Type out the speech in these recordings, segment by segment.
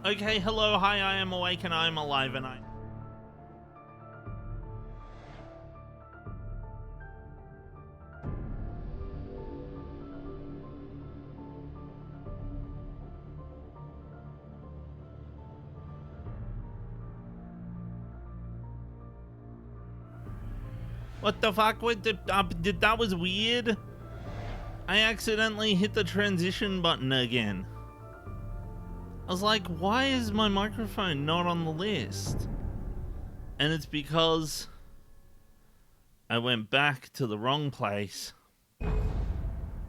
Okay, hello, hi, I am awake and I am alive and I... What the fuck? That was weird. I accidentally hit the transition button again. I was like, why is my microphone not on the list? And it's because I went back to the wrong place.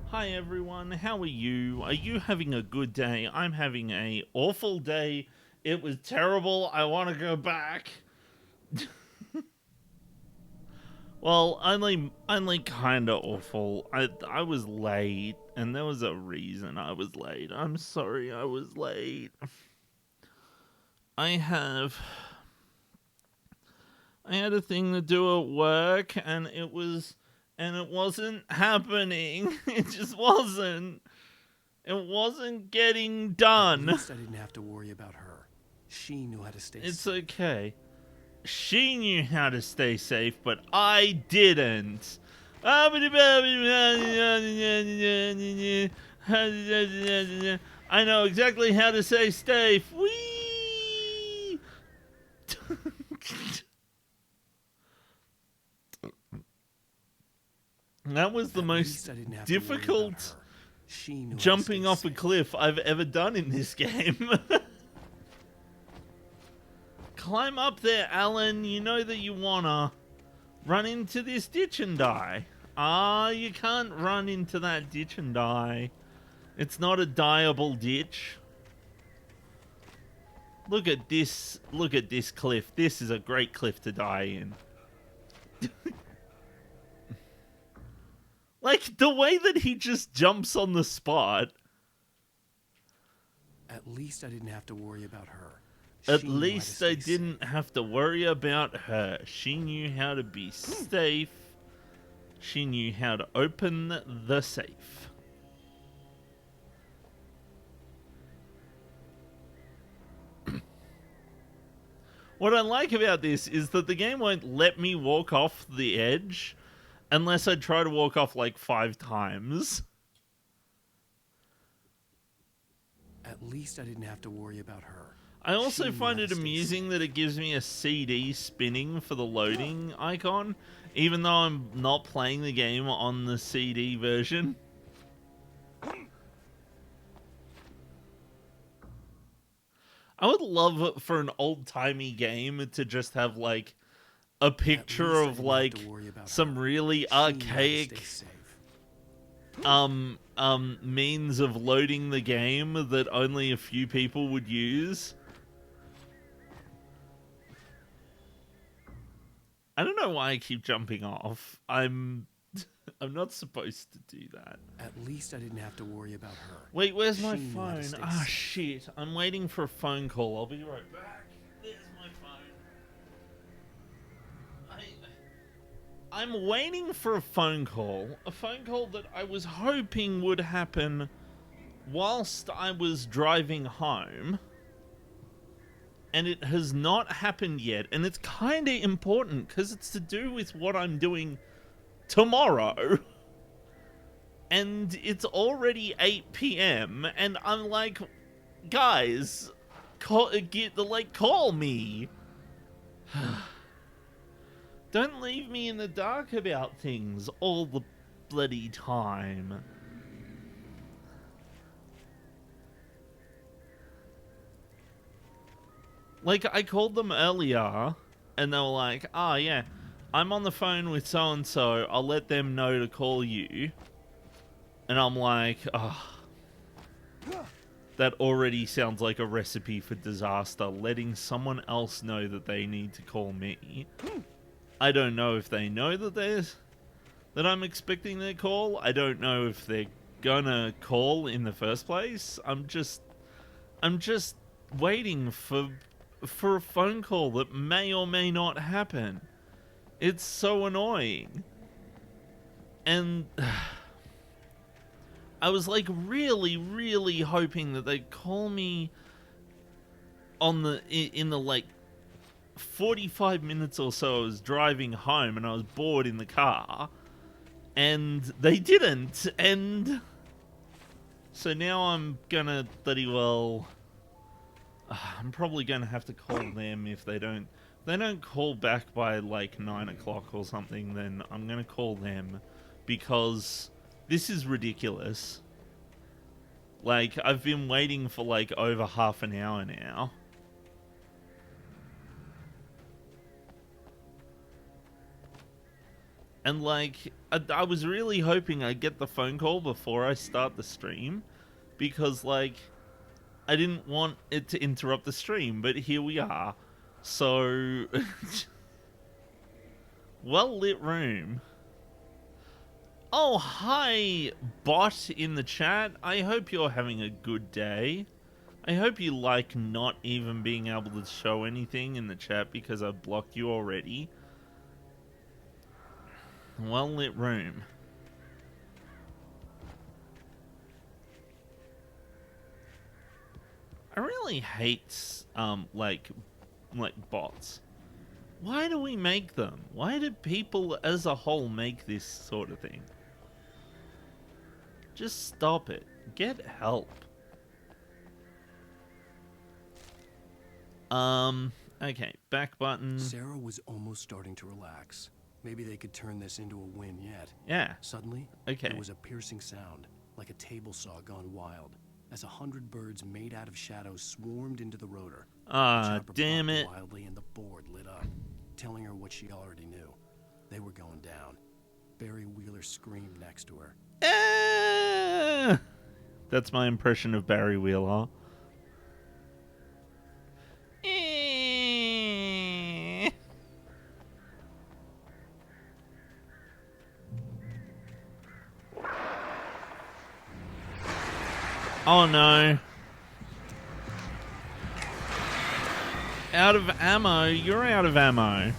Hi everyone, how are you? Are you having a good day? I'm having a awful day. It was terrible. I want to go back. Well, only kinda awful. I was late, and there was a reason I was late. I'm sorry I was late. I had a thing to do at work, and it wasn't happening. It just wasn't. It wasn't getting done. At least I didn't have to worry about her. She knew how to stay safe. It's okay. She knew how to stay safe, but I didn't. I know exactly how to stay safe. Whee! That was the most difficult jumping off a cliff I've ever done in this game. Climb up there, Alan. You know that you wanna run into this ditch and die. You can't run into that ditch and die. It's not a dieable ditch. Look at this cliff. This is a great cliff to die in. Like, the way that he just jumps on the spot. At least I didn't have to worry about her. At least I didn't have to worry about her. She knew how to be safe. She knew how to open the safe. What I like about this is that the game won't let me walk off the edge unless I try to walk off like 5 times. At least I didn't have to worry about her. I also find it amusing that it gives me a CD spinning for the loading icon, even though I'm not playing the game on the CD version. I would love for an old-timey game to just have, like, a picture of, like, some really archaic means of loading the game that only a few people would use. I don't know why I keep jumping off. I'm not supposed to do that. At least I didn't have to worry about her. Wait, where's my phone? Ah, shit. I'm waiting for a phone call. I'll be right back. There's my phone. I'm waiting for a phone call. A phone call that I was hoping would happen whilst I was driving home. And it has not happened yet. And it's kind of important because it's to do with what I'm doing tomorrow. And it's already 8 p.m. And I'm like, guys, call me. Don't leave me in the dark about things all the bloody time. Like, I called them earlier, and they were like, oh, yeah, I'm on the phone with so-and-so. I'll let them know to call you. And I'm like, oh, that already sounds like a recipe for disaster. Letting someone else know that they need to call me. I don't know if they know that I'm expecting their call. I don't know if they're gonna call in the first place. I'm just waiting for a phone call that may or may not happen. It's so annoying. And I was like really, really hoping that they'd call me in the like 45 minutes or so I was driving home and I was bored in the car, and they didn't, and so now I'm gonna bloody well I'm probably gonna have to call them if they don't call back by like 9 o'clock or something. Then I'm gonna call them, because this is ridiculous. Like, I've been waiting for like over half an hour now. And like, I was really hoping I'd get the phone call before I start the stream, because like, I didn't want it to interrupt the stream, but here we are. So, well lit room. Oh, hi, bot in the chat. I hope you're having a good day. I hope you like not even being able to show anything in the chat because I blocked you already. Well lit room. I really hate like bots. Why do we make them? Why do people as a whole make this sort of thing? Just stop it. Get help. Okay, back button. Sarah was almost starting to relax. Maybe they could turn this into a win yet. Yeah. Suddenly, Okay. there was a piercing sound, like a table saw gone wild, as 100 birds made out of shadows swarmed into the rotor. Ah, Chopper damn plopped it. wildly, and the board lit up, telling her what she already knew. They were going down. Barry Wheeler screamed next to her. That's my impression of Barry Wheeler. Oh no. Out of ammo. You're out of ammo.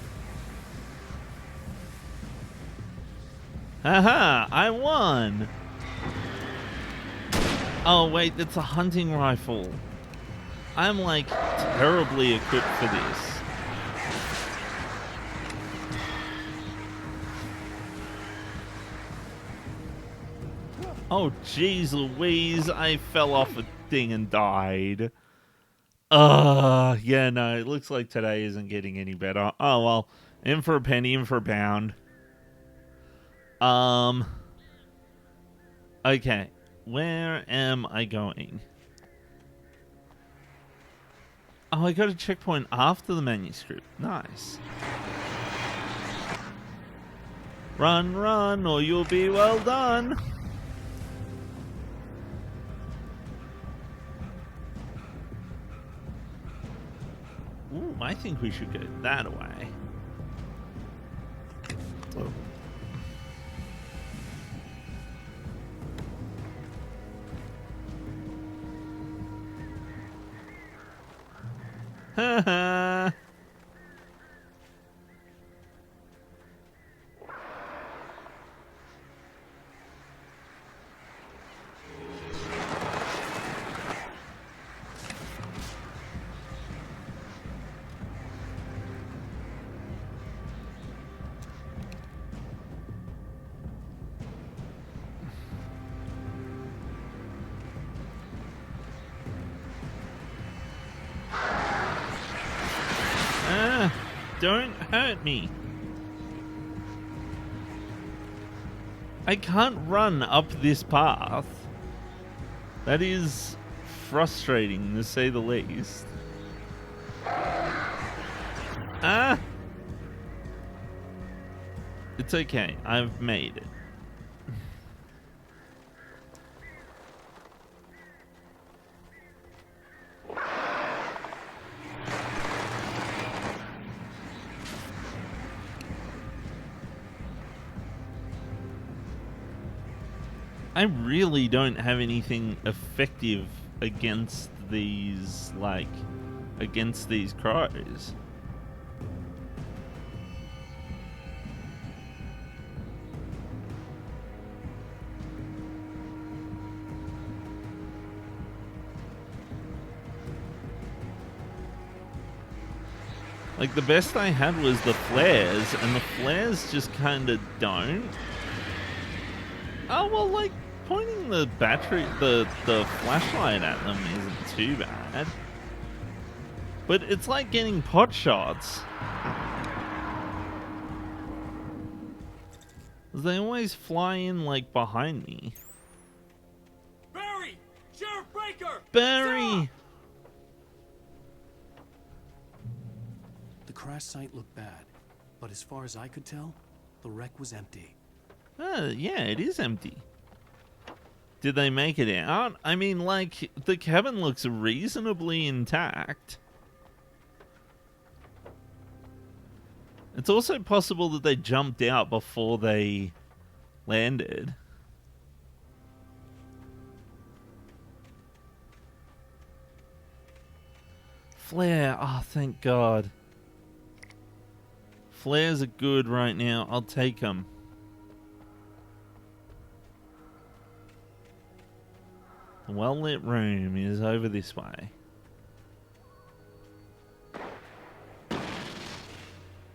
Haha, I won. Oh wait, that's a hunting rifle. I'm like terribly equipped for this. Oh jeez Louise, I fell off a thing and died. Yeah, no, it looks like today isn't getting any better. Oh well, in for a penny, in for a pound. Okay, where am I going? Oh, I got a checkpoint after the manuscript. Nice. Run, run, or you'll be well done. Ooh, I think we should go that way. Oh. Haha. Don't hurt me. I can't run up this path. That is frustrating, to say the least. Ah! It's okay. I've made it. I really don't have anything effective against these, like, against these crows. Like, the best I had was the flares, and the flares just kind of don't. Oh, well, like, pointing the flashlight at them isn't too bad. But it's like getting pot shots. They always fly in, like, behind me. Barry! Sheriff Breaker! Barry! The crash site looked bad, but as far as I could tell, the wreck was empty. Yeah, it is empty. Did they make it out? I mean, like, the cabin looks reasonably intact. It's also possible that they jumped out before they landed. Flare. Oh, thank God. Flares are good right now. I'll take them. The well-lit room is over this way.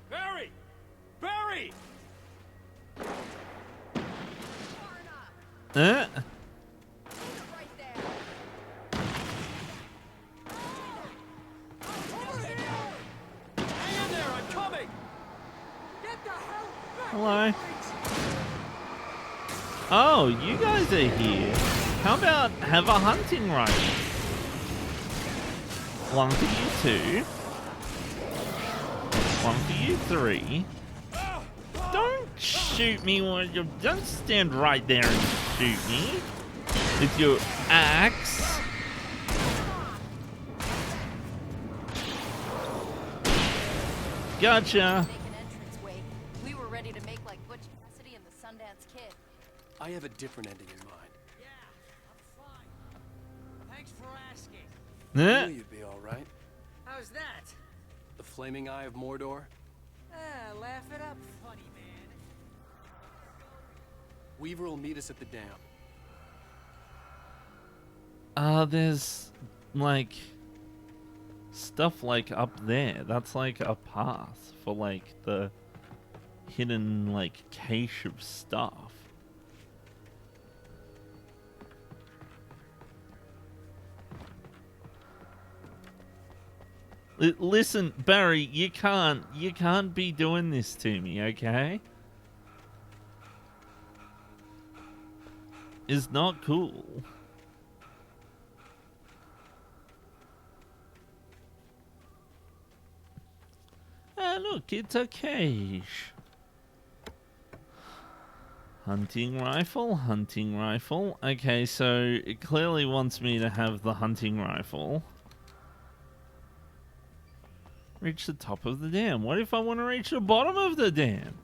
Barry! Barry! Eh? Hang in there, I'm coming! Get the hell back! Hello. Oh, you guys are here. How about have a hunting rifle? One for you two. One for you three. Don't shoot me when you don't stand right there and shoot me with your axe. Gotcha. Make an entranceway. We were ready to make like Butch Cassidy and the Sundance Kid. I have a different ending in mind. Yeah, I'm fine. Thanks for asking. I Eh? knew you'd be all right. How's that? The flaming eye of Mordor. Laugh it up, funny man. Weaver will meet us at the dam. There's like stuff like up there. That's like a path for like the hidden like cache of stuff. Listen, Barry, you can't be doing this to me, okay? It's not cool. Ah, look, it's a cache. Hunting rifle, hunting rifle. Okay, so it clearly wants me to have the hunting rifle. Reach the top of the dam. What if I want to reach the bottom of the dam?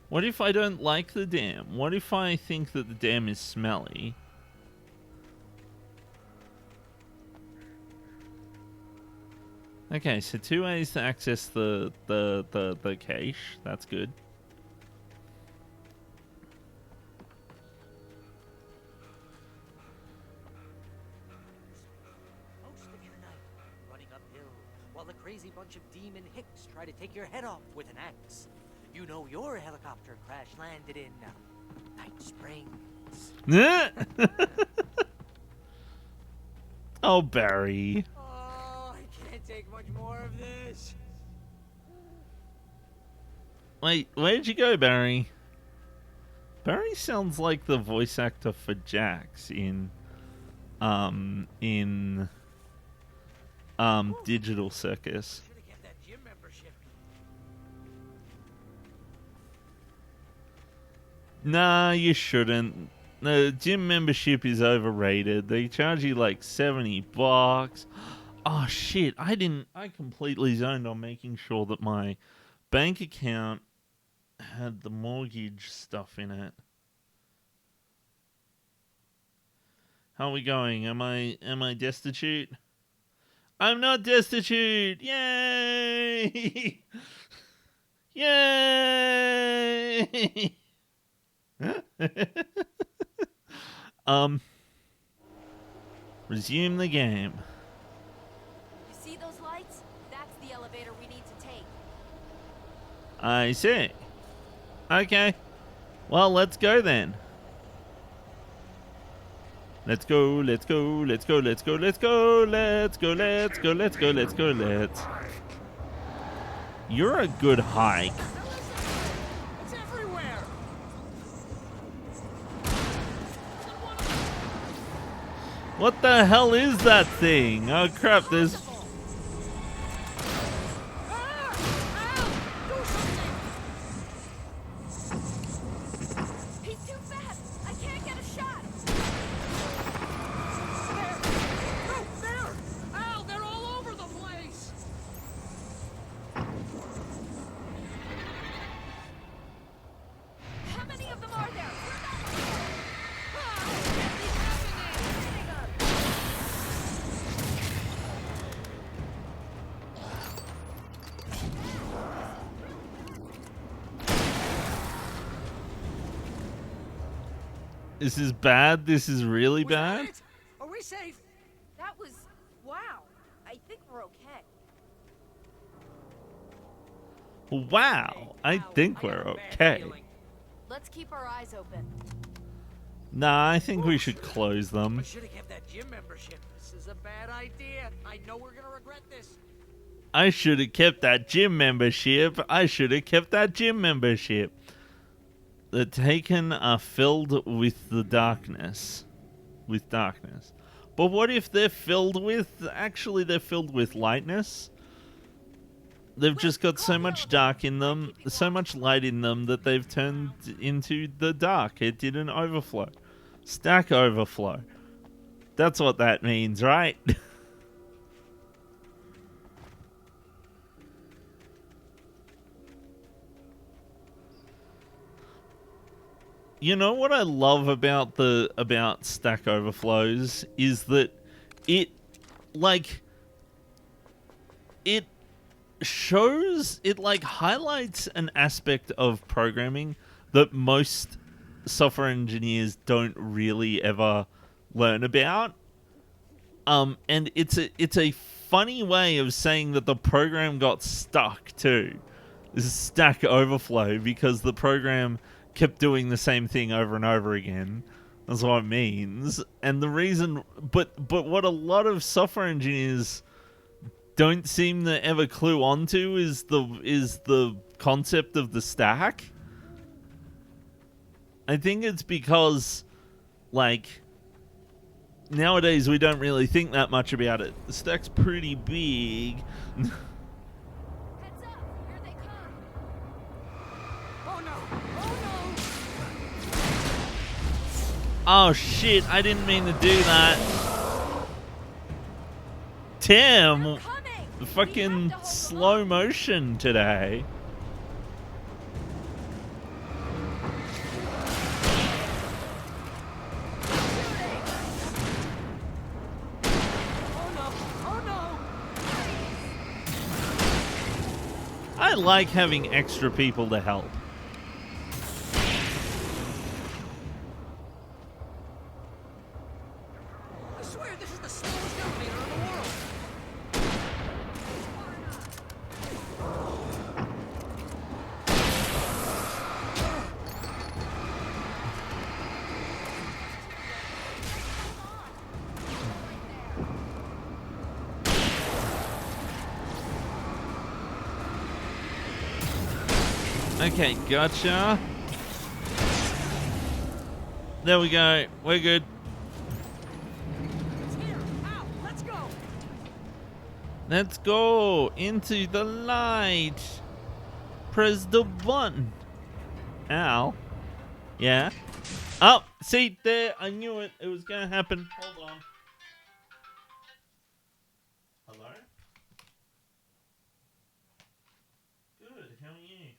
What if I don't like the dam? What if I think that the dam is smelly? Okay, so 2 ways to access the cache. That's good. Most of your night running uphill while a crazy bunch of demon hicks try to take your head off with an axe. You know your helicopter crash landed in Night Springs. Oh, Barry. Oh, I can't take much more of this. Wait, where'd you go, Barry? Barry sounds like the voice actor for Jax in Digital Circus. Should have kept that gym membership. Nah, you shouldn't. The gym membership is overrated. They charge you like $70. Oh shit, I completely zoned on making sure that my bank account had the mortgage stuff in it. How are we going? Am I destitute? I'm not destitute! Yay! Yay! Resume the game. You see those lights? That's the elevator we I see. Okay. Well, let's go then. Let's go, let's go, let's go, let's go, let's go, let's go, let's go, let's go, let's go, let's. You're a good hike. It's everywhere. What the hell is that thing? Oh crap, there's... Ah! Al! Do something! He's too fast. I can't get a shot. There! No, there! Al, they're all over the place! How many of them are there? Ah! What is happening? This is bad. This is really Was that bad. it? Are we safe? That was... wow. I think we're okay. Wow. I think I got we're a bad okay. feeling. Let's keep our eyes open. Nah, I think we should close I them. should have kept that gym membership. This is a bad idea. I know we're gonna regret this. I should have kept that gym membership. I should have kept that gym membership. The Taken are filled with the darkness. With darkness. But what if they're filled with... Actually, they're filled with lightness? They've just got so much dark in them, so much light in them that they've turned into the dark. It didn't overflow. Stack overflow. That's what that means, right? You know what I love about Stack Overflows is that it shows, it like highlights an aspect of programming that most software engineers don't really ever learn about. And it's a funny way of saying that the program got stuck too. This is Stack Overflow because the program kept doing the same thing over and over again. That's what it means. And the reason, but what a lot of software engineers don't seem to ever clue onto is the concept of the stack. I think it's because, like, nowadays we don't really think that much about it. The stack's pretty big. Heads up. Here they come. Oh no! Oh no! Oh shit, I didn't mean to do that. Tim, They're coming. We fucking have to hold them slow off. motion today. Oh no! Oh no! I like having extra people to help. I swear this is the slowest elevator in the world. Okay, gotcha. There we go. We're good. It's here. Al, let's go. Let's go into the light. Press the button. Al. Yeah. Oh, see there. I knew it. It was gonna happen. Hold on. Hello? Good. How are you?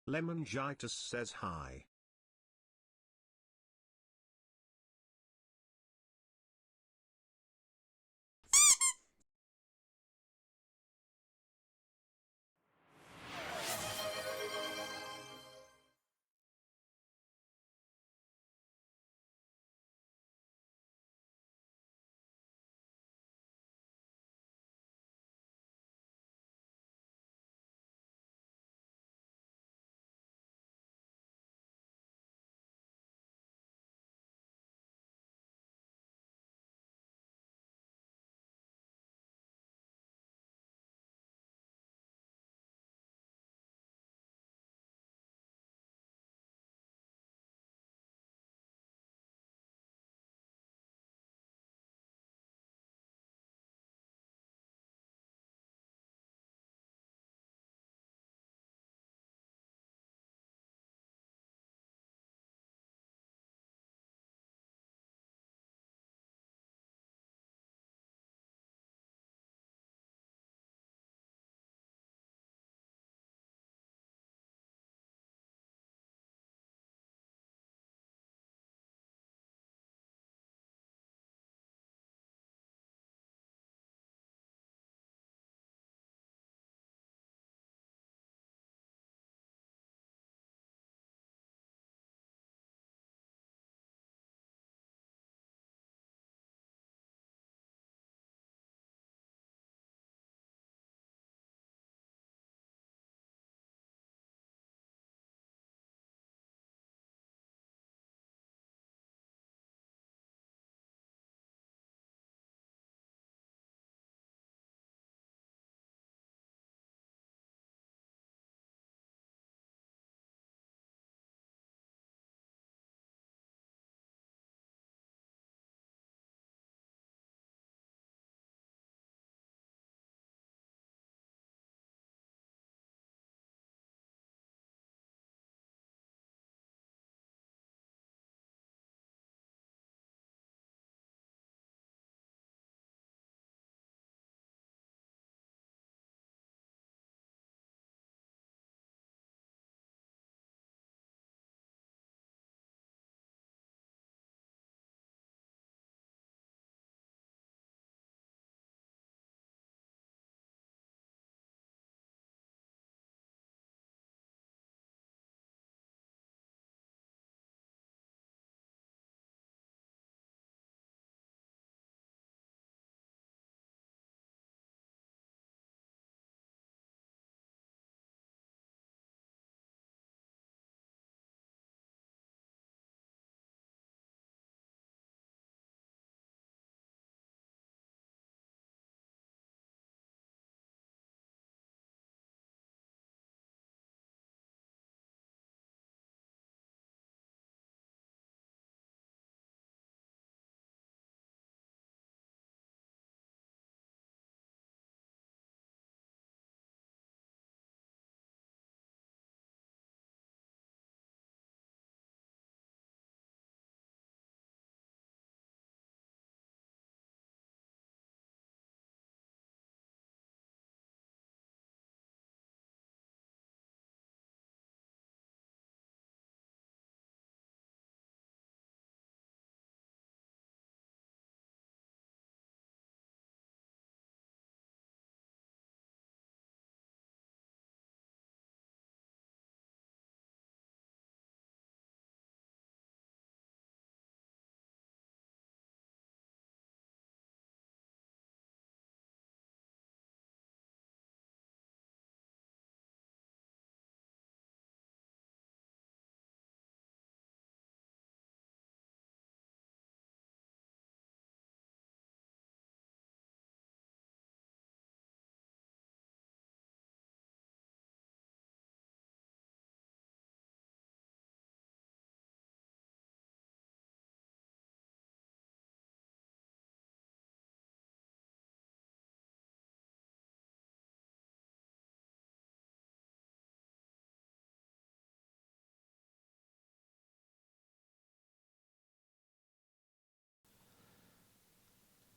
Lemongitis says hi.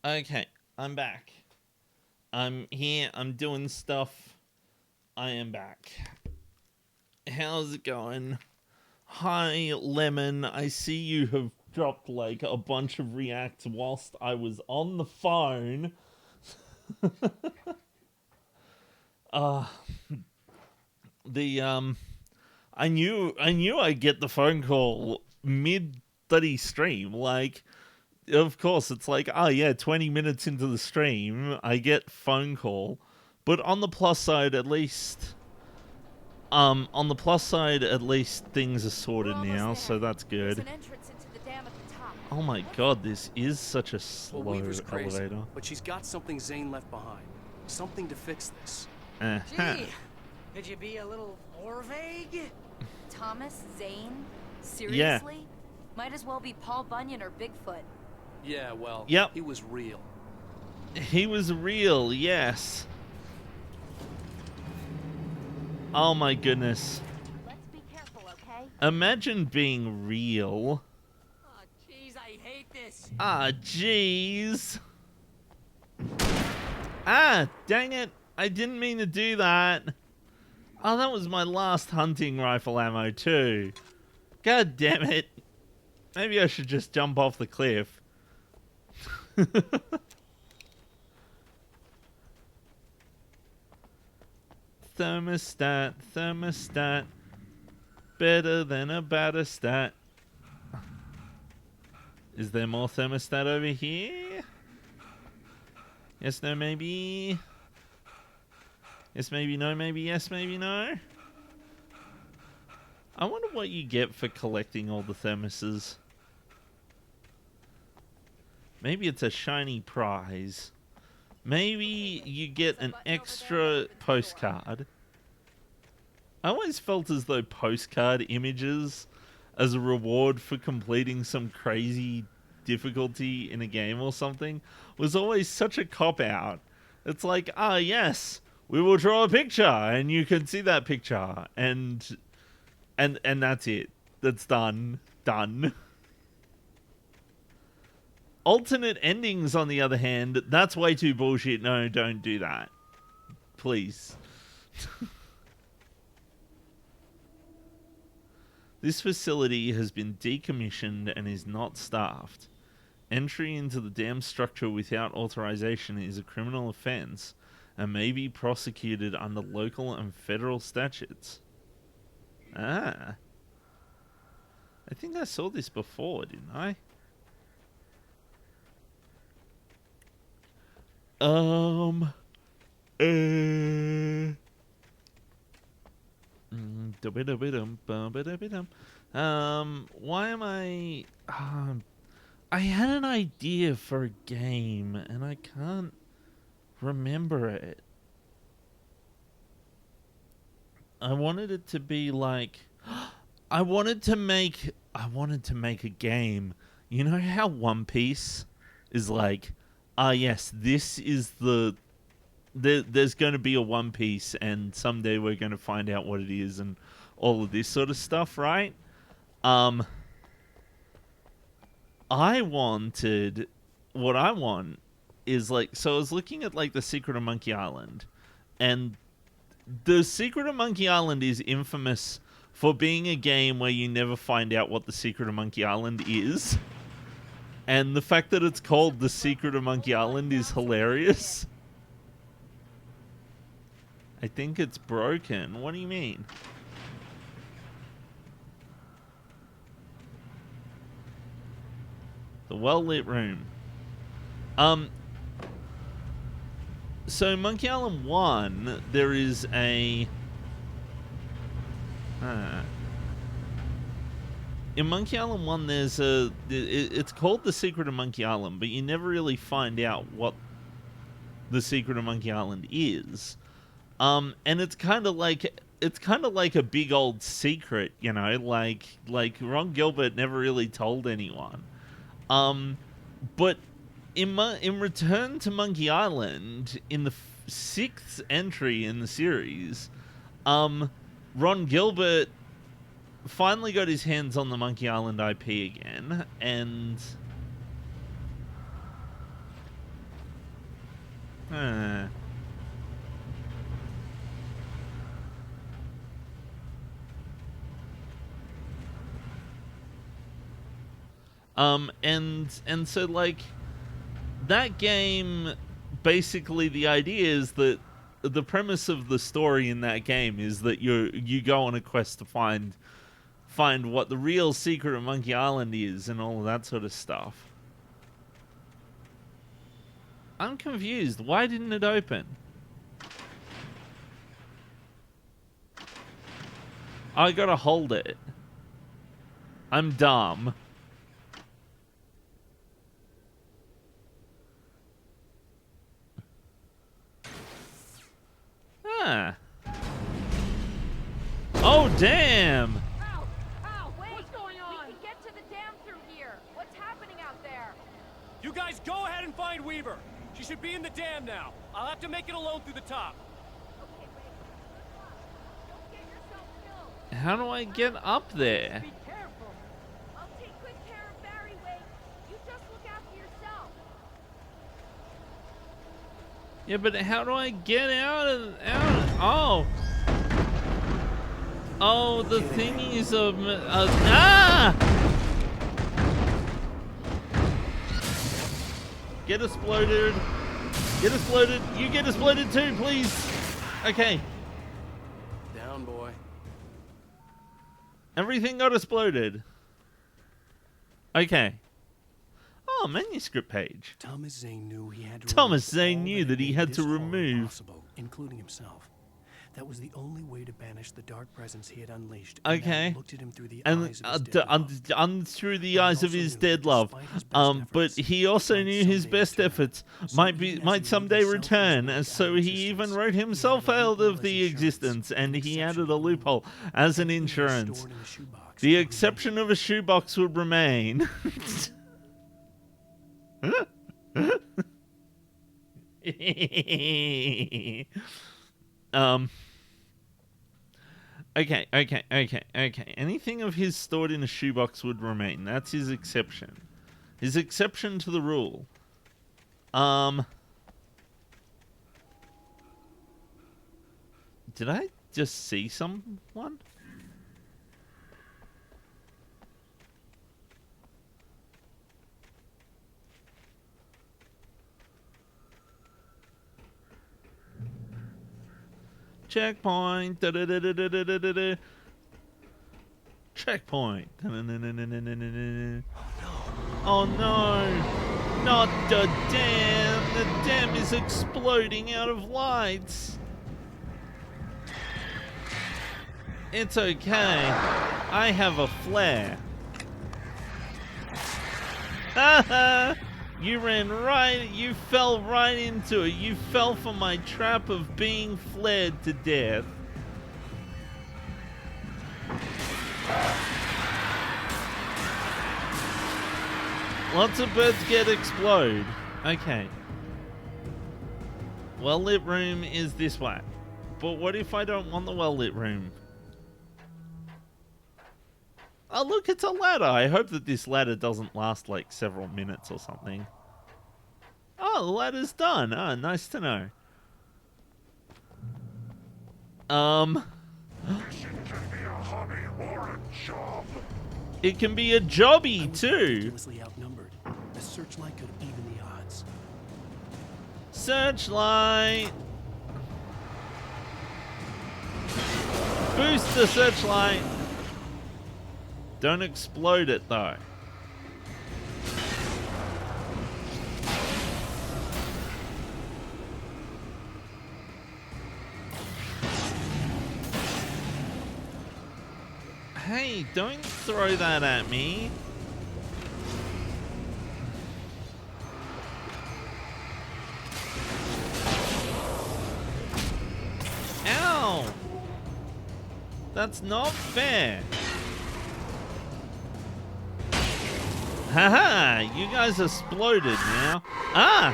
Okay, I'm back. I'm here. I'm doing stuff. I am back. How's it going? Hi, Lemon. I see you have dropped like a bunch of reacts whilst I was on the phone. I knew I'd get the phone call mid bloody stream. Like, of course, it's like, oh yeah, 20 minutes into the stream, I get phone call. But on the plus side, at least, things are sorted We're now, almost so there. that's There's good. an entrance into the dam at the top. Oh my god, this is such a slow Well, Weaver's crazy, elevator. but she's got something Zane left behind. Something to fix this. Uh-huh. Gee, could you be a little more vague? Thomas Zane? Seriously? Might as well be Paul Bunyan or Bigfoot. Yeah, well, Yep. he was real. He was real, yes. Oh my goodness. Let's be careful, okay? Imagine being real. Oh, jeez, I hate this. Ah, jeez. Ah, dang it. I didn't mean to do that. Oh, that was my last hunting rifle ammo too. God damn it. Maybe I should just jump off the cliff. Thermostat, thermostat. Better than a batter stat. Is there more thermostat over here? Yes, no, maybe. Yes, maybe, no, maybe, yes, maybe, no. I wonder what you get for collecting all the thermoses. Maybe it's a shiny prize. Maybe you get an extra postcard. I always felt as though postcard images as a reward for completing some crazy difficulty in a game or something was always such a cop-out. It's like, ah, yes, we will draw a picture and you can see that picture and that's it. That's done. Done. Alternate endings, on the other hand, that's way too bullshit. No, don't do that. Please. This facility has been decommissioned and is not staffed. Entry into the dam structure without authorization is a criminal offense and may be prosecuted under local and federal statutes. Ah. I think I saw this before, didn't I? Why am I... I had an idea for a game, and I can't remember it. I wanted it to be like... I wanted to make a game. You know how One Piece is like... Ah, yes, this is there's going to be a One Piece, and someday we're going to find out what it is, and all of this sort of stuff, right? What I want is like, so I was looking at like The Secret of Monkey Island, and The Secret of Monkey Island is infamous for being a game where you never find out what The Secret of Monkey Island is. And the fact that it's called The Secret of Monkey Island is hilarious. I think it's broken. What do you mean? The well-lit room. So Monkey Island 1, there is a... In Monkey Island 1, there's a... It's called The Secret of Monkey Island, but you never really find out what The Secret of Monkey Island is. And it's kind of like a big old secret, you know, like Ron Gilbert never really told anyone. But in Return to Monkey Island, in the 6th entry in the series, Ron Gilbert finally got his hands on the Monkey Island IP again, and And so like that game, basically the idea is that the premise of the story in that game is that you go on a quest to find what the real secret of Monkey Island is and all of that sort of stuff. I'm confused. Why didn't it open? I gotta hold it. I'm dumb. Ah. Oh, damn! Ow! Ow! Wait! What's going on? We can get to the dam through here. What's happening out there? You guys go ahead and find Weaver. She should be in the dam now. I'll have to make it alone through the top. Okay, wait. Don't get yourself killed. How do I get up there? Be careful. I'll take good care of Barry, Wade. You just look after yourself. Yeah, but how do I get out? Oh. Oh, the thingy is ah! Get exploded. Get exploded. You get exploded too, please. Okay. Down, boy. Everything got exploded. Okay. Oh, manuscript page. Thomas Zane knew he had to Thomas remove Zane all knew that he made had this to horror remove- possible, including himself. That was the only way to banish the dark presence he had unleashed. And Okay. that looked at him through the And eyes of his dead love. through the eyes of also his knew dead that love. despite his best But efforts, he also might knew his someday best return. efforts So might even as might he moved someday himself return, his way so out of he even existence, wrote he had himself a out loophole of as the insurance, existence, and an he exception added a to the rule. loophole as an Everything was insurance. stored in a shoebox The would exception of a shoebox would remain. Okay. Anything of his stored in a shoebox would remain. That's his exception. His exception to the rule. Did I just see someone? Checkpoint. Da-da-da-da-da-da-da-da. Checkpoint. Da-na-na-na-na-na-na-na. Oh no! Not the dam! The dam is exploding out of lights! It's okay. I have a flare. Haha! You you fell right into it. You fell for my trap of being flared to death. Lots of birds explode. Okay. Well-lit room is this way. But what if I don't want the well-lit room? Oh, look, it's a ladder. I hope that this ladder doesn't last like several minutes or something. Oh, the ladder's done. Ah, nice to know. It can be a jobby too. ridiculously outnumbered. A searchlight could even the odds. Searchlight. Boost the searchlight. Don't explode it though. Hey, don't throw that at me. Ow! That's not fair. Haha, you guys exploded now. Ah!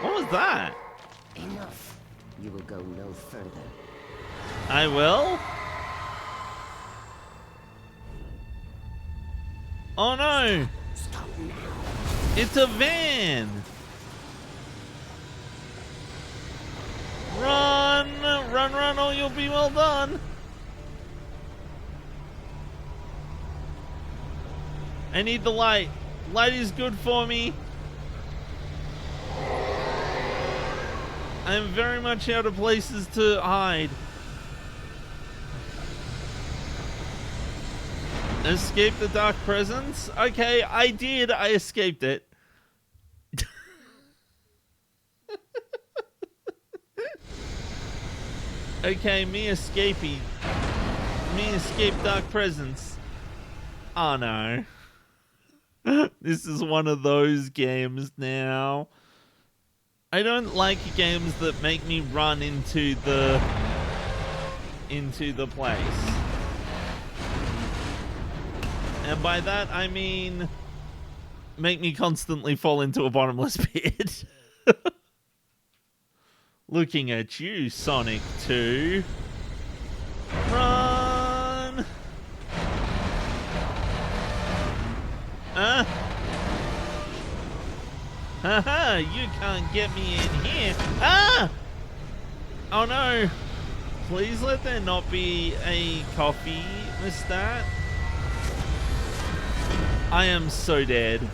What was that? Enough. You will go no further. I will? Oh no! Stop now. It's a van! Run! Run, run, or you'll be well done! I need the light. Light is good for me. I'm very much out of places to hide. Escape the dark presence? Okay, I did. I escaped it. Okay, me escape dark presence. Oh no. This is one of those games now. I don't like games that make me run into the place. And by that I mean make me constantly fall into a bottomless pit. Looking at you, Sonic 2. Run! Haha, you can't get me in here. Ah! Oh no. Please let there not be a coffee, Lestat. I am so dead.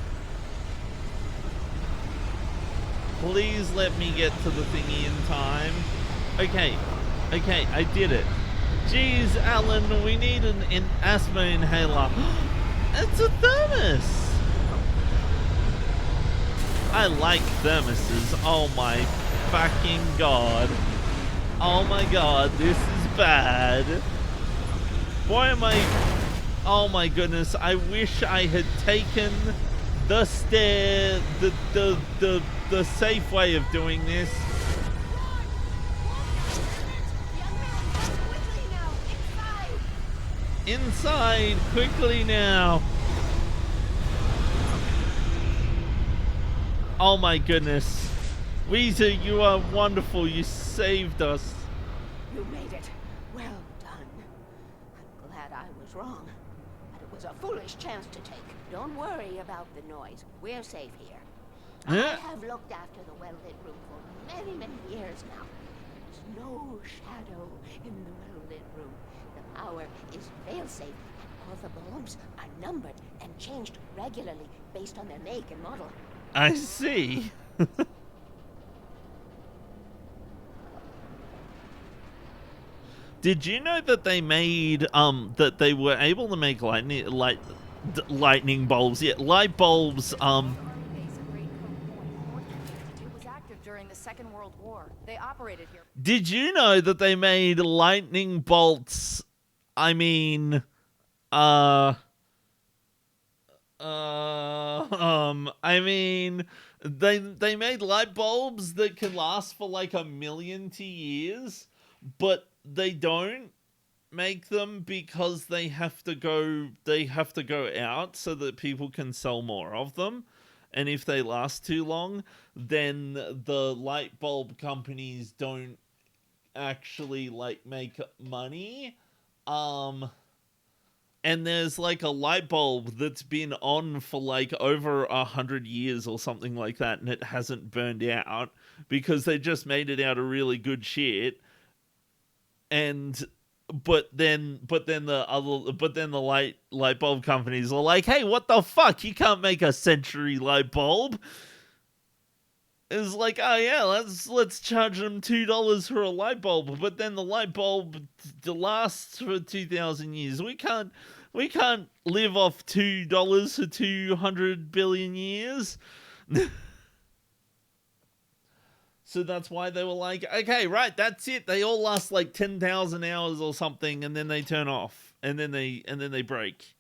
Please let me get to the thingy in time. Okay, I did it. Jeez, Alan, we need an asthma inhaler. It's a thermos! I like thermoses. Oh my fucking god. Oh my god, this is bad. Why am I... Oh my goodness, I wish I had taken the the safe way of doing this. Inside, quickly now. Oh my goodness. Weezer, you are wonderful. You saved us. You made it. Well done. I'm glad I was wrong. But it was a foolish chance to take. Don't worry about the noise. We're safe here. I have looked after the well-lit room for many, many years now. There's no shadow in the well-lit room. The power is fail-safe, and all the bulbs are numbered and changed regularly based on their make and model. I see. Did you know that they made that they were able to make lightning bulbs? Yeah, light bulbs. It was active during the Second World War. They operated here. Did you know that they made lightning bolts? I mean, I mean, they made light bulbs that can last for like 1,000,000 years, but they don't make them because they have to go out so that people can sell more of them. And if they last too long, then the light bulb companies don't actually like make money. And there's like a light bulb that's been on for like over 100 years or something like that, and it hasn't burned out because they just made it out of really good shit. And but then the light bulb companies are like, hey, what the fuck? You can't make a century light bulb. It's like, oh yeah, let's charge them $2 for a light bulb, but then the light bulb lasts for 2,000 years. We can't live off $2 for 200 billion years. So that's why they were like, okay, right, that's it. They all last like 10,000 hours or something, and then they turn off, and then they break.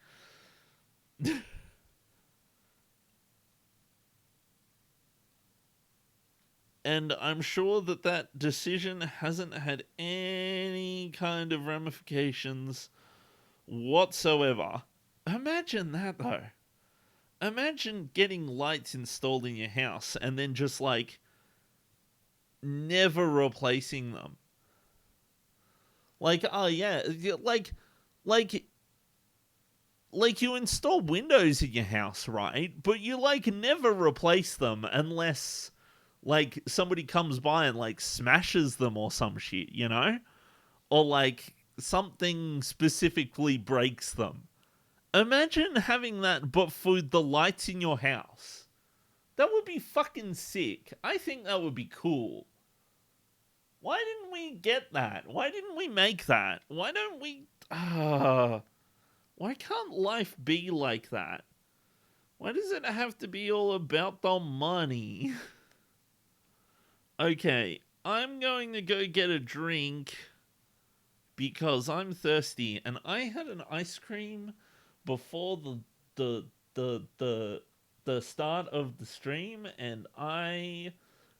And I'm sure that decision hasn't had any kind of ramifications whatsoever. Imagine that, though. Imagine getting lights installed in your house and then just, like, never replacing them. Like, oh, yeah, like you install windows in your house, right? But you, like, never replace them unless... like, somebody comes by and, like, smashes them or some shit, you know? Or, like, something specifically breaks them. Imagine having that, but for the lights in your house. That would be fucking sick. I think that would be cool. Why didn't we get that? Why didn't we make that? Why don't we... why can't life be like that? Why does it have to be all about the money? Okay, I'm going to go get a drink because I'm thirsty, and I had an ice cream before the start of the stream, and I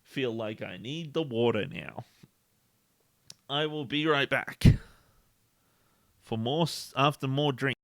feel like I need the water now. I will be right back for more after more drink.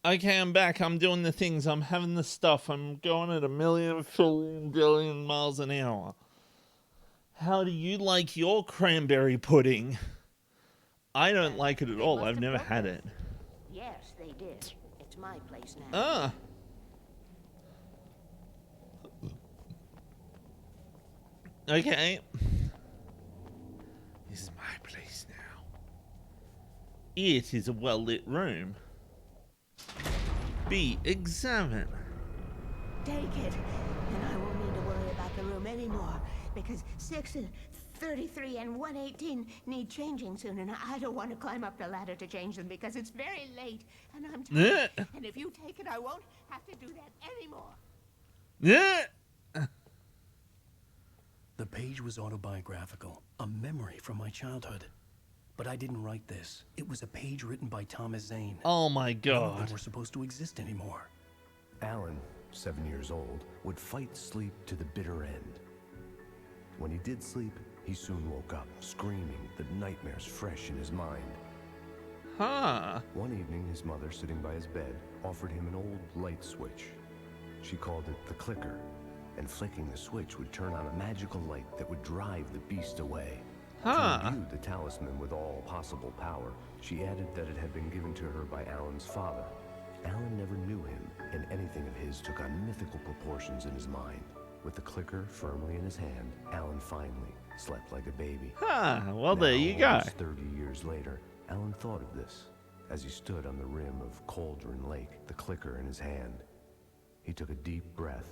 Okay, I'm back. I'm doing the things. I'm having the stuff. I'm going at 1,000,000,000,000,000,000 miles an hour. How do you like your cranberry pudding? I don't like it at all. I've never had it. Yes, they did. It's my place now. Ah. Okay. This is my place now. It is a well-lit room. B. Examine. Take it, and I won't need to worry about the room anymore, because 6 and 33 and 118 need changing soon, and I don't want to climb up the ladder to change them because it's very late, and I'm tired. And if you take it, I won't have to do that anymore. Yeah. The page was autobiographical, a memory from my childhood. But I didn't write this. It was a page written by Thomas Zane. Oh my None of god. them were supposed to exist anymore. Alan, 7 years old, would fight sleep to the bitter end. When he did sleep, he soon woke up, screaming, the nightmares fresh in his mind. Huh. One evening, his mother, sitting by his bed, offered him an old light switch. She called it the clicker, and flicking the switch would turn on a magical light that would drive the beast away. Huh. To imbue the talisman with all possible power, she added that it had been given to her by Alan's father. Alan never knew him, and anything of his took on mythical proportions in his mind. With the clicker firmly in his hand, Alan finally slept like a baby. Huh. Well, there Now, you go. almost 30 years later, Alan thought of this as he stood on the rim of Cauldron Lake, the clicker in his hand. He took a deep breath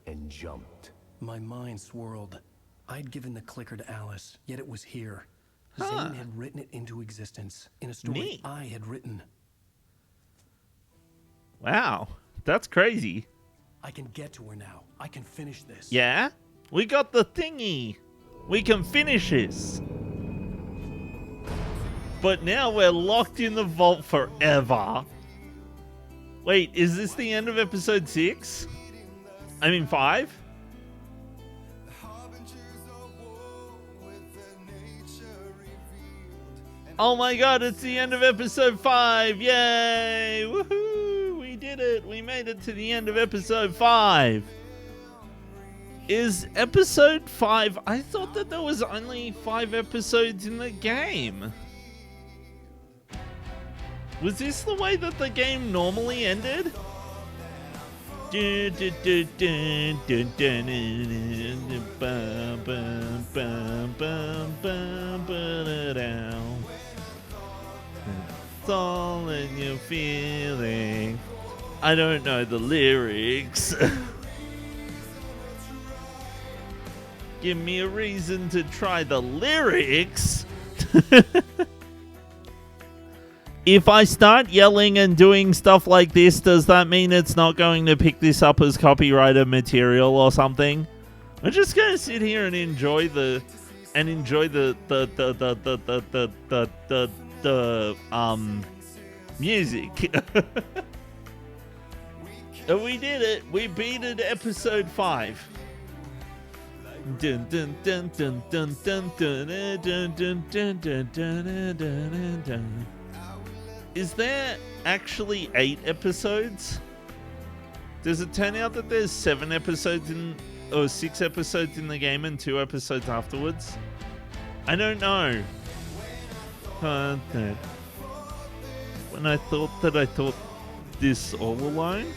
and jumped. My mind swirled. I'd given the clicker to Alice, yet it was here. Huh. Zane had written it into existence in a story Neat. I had written. Wow. That's crazy. I can get to her now. I can finish this. Yeah? We got the thingy. We can finish this. But now we're locked in the vault forever. Wait, is this the end of episode 6? I mean 5? Oh my god, it's the end of episode 5! Yay! Woohoo! We did it! We made it to the end of episode 5! Is episode 5... I thought that there was only 5 episodes in the game. Was this the way that the game normally ended? It's all in your feeling. I don't know the lyrics. Give me a reason to try the lyrics. If I start yelling and doing stuff like this, does that mean it's not going to pick this up as copyrighted material or something? I'm just gonna sit here and enjoy the music. And we did it. We beat it, episode 5. Dun dun dun dun dun dun dun dun dun dun dun dun dun dun. Is there actually 8 episodes? Does it turn out that there's 7 episodes or 6 episodes in the game and 2 episodes afterwards? I don't know. When I thought this all alone.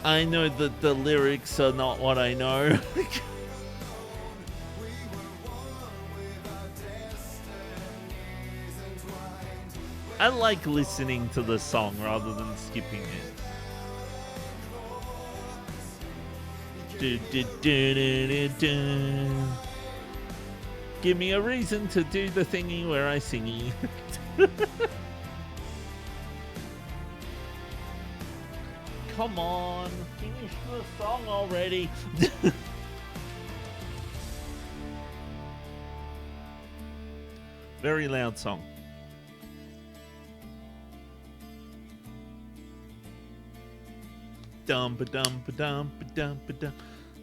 I know that the lyrics are not what I know. I like listening to the song rather than skipping it. Give me a reason to do the thingy where I singy. Come on, finish the song already. Very loud song. Dum ba dum ba dum ba dum ba dum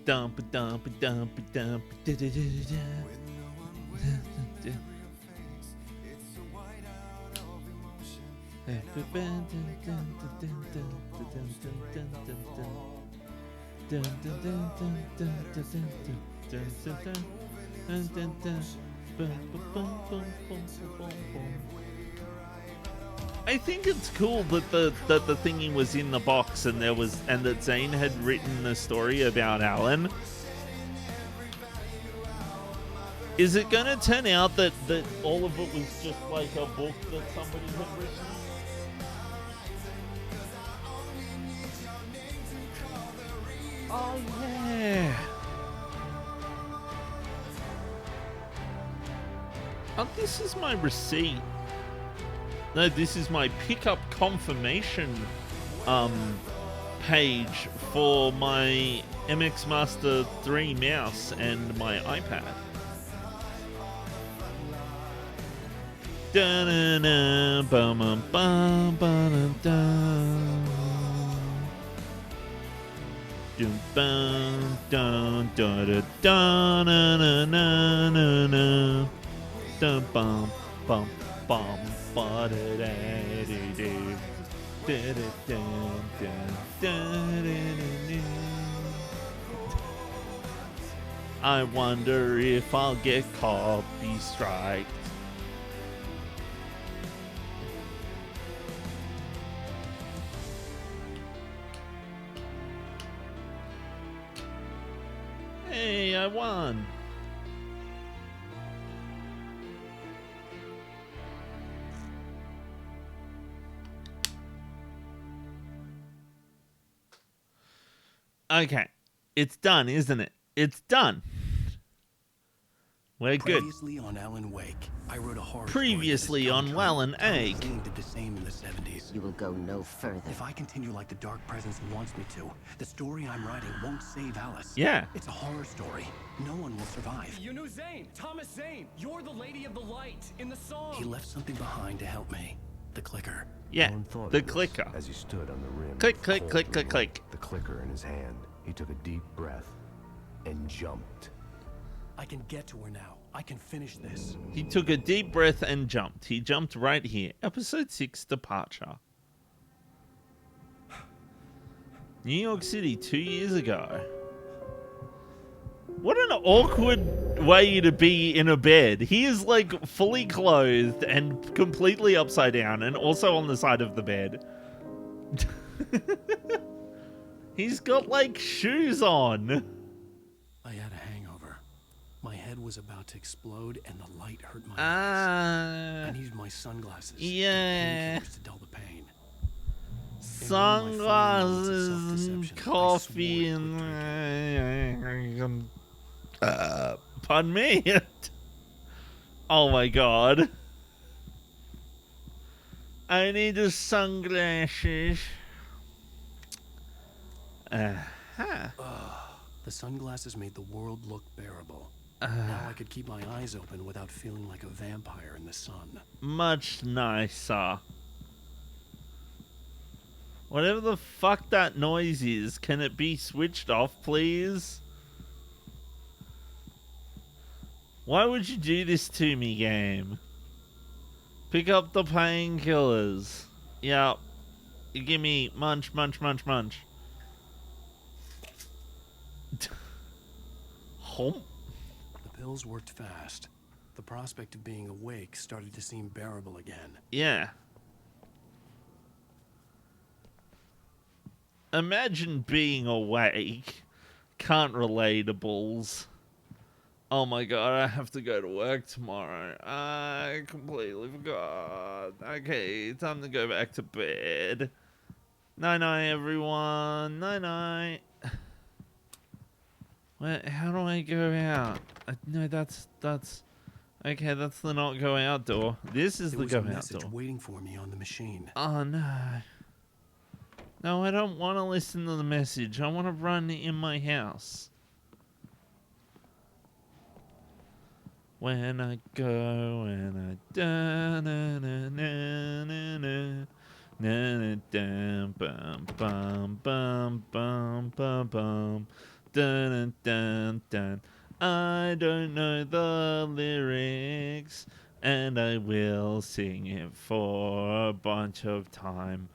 dum ba dum ba dum ba dum ba da da da da. I think it's cool that the thingy was in the box and that Zane had written a story about Alan. Is it going to turn out that all of it was just like a book that somebody had written? Oh yeah. Oh, this is my receipt. No, this is my pickup confirmation page for my MX Master 3 mouse and my iPad. Da-na-na, ba-ma-ba-ba-da-da. Dum-bum, dun, da-da-da-na-na-na-na. Dum-bum, bum, bum, ba-da-da-dee-dee. Da-da-dum-dum-dum-da-da-da-dee. I wonder if I'll get copy striked. Hey, I won. Okay. It's done, isn't it? It's done. We're good. Previously on Alan Wake, I wrote a horror Previously story on that is Wallen Thomas Egg. Zane did the same in the 70s. You will go no further. If I continue like the Dark Presence wants me to, the story I'm writing won't save Alice. Yeah. It's a horror story. No one will survive. You knew Zane, Thomas Zane. You're the Lady of the Light in the song. He left something behind to help me. The clicker. Yeah, Alan thought the of this clicker. as he stood on the rim. Click, of click, cold click, click, moonlight, click. The clicker in his hand. He took a deep breath and jumped. I can get to her now. I can finish this. He took a deep breath and jumped. He jumped right here. Episode 6, Departure. New York City 2 years ago. What an awkward way to be in a bed. He is like fully clothed and completely upside down and also on the side of the bed. He's got like shoes on. I had a hangover. My head was about to explode and the light hurt my eyes. I needed my sunglasses. Yeah. And painkillers to dull the pain. Sunglasses and self-deception. I coffee swore and pardon me. Oh my god. I need the sunglasses. The sunglasses made the world look bearable. Now I could keep my eyes open without feeling like a vampire in the sun. Much nicer. Whatever the fuck that noise is, can it be switched off, please? Why would you do this to me, game? Pick up the painkillers. Yep. You give me munch, munch, munch, munch. Hump. The pills worked fast. The prospect of being awake started to seem bearable again. Yeah. Imagine being awake. Can't relatables. Oh my god, I have to go to work tomorrow. I completely forgot. Okay, time to go back to bed. Night-night, everyone. Night-night. Wait, how do I go out? No, that's... Okay, that's the not go out door. This is There the was go a out message door. waiting for me on the machine. Oh no. No, I don't want to listen to the message. I want to run in my house. When I go and I da na na na na na na na dum bum bum bum bum bum bum dun dun dun. I don't know the lyrics, and I will sing it for a bunch of time.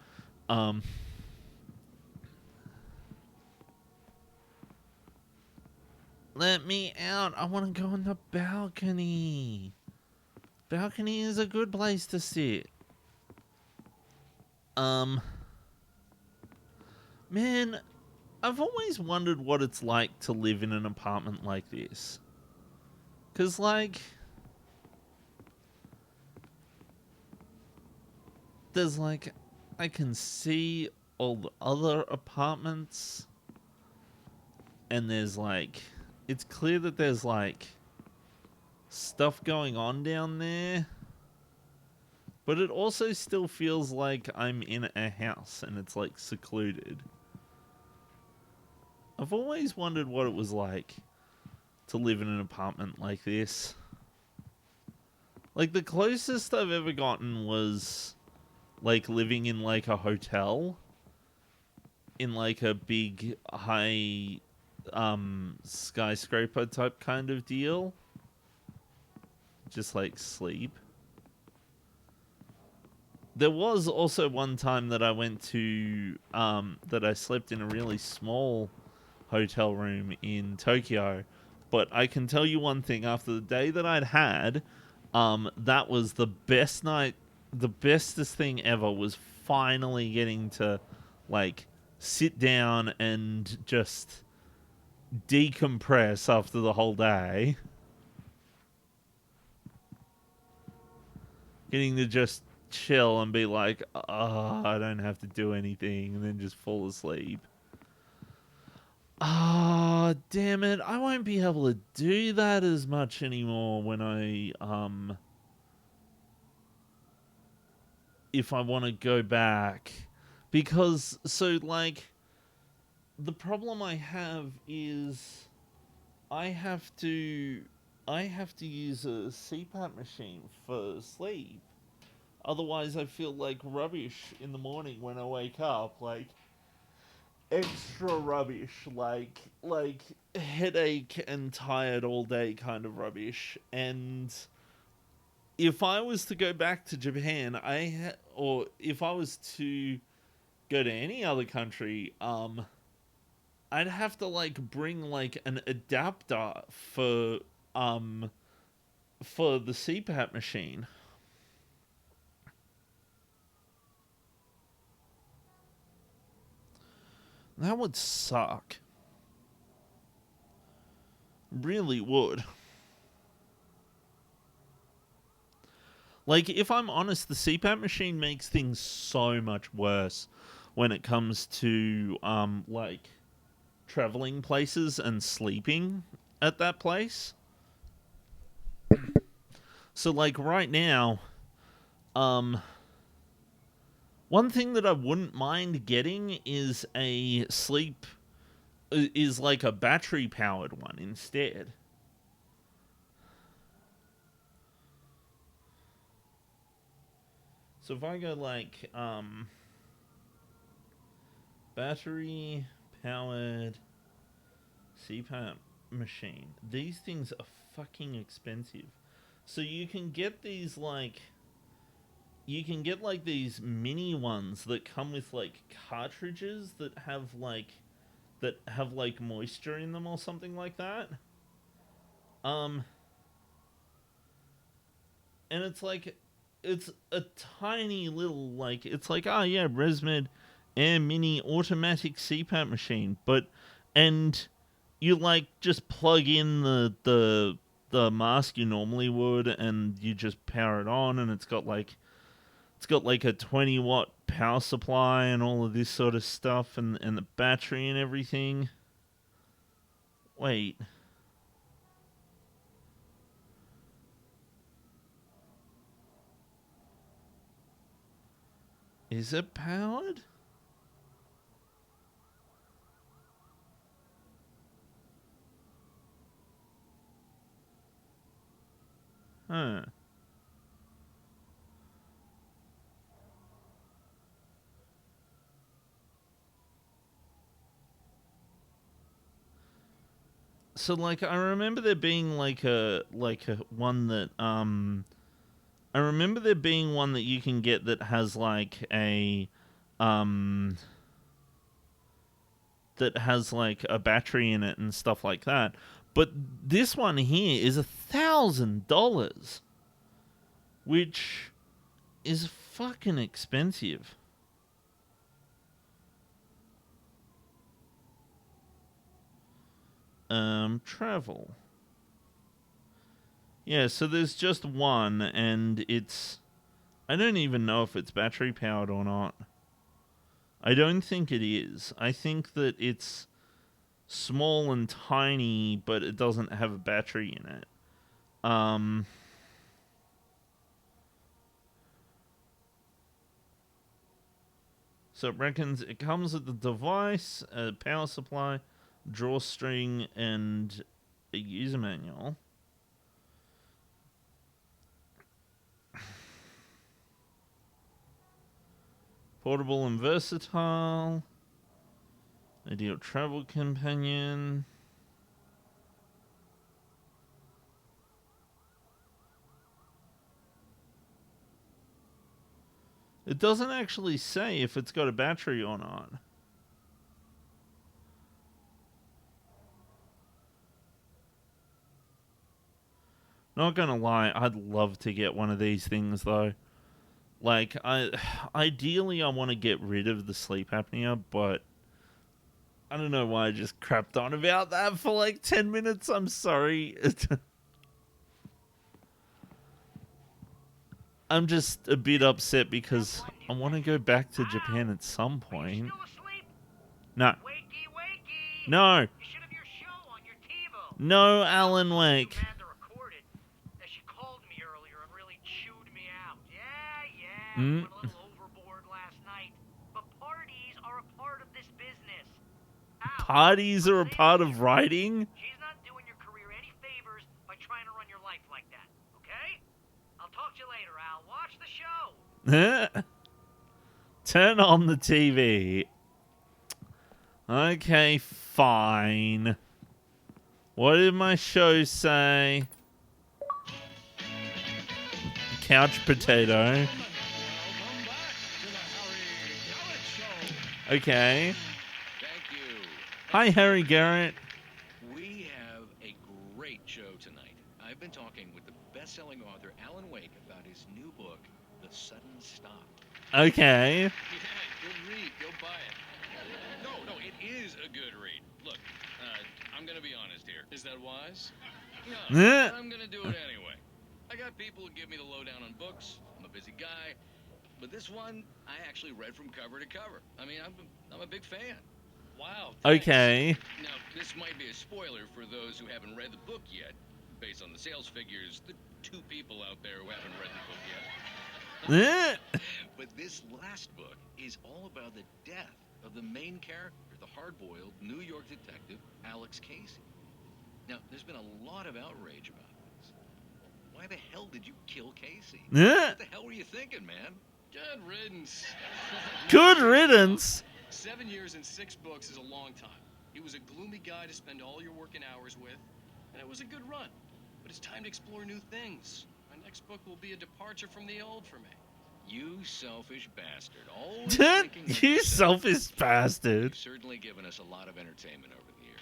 Let me out. I want to go on the balcony. Balcony is a good place to sit. Man, I've always wondered what it's like to live in an apartment like this. 'Cause, like, there's, like, I can see all the other apartments. And there's, like, it's clear that there's, like, stuff going on down there. But it also still feels like I'm in a house and it's, like, secluded. I've always wondered what it was like to live in an apartment like this. Like, the closest I've ever gotten was, like, living in, like, a hotel. In, like, a big, high, skyscraper type kind of deal. Just, like, sleep. There was also one time that I went to, that I slept in a really small hotel room in Tokyo. But I can tell you one thing, after the day that I'd had, that was the best night, the bestest thing ever was finally getting to, like, sit down and just decompress after the whole day. Getting to just chill and be like, oh, I don't have to do anything, and then just fall asleep. Ah, damn it. I won't be able to do that as much anymore when if I want to go back. Because, so, like, the problem I have is I have to use a CPAP machine for sleep. Otherwise, I feel like rubbish in the morning when I wake up. Like, extra rubbish, like headache and tired all day kind of rubbish. And if I was to go back to Japan, or if I was to go to any other country, I'd have to like bring like an adapter for the CPAP machine. That would suck. Really would. Like, if I'm honest, the CPAP machine makes things so much worse when it comes to, like, traveling places and sleeping at that place. So, like, right now, one thing that I wouldn't mind getting is like a battery-powered one instead. So if I go like, battery-powered CPAP machine, these things are fucking expensive. So you can get these like... You can get like these mini ones that come with like cartridges that have like moisture in them or something like that. And it's like, it's a tiny little like, it's like, oh yeah, ResMed Air Mini automatic CPAP machine, and you like just plug in the mask you normally would, and you just power it on, and it's got like a 20-watt power supply and all of this sort of stuff, and the battery and everything. Wait. Is it powered? Huh. So like I remember there being like a one that I remember there being one that you can get that has like a that has like a battery in it and stuff like that. But this one here is $1,000, which is fucking expensive. Travel. Yeah, so there's just one, and it's... I don't even know if it's battery powered or not. I don't think it is. I think that it's small and tiny, but it doesn't have a battery in it. So it reckons it comes with the device, a power supply, drawstring, and a user manual. Portable and versatile. Ideal travel companion. It doesn't actually say if it's got a battery or not. Not gonna lie, I'd love to get one of these things though. Like, ideally I want to get rid of the sleep apnea, but I don't know why I just crapped on about that for like 10 minutes. I'm sorry. I'm just a bit upset because I want to go back to Japan at some point. No. Wakey, wakey! No. You should have your show on your TiVo. No, Alan Wake. Too mad to record it. That she called me earlier and really chewed me out. Yeah. Went a little overboard last night. But parties are a part of this business. Al, Parties are a I'm part saying of you. writing? She's not doing your career any favors by trying to run your life like that. Okay? I'll talk to you later, Al. Watch the show. Turn on the TV. Okay, fine. What did my show say? Couch potato. Okay. Thank you. Hi, Harry Garrett. We have a great show tonight. I've been talking with the best-selling author Alan Wake about his new book, The Sudden Stop. Okay. Yeah, good read. Go buy it. No, it is a good read. Look, I'm gonna be honest here. Is that wise? No, I'm gonna do it anyway. I got people who give me the lowdown on books. I'm a busy guy. But this one, I actually read from cover to cover. I mean, I'm a big fan. Wow. Thanks. Okay. Now, this might be a spoiler for those who haven't read the book yet. Based on the sales figures, the 2 people out there who haven't read the book yet. But this last book is all about the death of the main character, the hard-boiled New York detective, Alex Casey. Now, there's been a lot of outrage about this. Why the hell did you kill Casey? What the hell were you thinking, man? Good riddance. Good riddance. 7 years and 6 books is a long time. He was a gloomy guy to spend all your working hours with, and it was a good run. But it's time to explore new things. My next book will be a departure from the old for me. You selfish bastard. Always thinking of You yourself. selfish bastard. You've certainly given us a lot of entertainment over the years.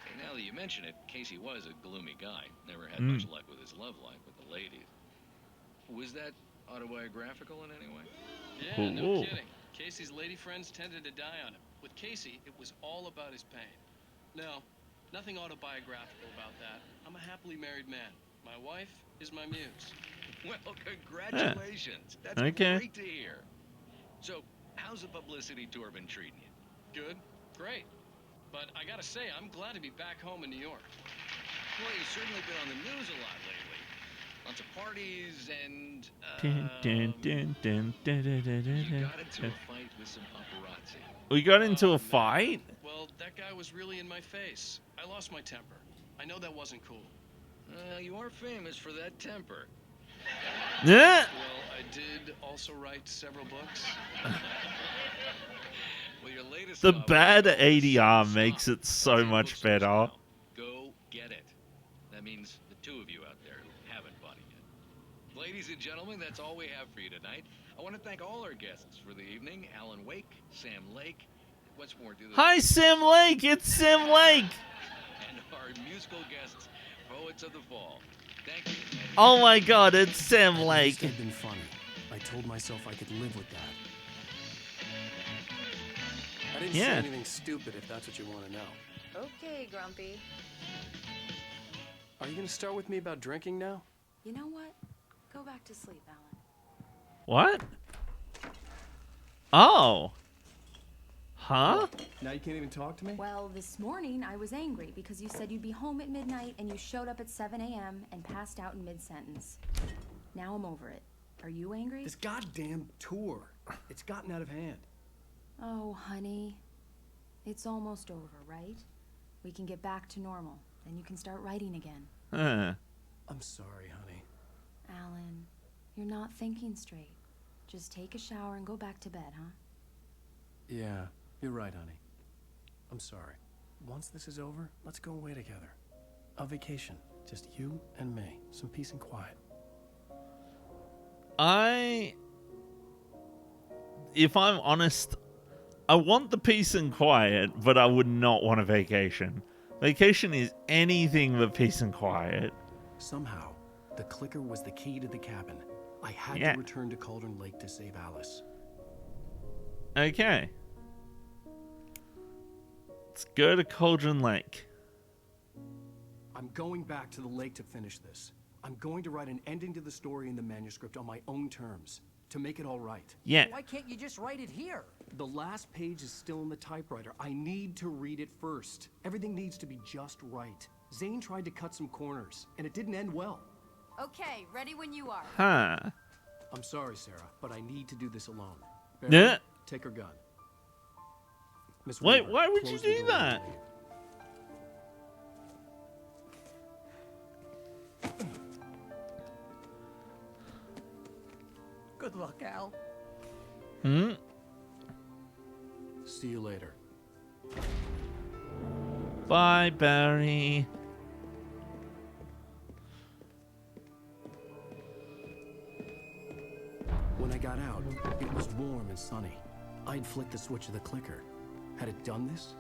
Hey, now that you mention it, Casey was a gloomy guy. Never had much luck with his love life with the ladies. Was that autobiographical in any way? Yeah, no Ooh. kidding. Casey's lady friends tended to die on him. With Casey, it was all about his pain. No, nothing autobiographical about that. I'm a happily married man. My wife is my muse. Well, congratulations. That's Okay. great to hear. So, how's the publicity tour been treating you? Good, great. But I gotta say, I'm glad to be back home in New York. Well, you've certainly been on the news a lot lately. Lots of parties and, Dun, dun, dun, dun, dun, dun, dun, dun, you dun. got into a fight with some paparazzi. We got into Oh, a fight? Well, that guy was really in my face. I lost my temper. I know that wasn't cool. You are famous for that temper. Yeah. Well, I did also write several books. Well, your latest The novel bad is ADR Stop. makes it That's so in much bookstores better. now. Go get it. That means the 2 of you out there who haven't bought it yet. Ladies and gentlemen, that's all we have for you tonight. I want to thank all our guests for the evening. Alan Wake, Sam Lake. What's more, do the Hi, Sam Lake. It's Sam Lake. and our musical guests, Poets of the Fall. Thank you. and Oh my God, it's Sam At Lake. least I'd been funny. I told myself I could live with that. I didn't Yeah. say anything stupid, if that's what you want to know. Okay, Grumpy. Are you going to start with me about drinking now? You know what? Go back to sleep, Alan. What? Oh. Huh? Now you can't even talk to me? Well, this morning I was angry because you said you'd be home at midnight and you showed up at 7 a.m. and passed out in mid-sentence. Now I'm over it. Are you angry? This goddamn tour. It's gotten out of hand. Oh, honey. It's almost over, right? We can get back to normal. Then you can start writing again. Huh. I'm sorry, honey. Alan, you're not thinking straight. Just take a shower and go back to bed, huh? Yeah, you're right, honey. I'm sorry. Once this is over, let's go away together. A vacation. Just you and me. Some peace and quiet. If I'm honest, I want the peace and quiet, but I would not want a vacation. Vacation is anything but peace and quiet. Somehow, the clicker was the key to the cabin. I had Yeah. to return to Cauldron Lake to save Alice. Okay. Let's go to Cauldron Lake. I'm going back to the lake to finish this. I'm going to write an ending to the story in the manuscript on my own terms. to make it all right. Yeah. Why can't you just write it here? The last page is still in the typewriter. I need to read it first. Everything needs to be just right. Zane tried to cut some corners, and it didn't end well. Okay, ready when you are. Huh. I'm sorry, Sarah, but I need to do this alone. Yeah. Barry, take her gun. Miss Wait, Weaver, why would you close the do door that? behind you. Good luck, Al. See you later. Bye, Barry. When I got out, it was warm and sunny. I'd flicked the switch of the clicker. Had it done this?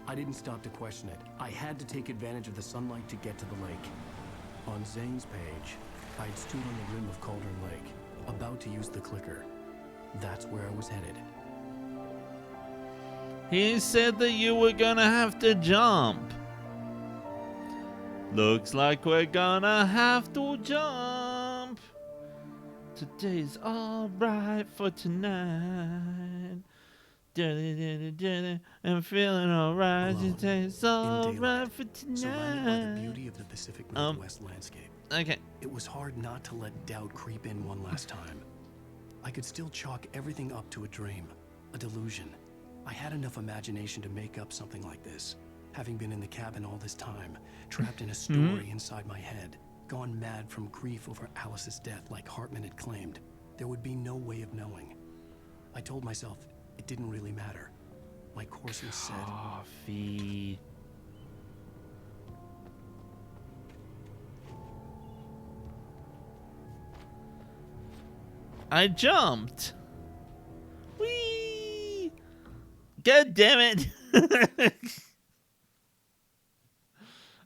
I didn't stop to question it. I had to take advantage of the sunlight to get to the lake. On Zane's page, I'd stood on the rim of Cauldron Lake, about to use the clicker. That's where I was headed. He said that you were gonna have to jump. Looks like we're gonna have to jump. Today's alright for tonight. I'm feeling alright. Today's alright for Surrounded by the tonight. beauty of the Pacific Northwest landscape. Okay. It was hard not to let doubt creep in one last time. I could still chalk everything up to a dream, a delusion. I had enough imagination to make up something like this. Having been in the cabin all this time, trapped in a story inside my head, gone mad from grief over Alice's death like Hartman had claimed, there would be no way of knowing. I told myself it didn't really matter. My course was set. Coffee. I jumped. Whee! God damn it!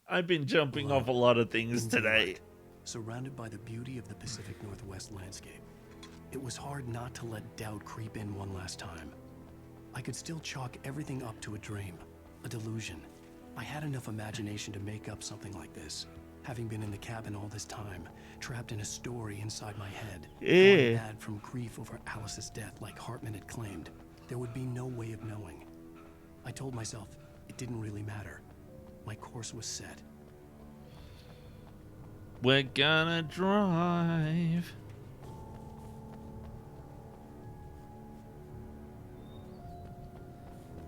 I've been jumping off a lot of things today. Surrounded by the beauty of the Pacific Northwest landscape, it was hard not to let doubt creep in one last time. I could still chalk everything up to a dream, a delusion. I had enough imagination to make up something like this. Having been in the cabin all this time, trapped in a story inside my head, gone mad from grief over Alice's death like Hartman had claimed, there would be no way of knowing. I told myself it didn't really matter. My course was set. We're gonna drive.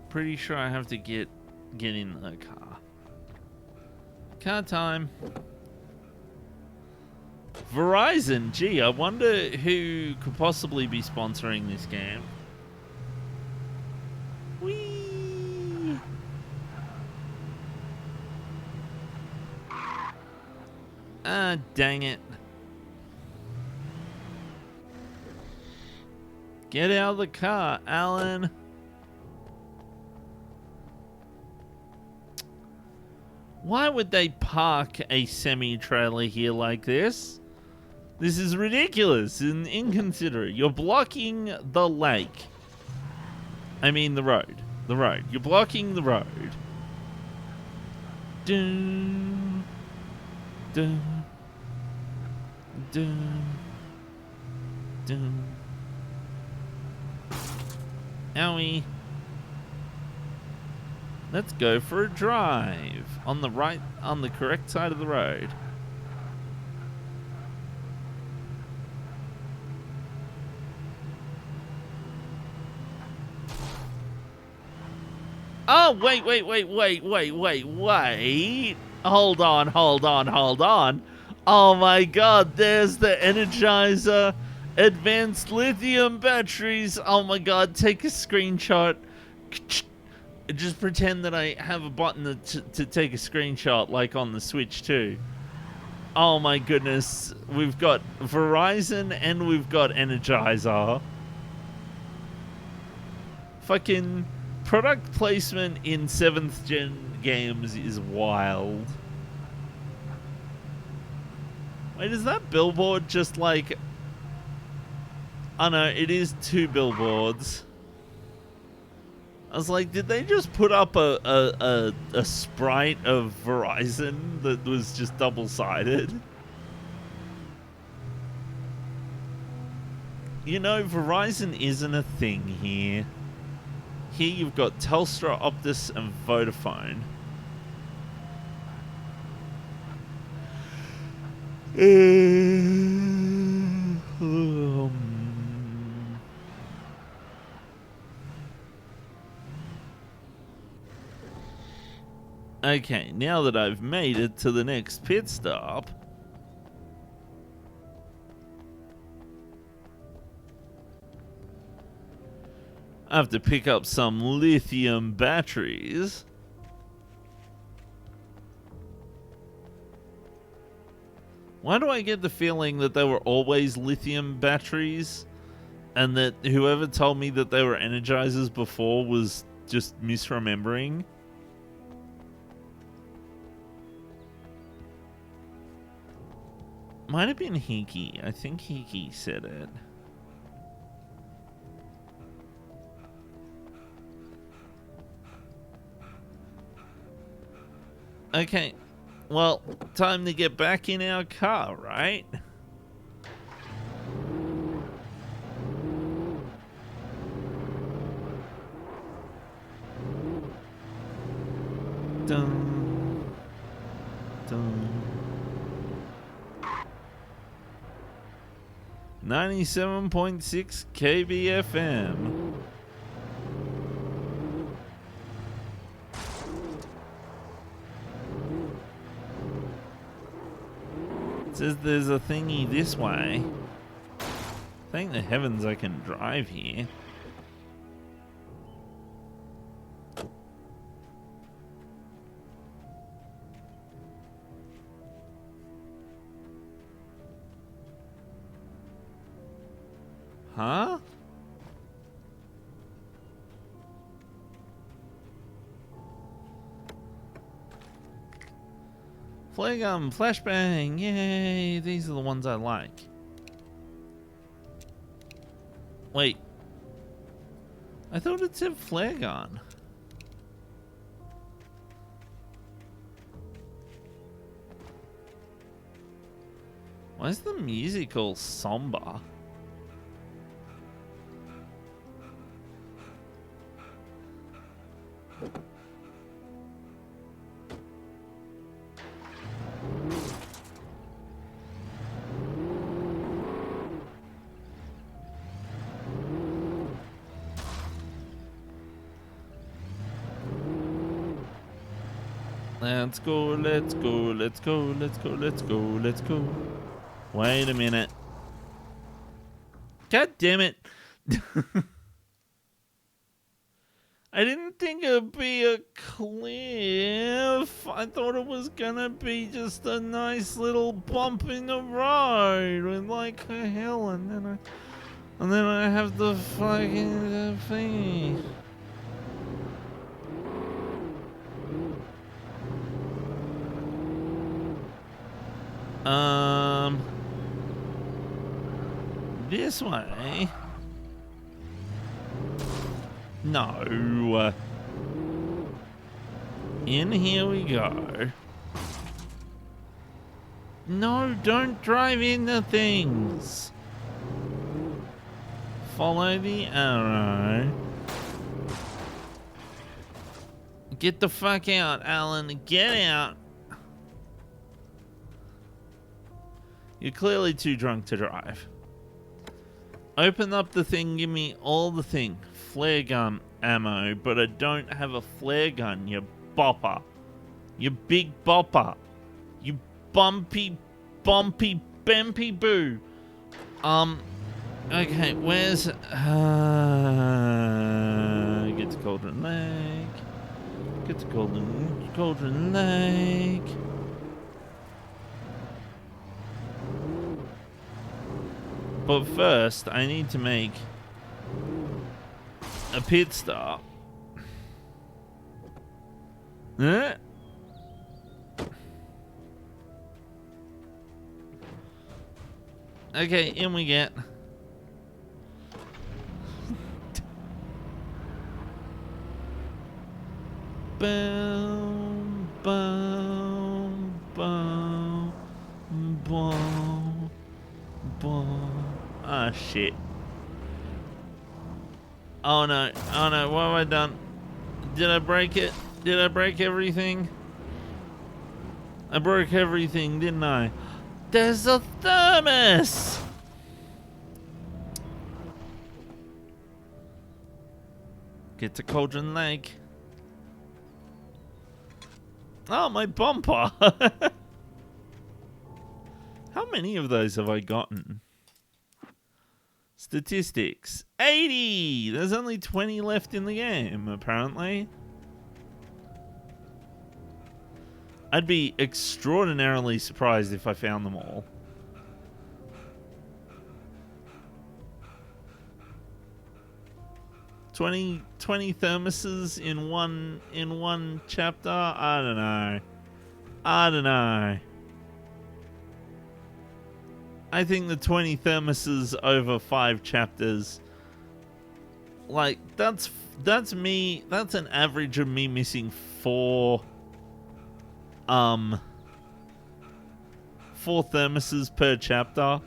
Pretty sure I have to get in the car. Car time. Verizon, gee, I wonder who could possibly be sponsoring this game. Whee! Ah, dang it. Get out of the car, Alan. Why would they park a semi-trailer here like this? This is ridiculous and inconsiderate. You're blocking the lake. I mean the road. The road. You're blocking the road. Dun, dun, dun, dun. Owie. Let's go for a drive on the right, on the correct side of the road. Oh, wait. Hold on. Oh my god, there's the Energizer Advanced Lithium batteries. Oh my god, take a screenshot. Just pretend that I have a button to take a screenshot, like on the Switch too. Oh my goodness. We've got Verizon and we've got Energizer. Fucking product placement in 7th gen games is wild. Wait, is that billboard just like... Oh no, it is 2 billboards. I was like, did they just put up a sprite of Verizon that was just double-sided? You know, Verizon isn't a thing here. Here you've got Telstra, Optus, and Vodafone. Okay, now that I've made it to the next pit stop, I have to pick up some lithium batteries. Why do I get the feeling that they were always lithium batteries and that whoever told me that they were energizers before was just misremembering? Might have been Hiki. I think Hiki said it. Okay, well, time to get back in our car, right? Dun, dun. 97.6 KBFM. It says there's a thingy this way. Thank the heavens I can drive here. Huh? Flare gun, flashbang, yay! These are the ones I like. Wait. I thought it said flare gun. Why is the music all somber? Let's go, let's go, let's go, let's go, let's go, let's go. Wait a minute. God damn it. I didn't think it would be a cliff. I thought it was gonna be just a nice little bump in the road with like a hill, and then I have the fucking thingy. This way? No. In here we go. No, don't drive into things. Follow the arrow. Get the fuck out, Alan. Get out. You're clearly too drunk to drive. Open up the thing, give me all the thing. Flare gun ammo, but I don't have a flare gun, you bopper. You big bopper. You bumpy, bempy boo. Okay, where's... get to Cauldron Lake. Get to Cauldron Lake. But first, I need to make a pit stop. Okay, in we get. Boom, boom, boom, boom, boom. Ah, shit. Oh no, what have I done? Did I break it? Did I break everything? I broke everything, didn't I? There's a thermos! Get to Cauldron Lake. Oh, my bumper! How many of those have I gotten? Statistics. 80! There's only 20 left in the game, apparently. I'd be extraordinarily surprised if I found them all. 20 thermoses in one chapter? I don't know. I think the 20 thermoses over 5 chapters, like, that's me. That's an average of me missing 4 thermoses per chapter,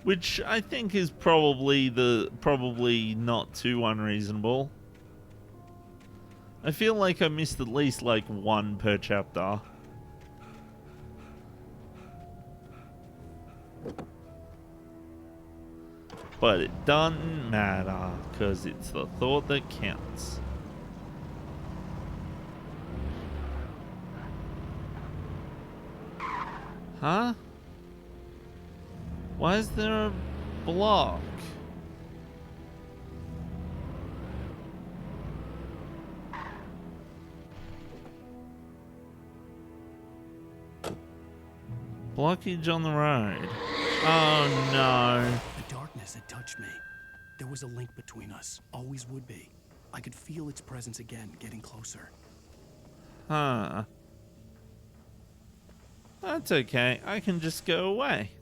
which I think is probably not too unreasonable. I feel like I missed at least like 1 per chapter. But it doesn't matter, because it's the thought that counts. Huh? Why is there a block? Blockage on the road. Oh no. The darkness had touched me. There was a link between us. Always would be. I could feel its presence again, getting closer. Huh. That's okay. I can just go away.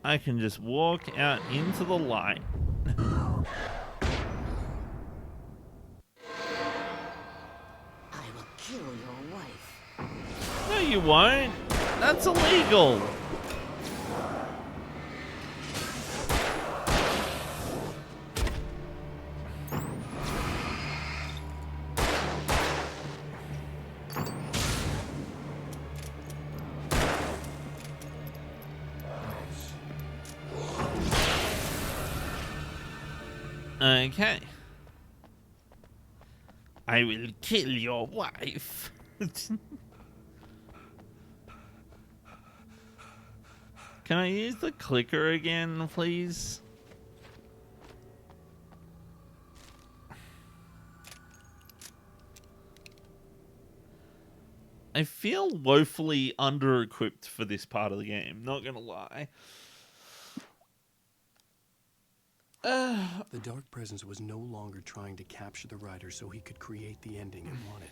I can just walk out into the light. I will kill your wife. No, you won't. That's illegal. Okay. I will kill your wife. Can I use the clicker again, please? I feel woefully under-equipped for this part of the game, not gonna lie. The Dark Presence was no longer trying to capture the Rider so he could create the ending it wanted.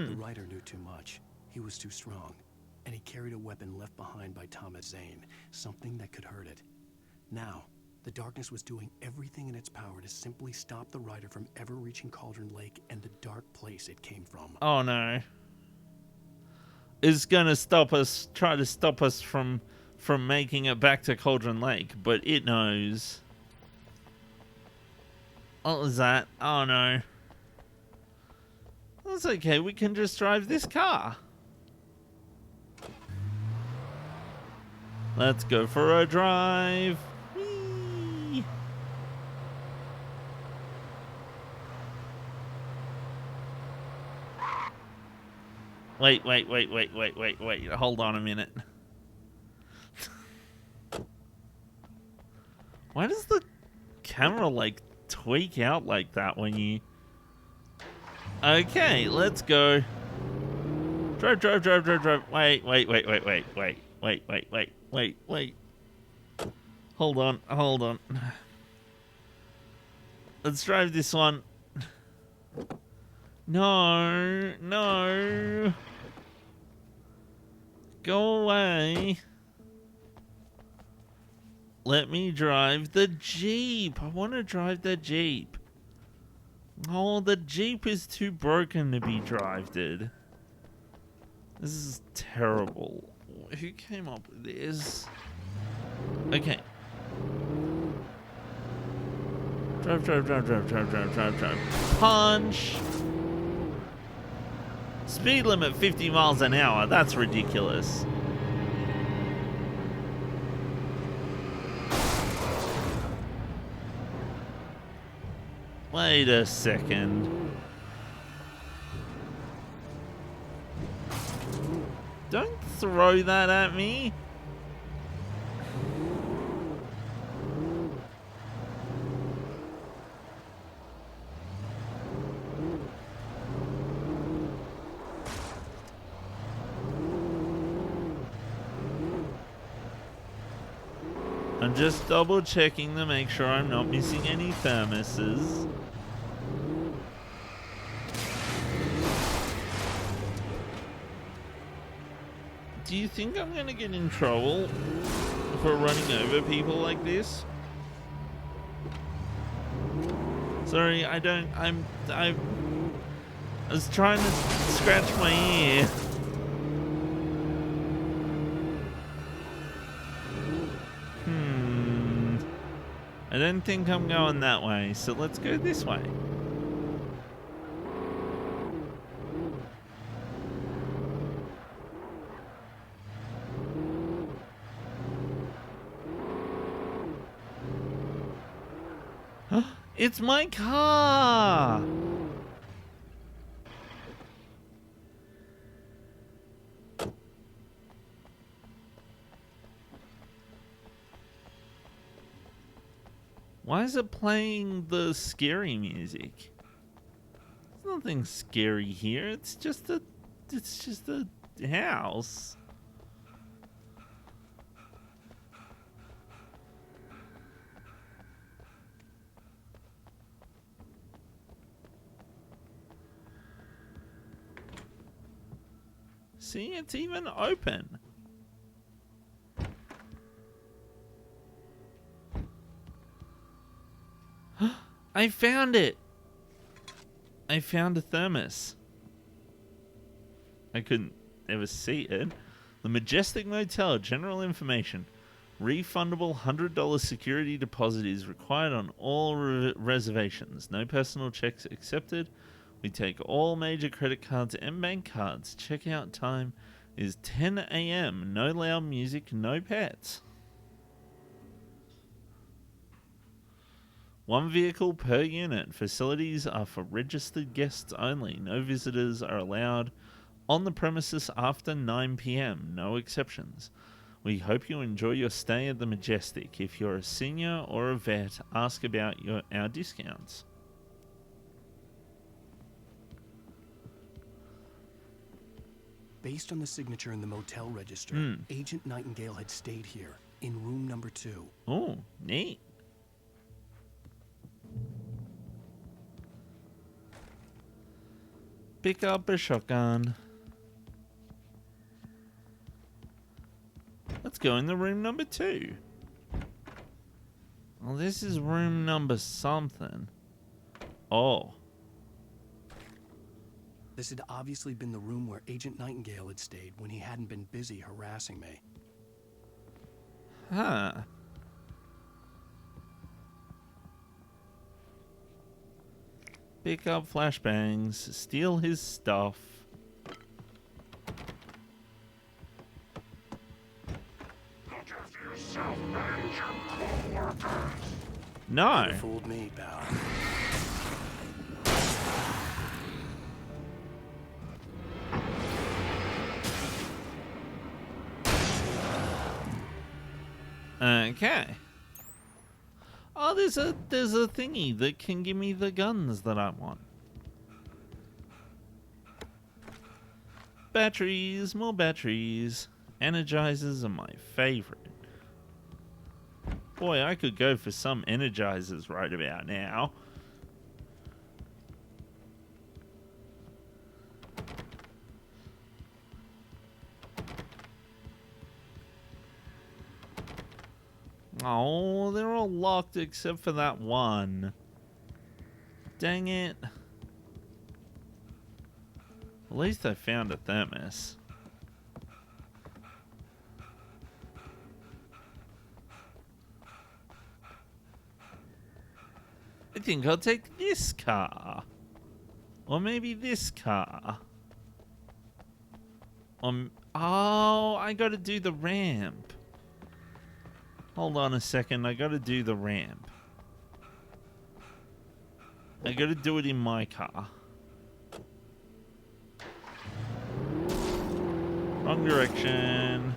The Rider knew too much. He was too strong. And he carried a weapon left behind by Thomas Zane, something that could hurt it. Now, the darkness was doing everything in its power to simply stop the Rider from ever reaching Cauldron Lake and the dark place it came from. Oh no. It's gonna stop us, try to stop us from making it back to Cauldron Lake, but it knows. What was that? Oh no. That's okay, we can just drive this car. Let's go for a drive. Whee! Wait. Hold on a minute. Why does the camera like tweak out like that when you... Okay, let's go. Drive. Wait. Hold on. Let's drive this one. No. Go away. Let me drive the Jeep. I want to drive the Jeep. Oh, the Jeep is too broken to be drived. This is terrible. Who came up with this? Okay. Drive, drive, drive, drive, drive, drive, drive, drive. Punch. Speed limit 50 miles an hour. That's ridiculous. Wait a second. Don't throw that at me. I'm just double checking to make sure I'm not missing any thermoses. Do you think I'm gonna get in trouble for running over people like this? Sorry, I was trying to scratch my ear. I don't think I'm going that way, so let's go this way. It's my car! Why is it playing the scary music? There's nothing scary here. It's just a house. See, it's even open. I found it. I found a thermos. I couldn't ever see it. The Majestic Motel, general information. Refundable $100 security deposit is required on all reservations. No personal checks accepted. We take all major credit cards and bank cards. Checkout time is 10 a.m. No loud music, no pets. One vehicle per unit. Facilities are for registered guests only. No visitors are allowed on the premises after 9 p.m. No exceptions. We hope you enjoy your stay at the Majestic. If you're a senior or a vet, ask about our discounts. Based on the signature in the motel register, Agent Nightingale had stayed here, in room number 2. Oh, neat. Pick up a shotgun. Let's go in the room number 2. Well, this is room number something. Oh. This had obviously been the room where Agent Nightingale had stayed when he hadn't been busy harassing me. Huh. Pick up flashbangs, steal his stuff. No. You fooled me, pal. Okay. Oh, there's a thingy that can give me the guns that I want. Batteries, more batteries. Energizers are my favorite. Boy, I could go for some energizers right about now. Oh, they're all locked except for that one. Dang it. At least I found a thermos. I think I'll take this car. Or maybe this car. Oh, I gotta do the ramp. Hold on a second, I gotta do the ramp. I gotta do it in my car. Wrong direction.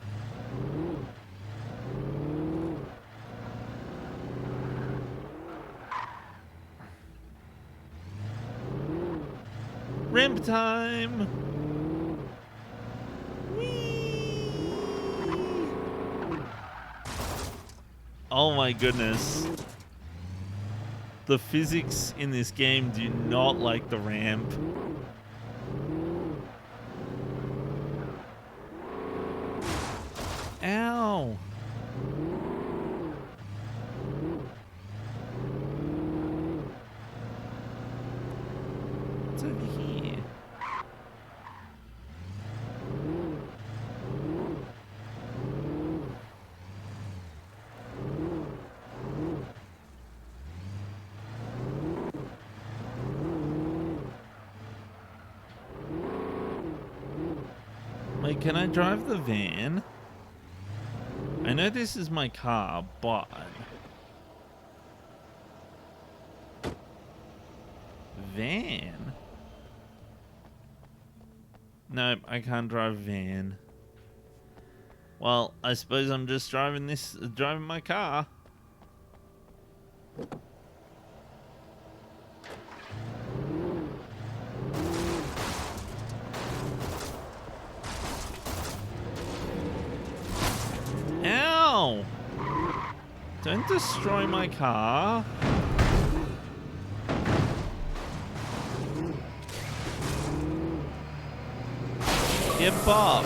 Ramp time! Whee! Oh my goodness. The physics in this game do not like the ramp. Ow! What's over here? Wait, can I drive the van? I know this is my car, but... Van? Nope, I can't drive a van. Well, I suppose I'm just driving my car. Ow! Don't destroy my car. Get bopped.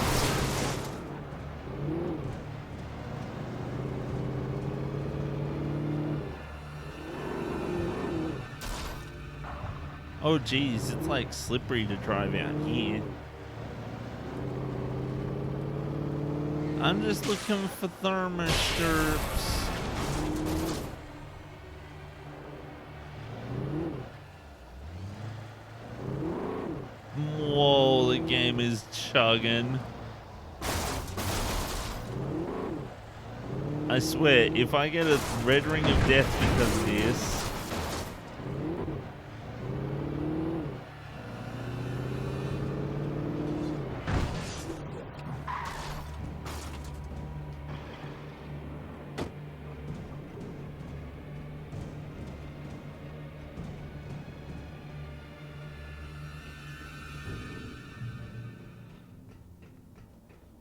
Oh geez, it's like slippery to drive out here. I'm just looking for thermostats. Whoa, the game is chugging. I swear, if I get a red ring of death because of this...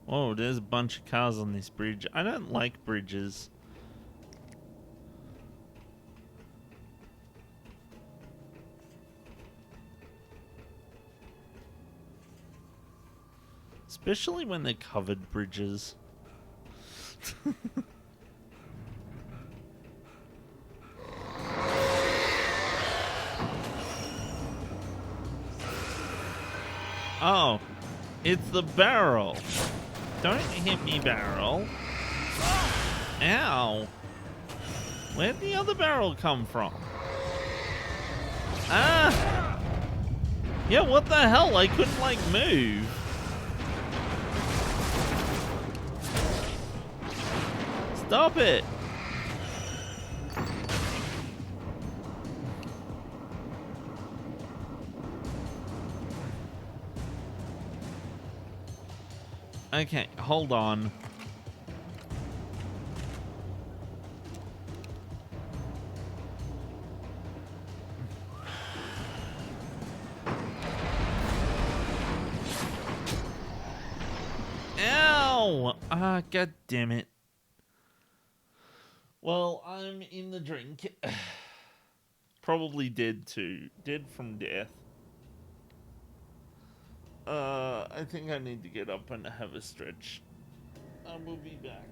Oh, there's a bunch of cars on this bridge. I don't like bridges. Especially when they're covered bridges. Oh, it's the barrel. Don't hit me, barrel. Ow. Where'd the other barrel come from? Ah! Yeah, what the hell? I couldn't, like, move. Stop it. Okay, hold on. Ow! Ah, god damn it. Well, I'm in the drink. Probably dead too. Dead from death. I think I need to get up and have a stretch. I will be back.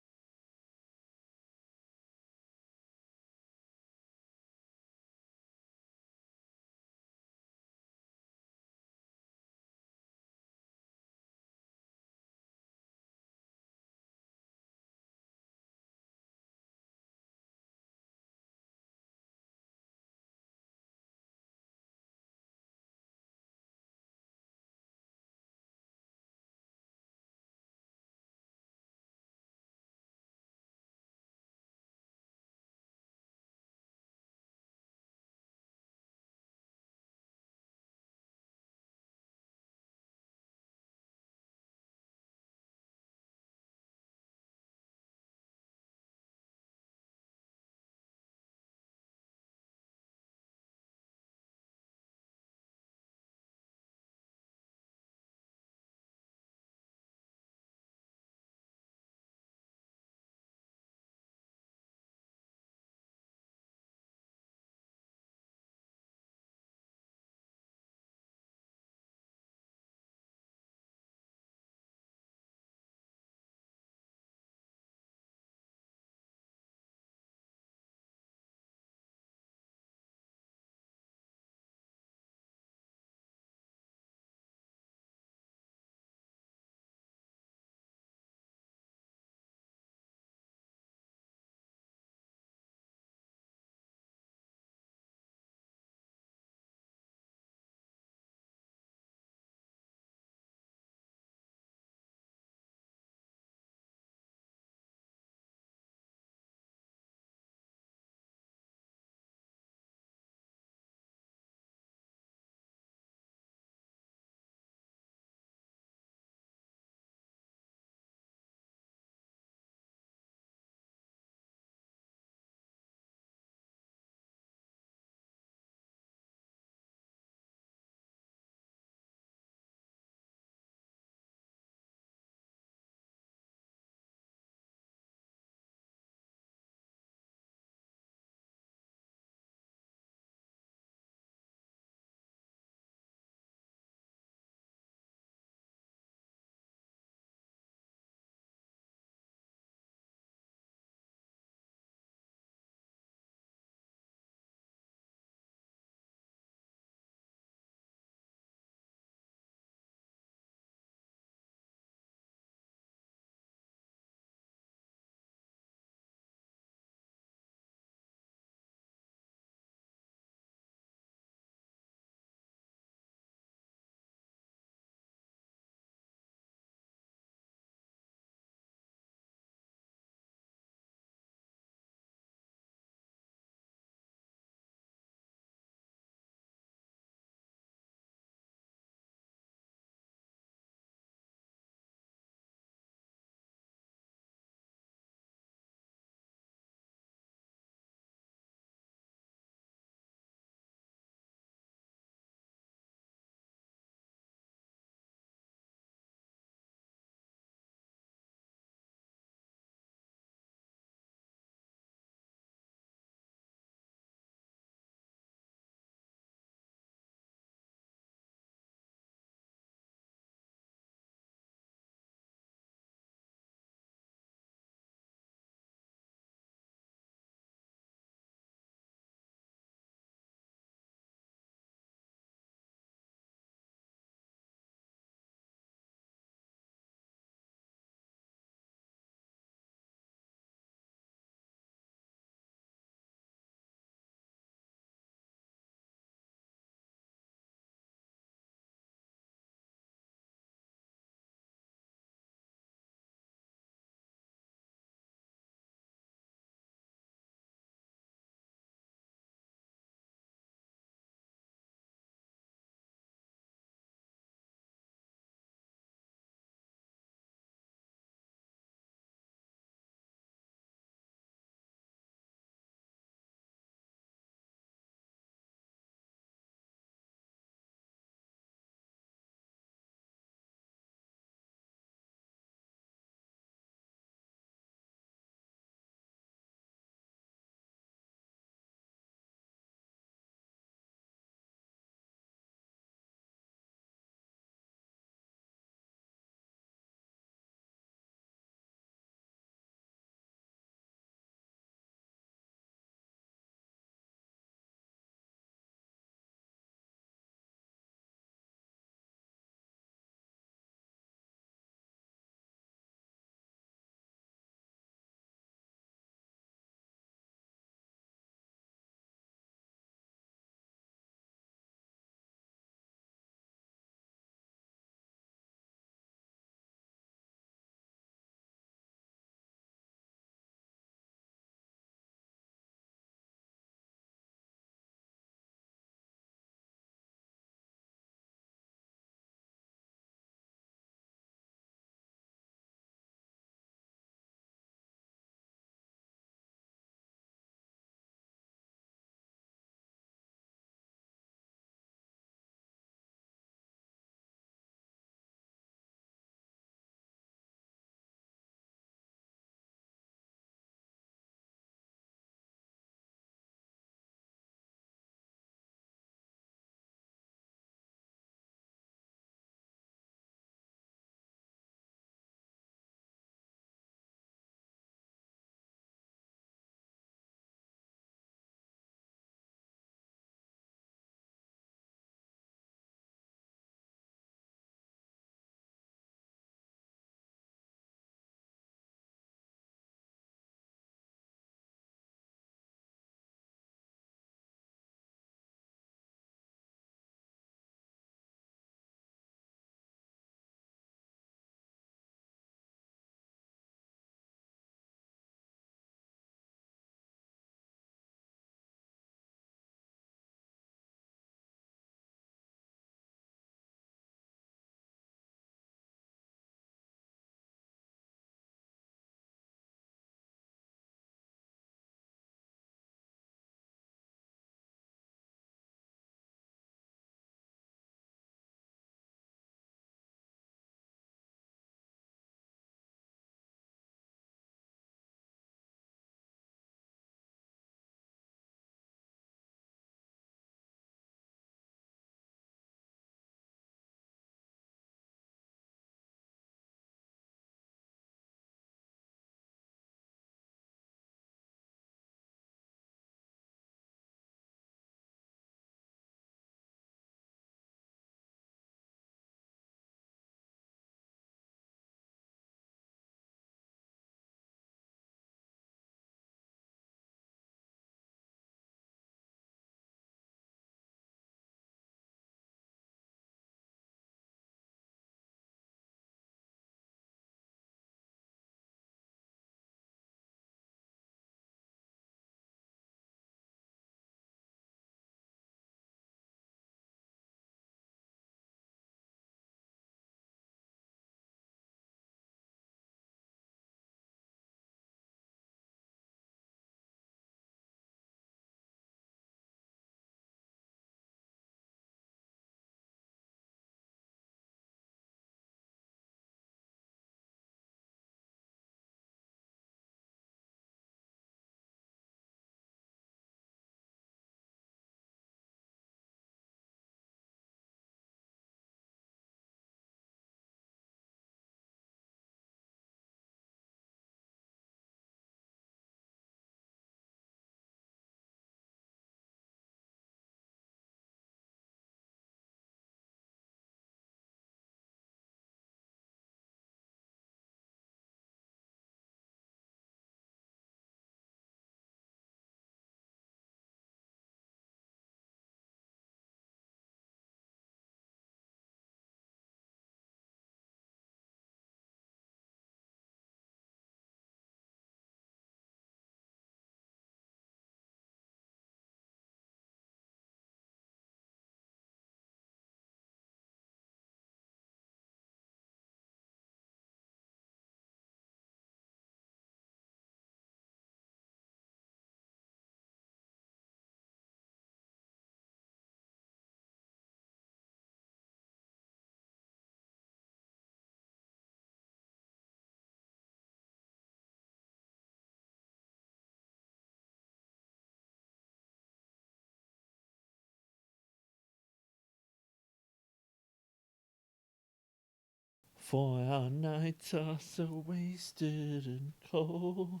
For our nights are so wasted and cold.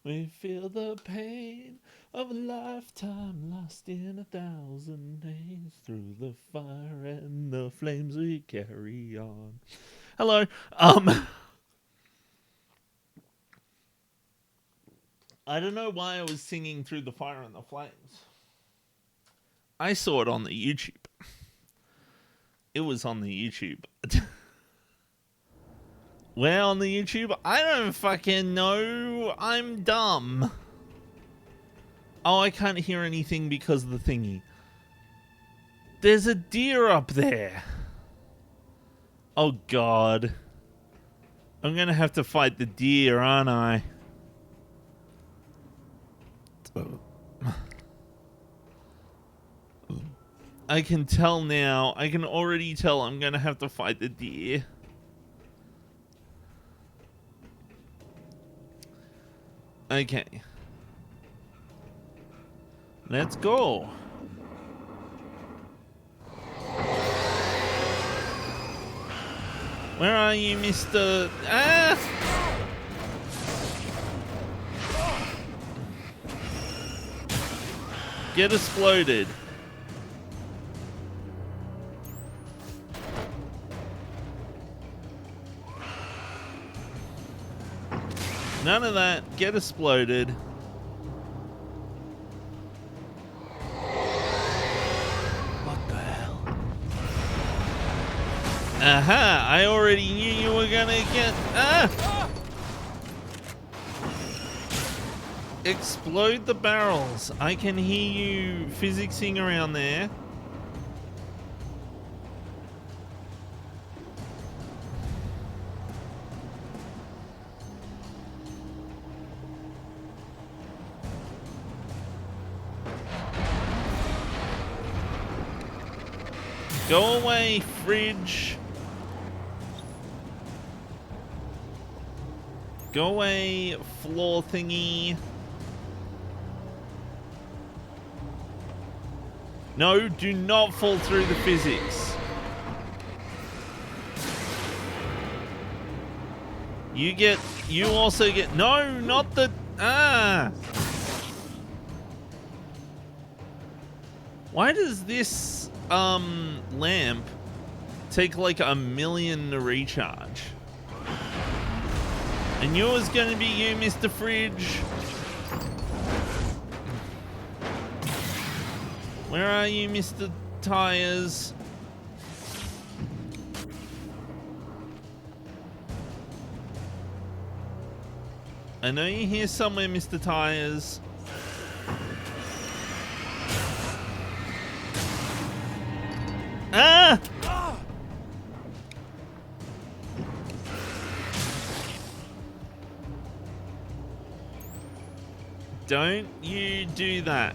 We feel the pain of a lifetime lost in 1,000 days. Through the fire and the flames we carry on. Hello. I don't know why I was singing Through the Fire and the Flames. I saw it on the YouTube. It was on the YouTube. Where on the YouTube? I don't fucking know. I'm dumb. Oh, I can't hear anything because of the thingy. There's a deer up there. Oh, God. I'm gonna have to fight the deer, aren't I? I can tell now. I can already tell I'm gonna have to fight the deer. Okay. Let's go. Where are you, Mr. Ah! Get exploded. None of that. Get exploded. What the hell? Aha! I already knew you were gonna get... Ah! Explode the barrels. I can hear you physicsing around there. Go away, fridge. Go away, floor thingy. No, do not fall through the physics. You also get, no, not the, Why does this, lamp take like 1 million to recharge? And yours gonna be you, Mr. Fridge. Where are you, Mr. Tires? I know you're here somewhere, Mr. Tires. Ah! Don't you do that.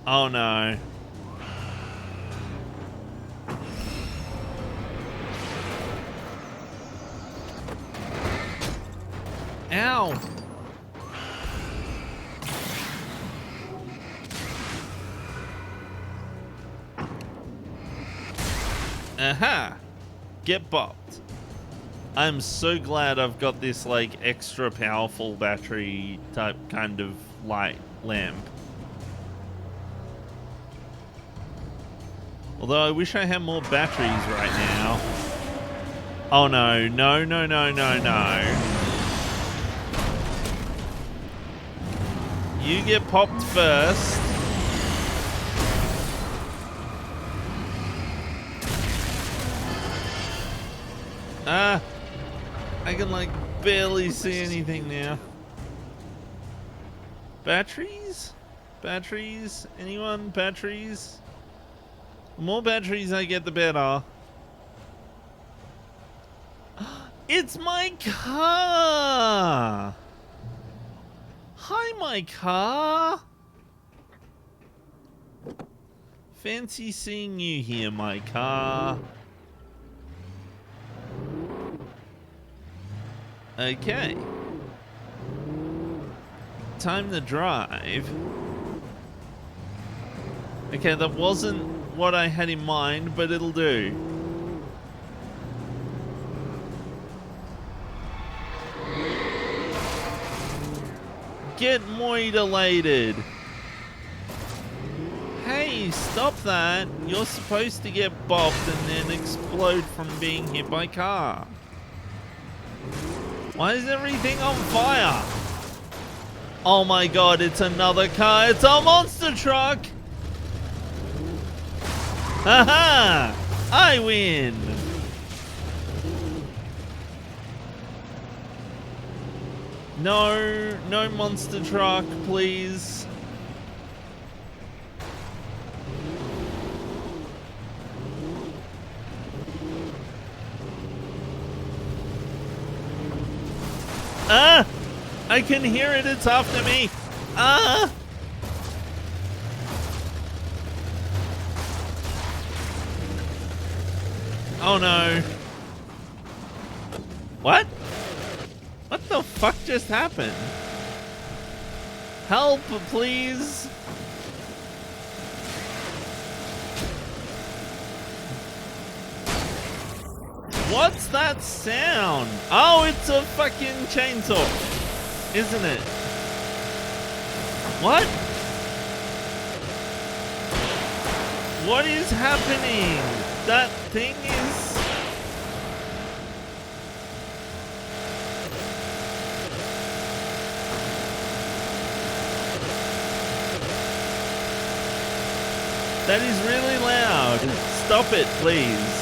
Oh no. Ow. Aha. Get bopped. I'm so glad I've got this like extra powerful battery type kind of light lamp. Although I wish I had more batteries right now. Oh no, no, no, no, no, no. You get popped first. Ah, I can like barely see anything now. Batteries? Batteries? Anyone? Batteries? The more batteries I get, the better. It's my car! Hi, my car! Fancy seeing you here, my car. Okay. Time to drive. Okay, that wasn't what I had in mind, but it'll do. Get mutilated. Hey, stop that. You're supposed to get bopped and then explode from being hit by car. Why is everything on fire? Oh my god, it's another car. It's a monster truck. Haha! I win. No, no monster truck, please. Ah! I can hear it, it's after me. Ah! Oh no. What? What the fuck just happened? Help, please. What's that sound? Oh, it's a fucking chainsaw, isn't it? What? What is happening? That thing is... That is really loud. Stop it, please.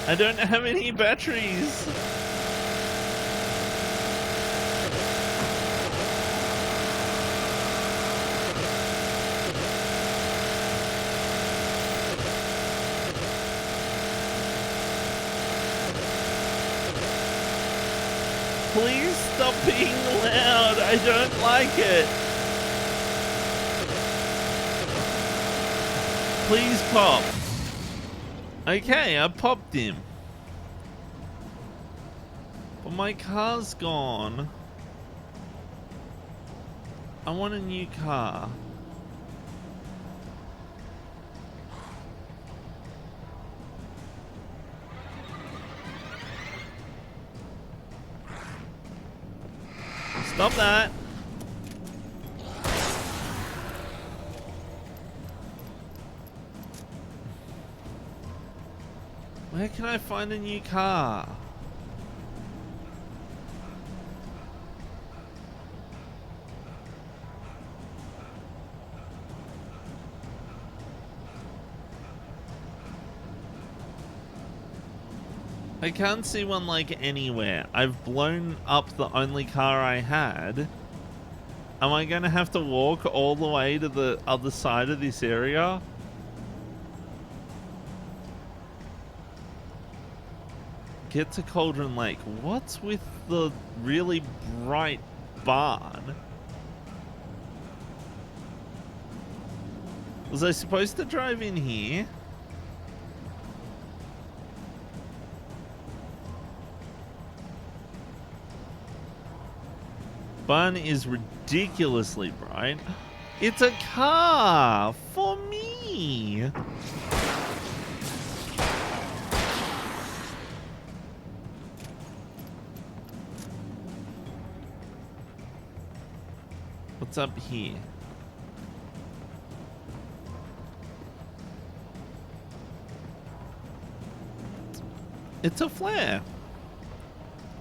I don't have any batteries. Please stop being loud. I don't like it. Please pop. Okay, I popped him. But my car's gone. I want a new car. Stop that. Where can I find a new car? I can't see one like anywhere. I've blown up the only car I had. Am I gonna have to walk all the way to the other side of this area? Get to Cauldron Lake. What's with the really bright barn? Was I supposed to drive in here? Barn is ridiculously bright. It's a car for me. What's up here? It's a flare.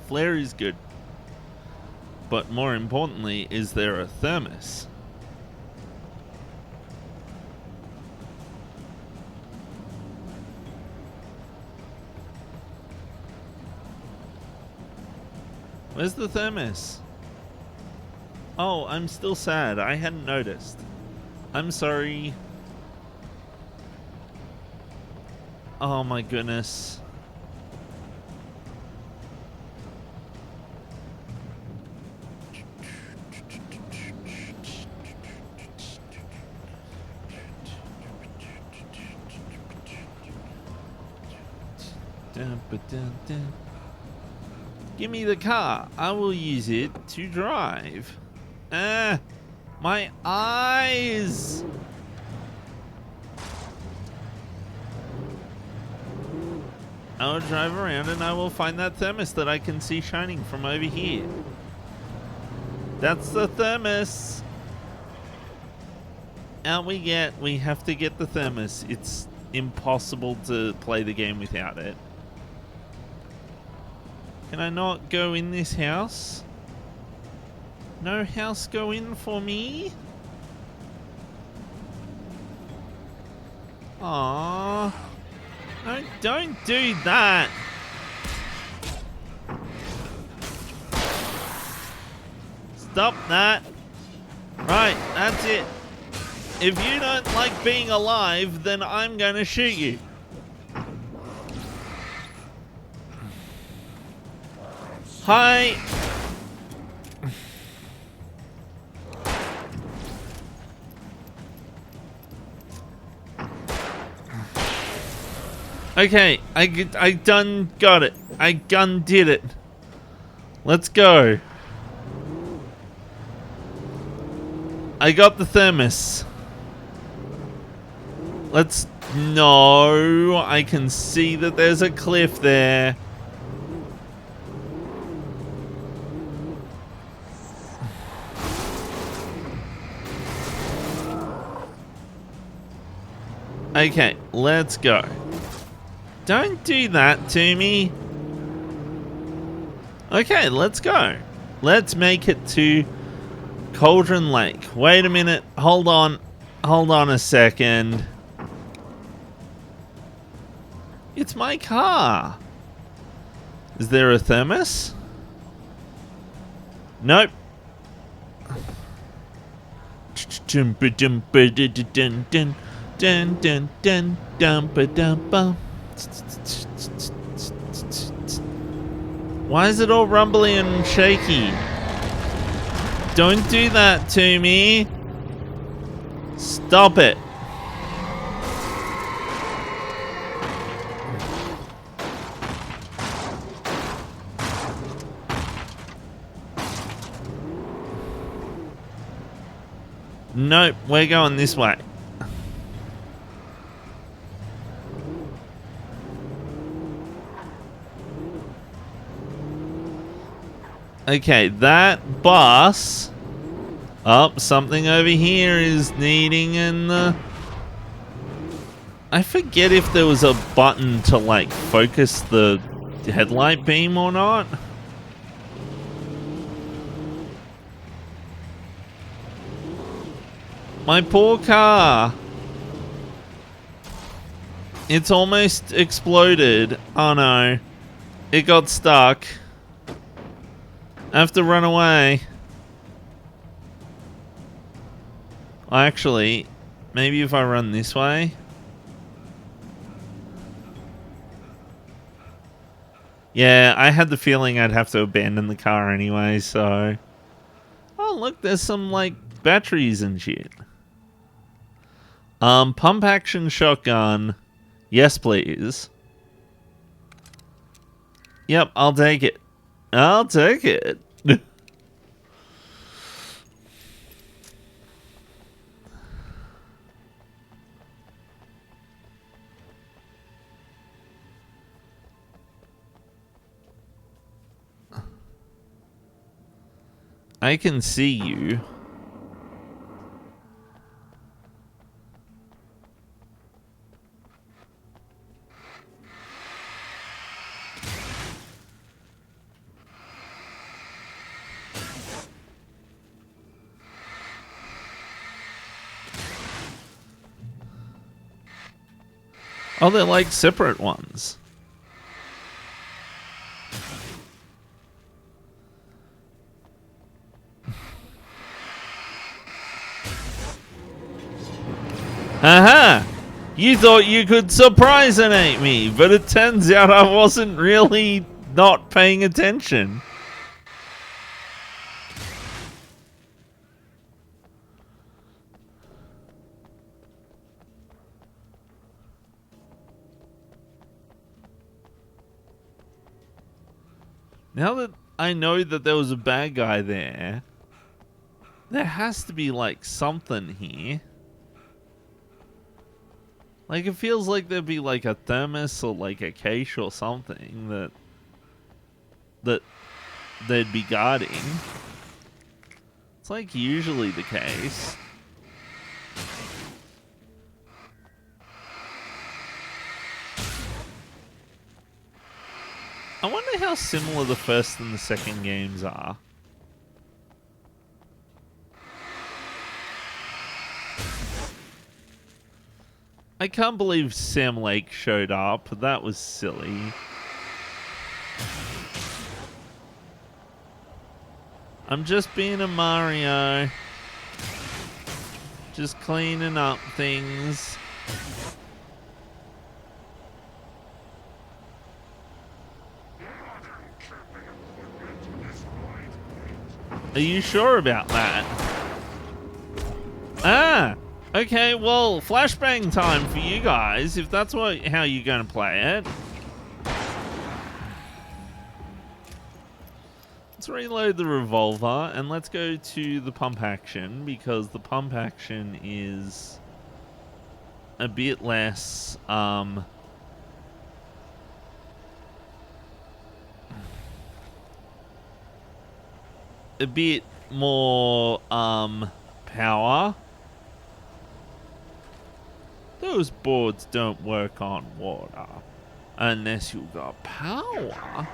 Flare is good. But more importantly, is there a thermos? Where's the thermos? Oh, I'm still sad. I hadn't noticed. I'm sorry. Oh my goodness. Give me the car. I will use it to drive. My eyes. I will drive around and I will find that thermos that I can see shining from over here. That's the thermos. Out we get. We have to get the thermos. It's impossible to play the game without it. Can I not go in this house? No house go in for me? Aww. No, don't do that. Stop that. Right, that's it. If you don't like being alive, then I'm gonna shoot you. Hi. Okay, I done got it. I done did it. Let's go. I got the thermos. Let's... No, I can see that there's a cliff there. Okay, let's go. Don't do that to me. Okay, let's go. Let's make it to Cauldron Lake. Wait a minute. Hold on. Hold on a second. It's my car. Is there a thermos? Nope. Why is it all rumbly and shaky? Don't do that to me. Stop it. Nope, we're going this way. Okay, that bus. Oh, something over here is needing an... I forget if there was a button to, like, focus the headlight beam or not. My poor car. It's almost exploded. Oh no. It got stuck. I have to run away. Actually, maybe if I run this way. Yeah, I had the feeling I'd have to abandon the car anyway, so... Oh, look, there's some, like, batteries and shit. Pump action shotgun. Yes, please. Yep, I'll take it. I'll take it. I can see you. Oh, they're like separate ones. Aha! You thought you could surprise-inate me, but it turns out I wasn't really not paying attention. Now that I know that there was a bad guy there, there has to be like something here. Like, it feels like there'd be like a thermos or like a cache or something that they'd be guarding. It's like usually the case. I wonder how similar the first and the second games are. I can't believe Sam Lake showed up. That was silly. I'm just being a Mario. Just cleaning up things. Are you sure about that? Ah! Okay, well, flashbang time for you guys, if that's how you're going to play it. Let's reload the revolver, and let's go to the pump action, because the pump action is a bit less, a bit more, power. Those boards don't work on water unless you got power.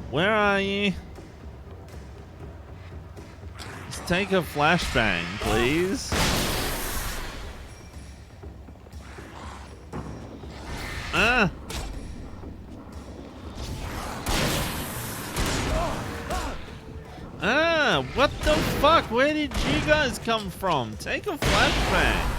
Where are you? Let's take a flashbang, please. Ah! Ah, what the fuck? Where did you guys come from? Take a flashbang.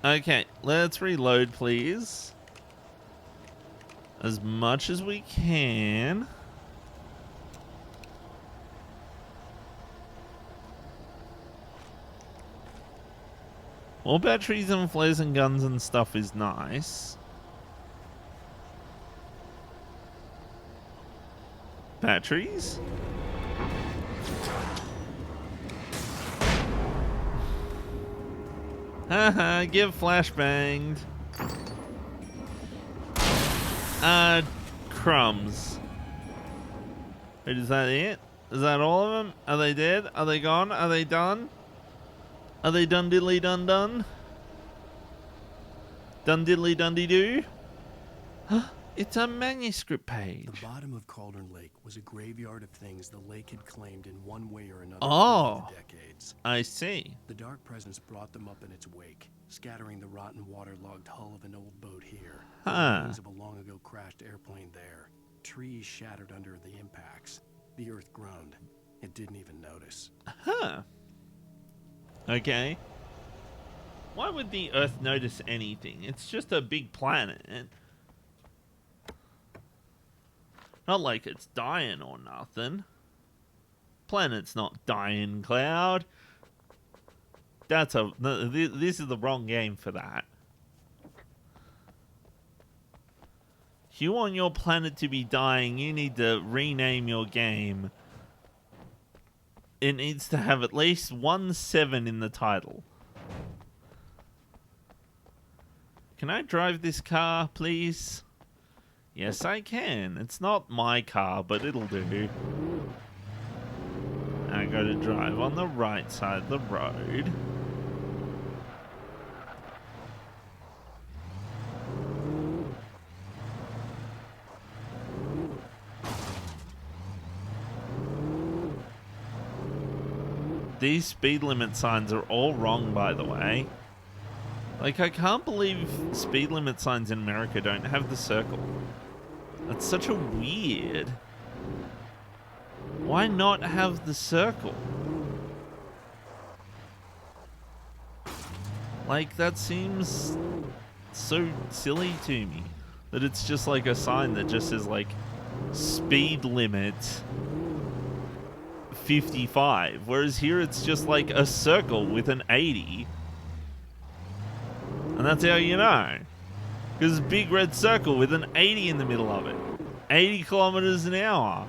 Okay, let's reload, please. As much as we can. More batteries and flares and guns and stuff is nice. Batteries? Haha, get flashbanged. Crumbs. Wait, is that it? Is that all of them? Are they dead? Are they gone? Are they done? Are they done diddly dun dun? Dun diddly dun doo? It's a manuscript page. The bottom of Cauldron Lake was a graveyard of things the lake had claimed in one way or another over the decades. I see. The Dark Presence brought them up in its wake, scattering the rotten waterlogged hull of an old boat here, the remains of a long ago crashed airplane there. Trees shattered under the impacts. The earth groaned. It didn't even notice. Huh. Okay. Why would the Earth notice anything? It's just a big planet. Not like it's dying or nothing. Planet's not dying, Cloud. This is the wrong game for that. If you want your planet to be dying, you need to rename your game. It needs to have at least 17 in the title. Can I drive this car, please? Yes, I can. It's not my car, but it'll do. I gotta drive on the right side of the road. These speed limit signs are all wrong, by the way. Like, I can't believe speed limit signs in America don't have the circle. That's such a weird. Why not have the circle? Like, that seems so silly to me. That it's just like a sign that just says, like, speed limit 55. Whereas here it's just like a circle with an 80. And that's how you know. Because it's a big red circle with an 80 in the middle of it. 80 kilometers an hour.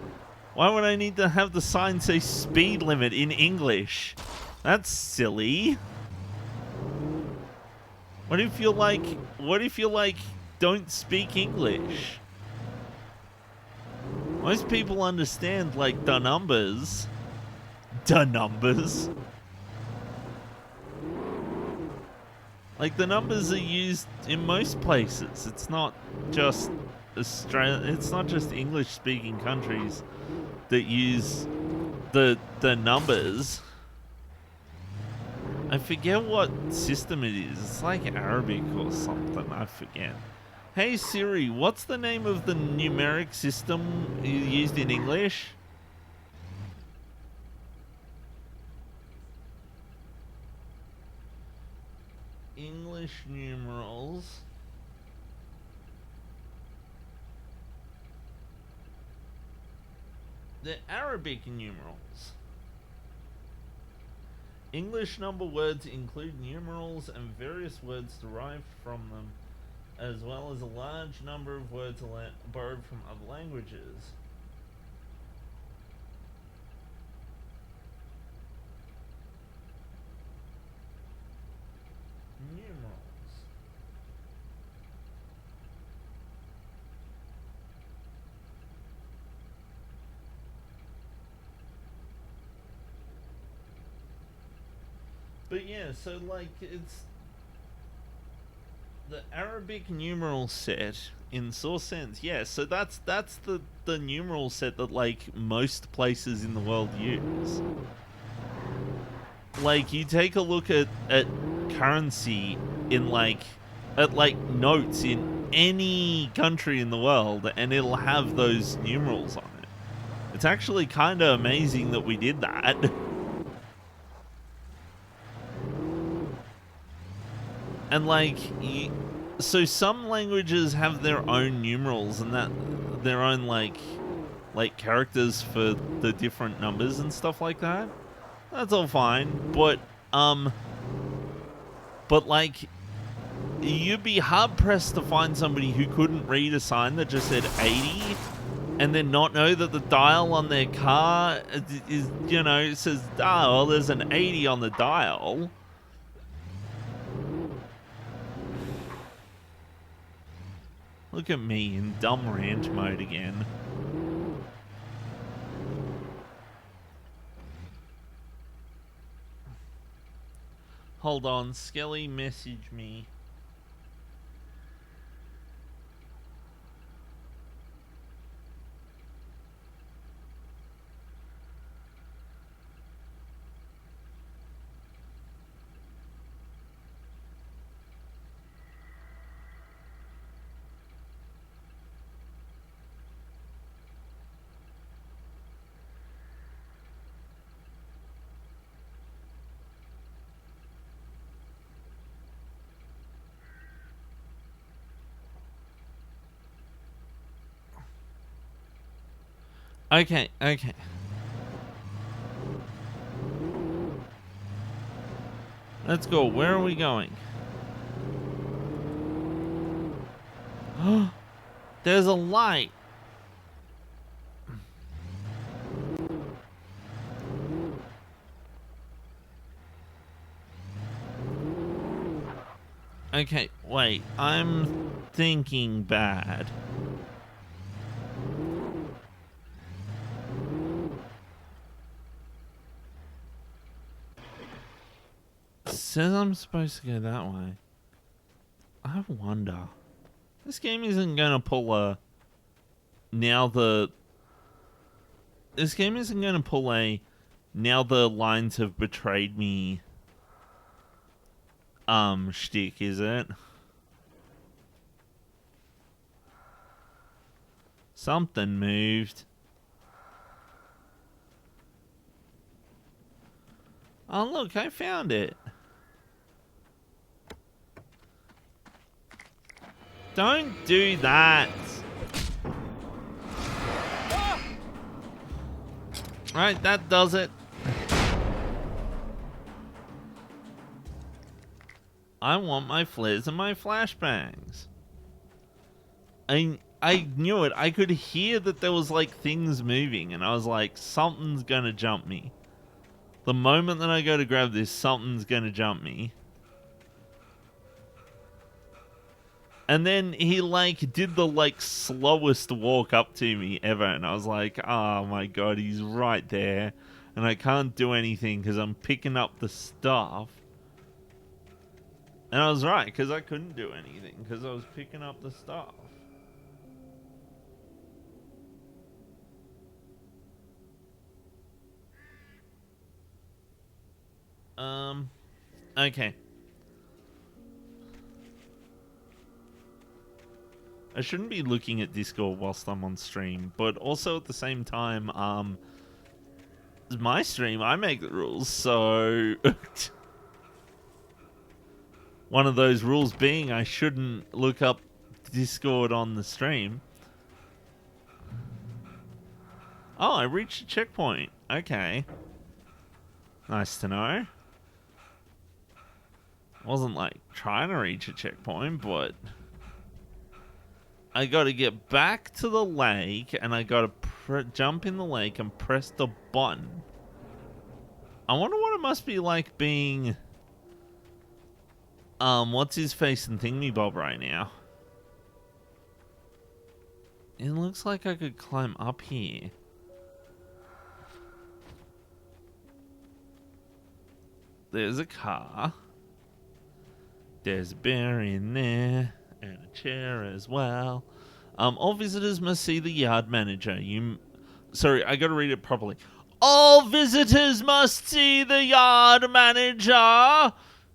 Why would I need to have the sign say speed limit in English? That's silly. What if you're like, don't speak English? Most people understand, like, the numbers. The numbers. Like, the numbers are used in most places. It's not just Australia. It's not just English-speaking countries that use the numbers. I forget what system it is. It's like Arabic or something. I forget. Hey Siri, what's the name of the numeric system used in English? English numerals. The Arabic numerals. English number words include numerals and various words derived from them, as well as a large number of words borrowed from other languages. Numerals. But yeah, so like it's the Arabic numeral set in Source Sense. Yeah, so that's the numeral set that like most places in the world use. Like you take a look at currency in at notes in any country in the world and it'll have those numerals on it. It's actually kind of amazing that we did that. And like, so some languages have their own numerals and that their own like characters for the different numbers and stuff like that. That's all fine, but like, you'd be hard pressed to find somebody who couldn't read a sign that just said 80 and then not know that the dial on their car is, you know, it says, oh, well, there's an 80 on the dial. Look at me in dumb rant mode again. Hold on, Skelly message me. Okay. Let's go. Where are we going? There's a light. Okay, wait. I'm thinking bad. Says I'm supposed to go that way. I wonder. This game isn't gonna pull a now the lines have betrayed me shtick, is it? Something moved. Oh look, I found it. Don't do that. Right, that does it. I want my flares and my flashbangs. I knew it. I could hear that there was like things moving, and I was like, something's gonna jump me. The moment that I go to grab this, something's gonna jump me. And then he like did the like slowest walk up to me ever, and I was like, oh my god, he's right there, and I can't do anything because I'm picking up the stuff. And I was right, because I couldn't do anything because I was picking up the stuff. Okay. I shouldn't be looking at Discord whilst I'm on stream, but also at the same time, it's my stream, I make the rules, so... One of those rules being I shouldn't look up Discord on the stream. Oh, I reached a checkpoint. Okay. Nice to know. Wasn't like trying to reach a checkpoint, but... I gotta get back to the lake, and I gotta jump in the lake and press the button. I wonder what it must be like being... what's his face and Thingy Bob right now? It looks like I could climb up here. There's a car. There's a bear in there. And a chair as well. All visitors must see the yard manager. Sorry, I gotta read it properly. All visitors must see the yard manager.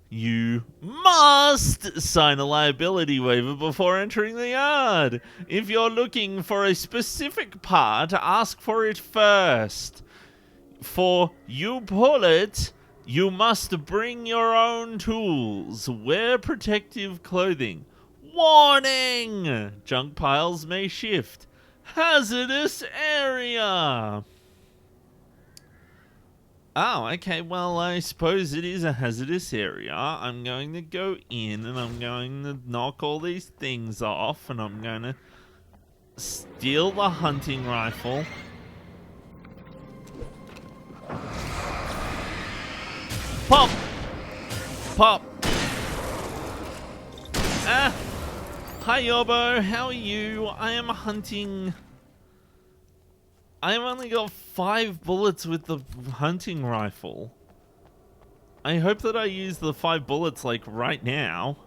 You must sign a liability waiver before entering the yard. If you're looking for a specific part, ask for it first. For you pull it, you must bring your own tools. Wear protective clothing. Warning! Junk piles may shift. Hazardous area! Oh, okay, well, I suppose it is a hazardous area. I'm going to go in and I'm going to knock all these things off and I'm going to steal the hunting rifle. Pop! Pop! Ah! Hi Yobo, how are you? I am hunting... I've only got 5 bullets with the hunting rifle. I hope that I use the 5 bullets, like, right now.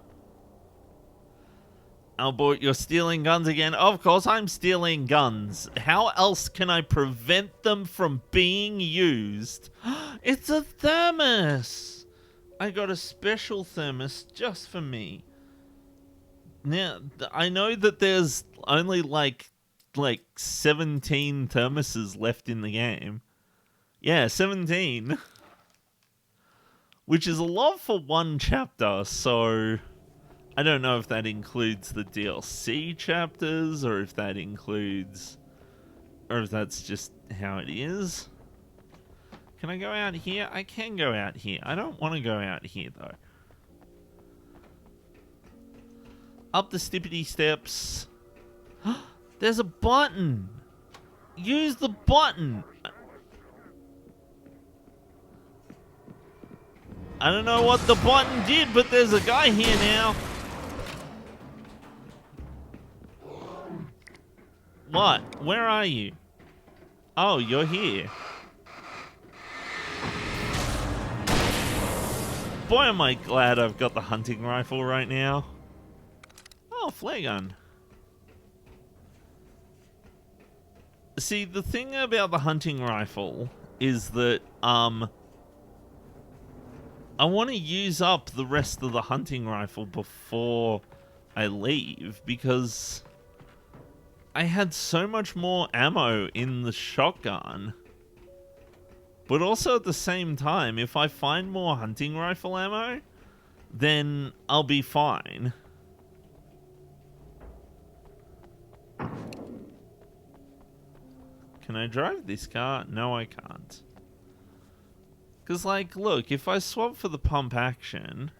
Albert, you're stealing guns again? Of course I'm stealing guns. How else can I prevent them from being used? It's a thermos! I got a special thermos just for me. Now, I know that there's only, like 17 thermoses left in the game. Yeah, 17. Which is a lot for one chapter, so... I don't know if that includes the DLC chapters, or if that includes... or if that's just how it is. Can I go out here? I can go out here. I don't want to go out here, though. Up the stippity steps. There's a button. Use the button. I don't know what the button did, but there's a guy here now. What? Where are you? Oh, you're here. Boy, am I glad I've got the hunting rifle right now. Oh, flare gun. See, the thing about the hunting rifle is that, I want to use up the rest of the hunting rifle before I leave, because I had so much more ammo in the shotgun. But also at the same time, if I find more hunting rifle ammo, then I'll be fine. Can I drive this car? No, I can't. Because, like, look, if I swap for the pump action,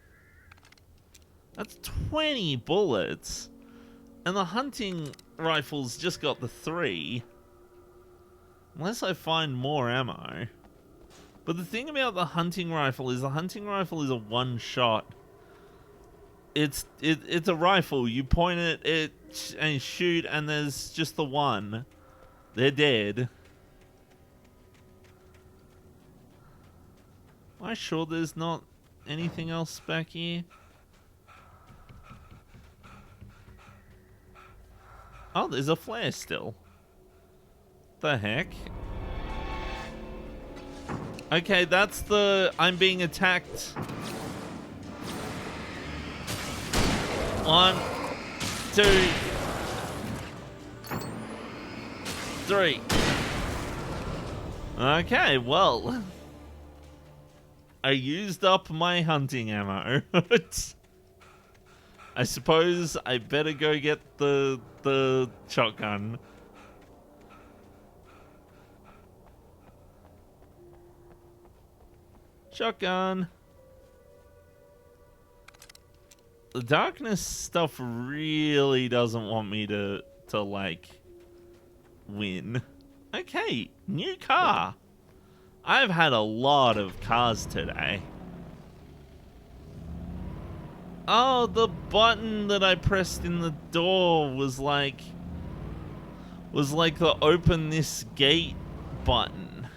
that's 20 bullets. And the hunting rifle's just got the 3. Unless I find more ammo. But the thing about the hunting rifle is a one-shot. It's a rifle. You point it and shoot, and there's just the one. They're dead. Am I sure there's not anything else back here? Oh, there's a flare still. The heck? Okay, that's the... I'm being attacked. 1, 2, 3. Okay, well... I used up my hunting ammo. I suppose I better go get the shotgun. Shotgun. The darkness stuff really doesn't want me to like win. Okay, new car. I've had a lot of cars today. Oh, the button that I pressed in the door was like the open this gate button.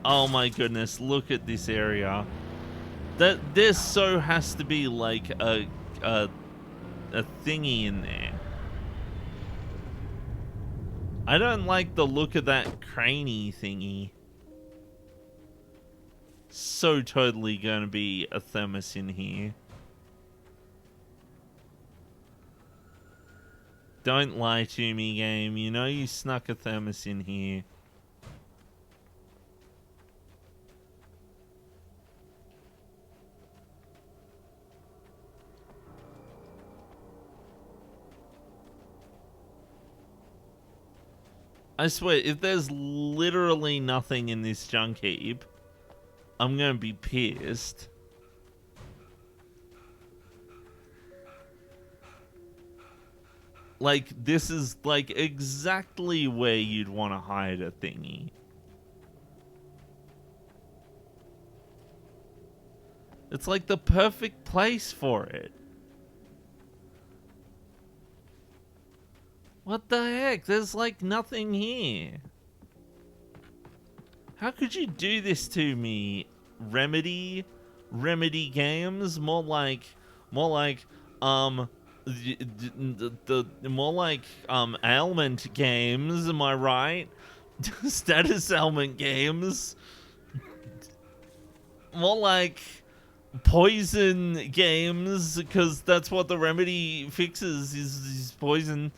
Oh my goodness, look at this area. There so has to be like a thingy in there. I don't like the look of that craney thingy. So totally gonna be a thermos in here. Don't lie to me, game. You know you snuck a thermos in here. I swear, if there's literally nothing in this junk heap, I'm gonna be pissed. Like, this is like exactly where you'd want to hide a thingy. It's like the perfect place for it. What the heck? There's like nothing here. How could you do this to me, Remedy Games? More like ailment games, am I right? Status ailment games. More like poison games, because that's what the Remedy fixes is poison.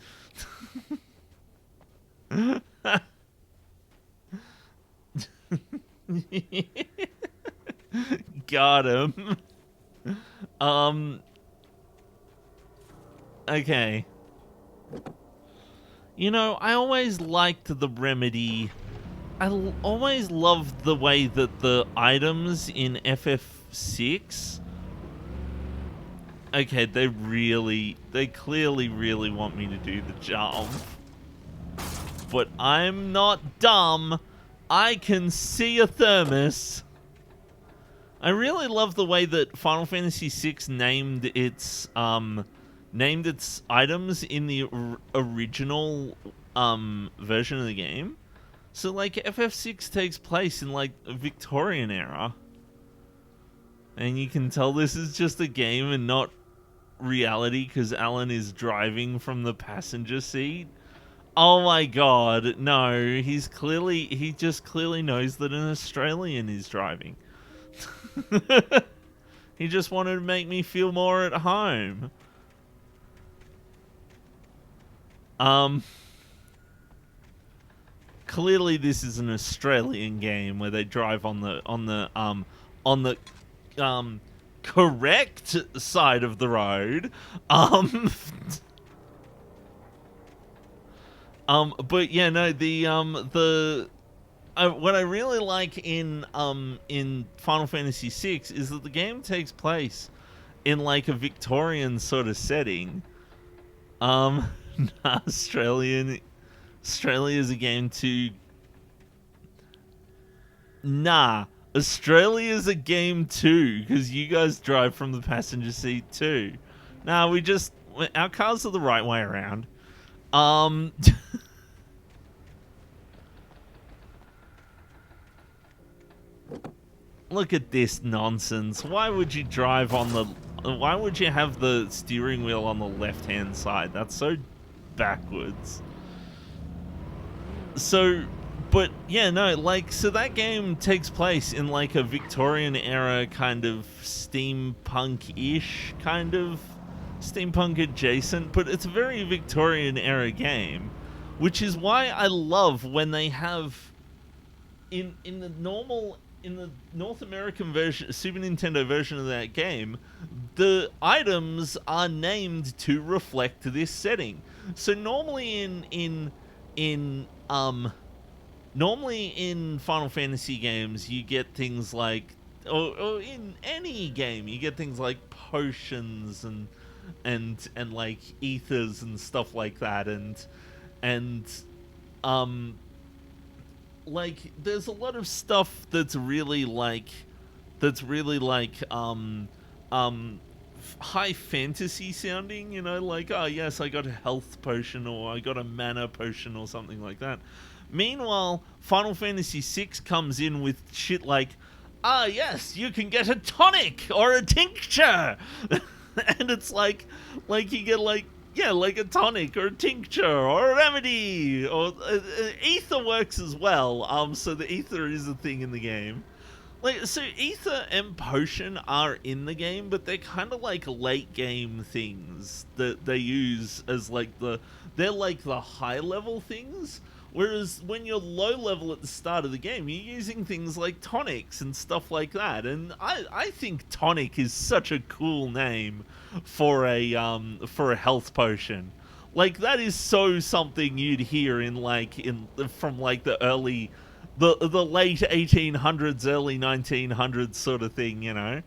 Got him. Okay. You know, I always liked the Remedy. I always loved the way that the items in FF6... Okay, they clearly really want me to do the jump. But I'm not dumb. I can see a thermos. I really love the way that Final Fantasy VI named its items in the original version of the game. So like FF6 takes place in like a Victorian era. And you can tell this is just a game and not reality because Alan is driving from the passenger seat. Oh my god, no, he just clearly knows that an Australian is driving. He just wanted to make me feel more at home. Clearly this is an Australian game where they drive on the correct side of the road. But yeah, no, what I really like in Final Fantasy VI is that the game takes place in like a Victorian sort of setting. Australia's a game too. Australia's a game too, because you guys drive from the passenger seat too. Our cars are the right way around. Look at this nonsense. Why would you drive on the... Why would you have the steering wheel on the left-hand side? That's so backwards. So, but yeah, no, like, so that game takes place in like a Victorian era kind of steampunk-ish kind of steampunk adjacent, but it's a very Victorian era game, which is why I love when they have in the North American version, Super Nintendo version of that game, the items are named to reflect this setting. So normally in Final Fantasy games, you get things like, or in any game, you get things like potions and like ethers and stuff like that, and like there's a lot of stuff that's really like high fantasy sounding, you know, like, oh yes, I got a health potion, or I got a mana potion, or something like that. Meanwhile, Final Fantasy VI comes in with shit like, ah yes, you can get a tonic or a tincture. And it's like you get like a tonic or a tincture or a remedy, or ether works as well. So the ether is a thing in the game. Like, so ether and potion are in the game, but they're kind of like late game things that they use as like they're like the high level things. Whereas when you're low level at the start of the game, you're using things like tonics and stuff like that. And I think tonic is such a cool name for a health potion. Like, that is so something you'd hear from like the late 1800s, early 1900s sort of thing, you know.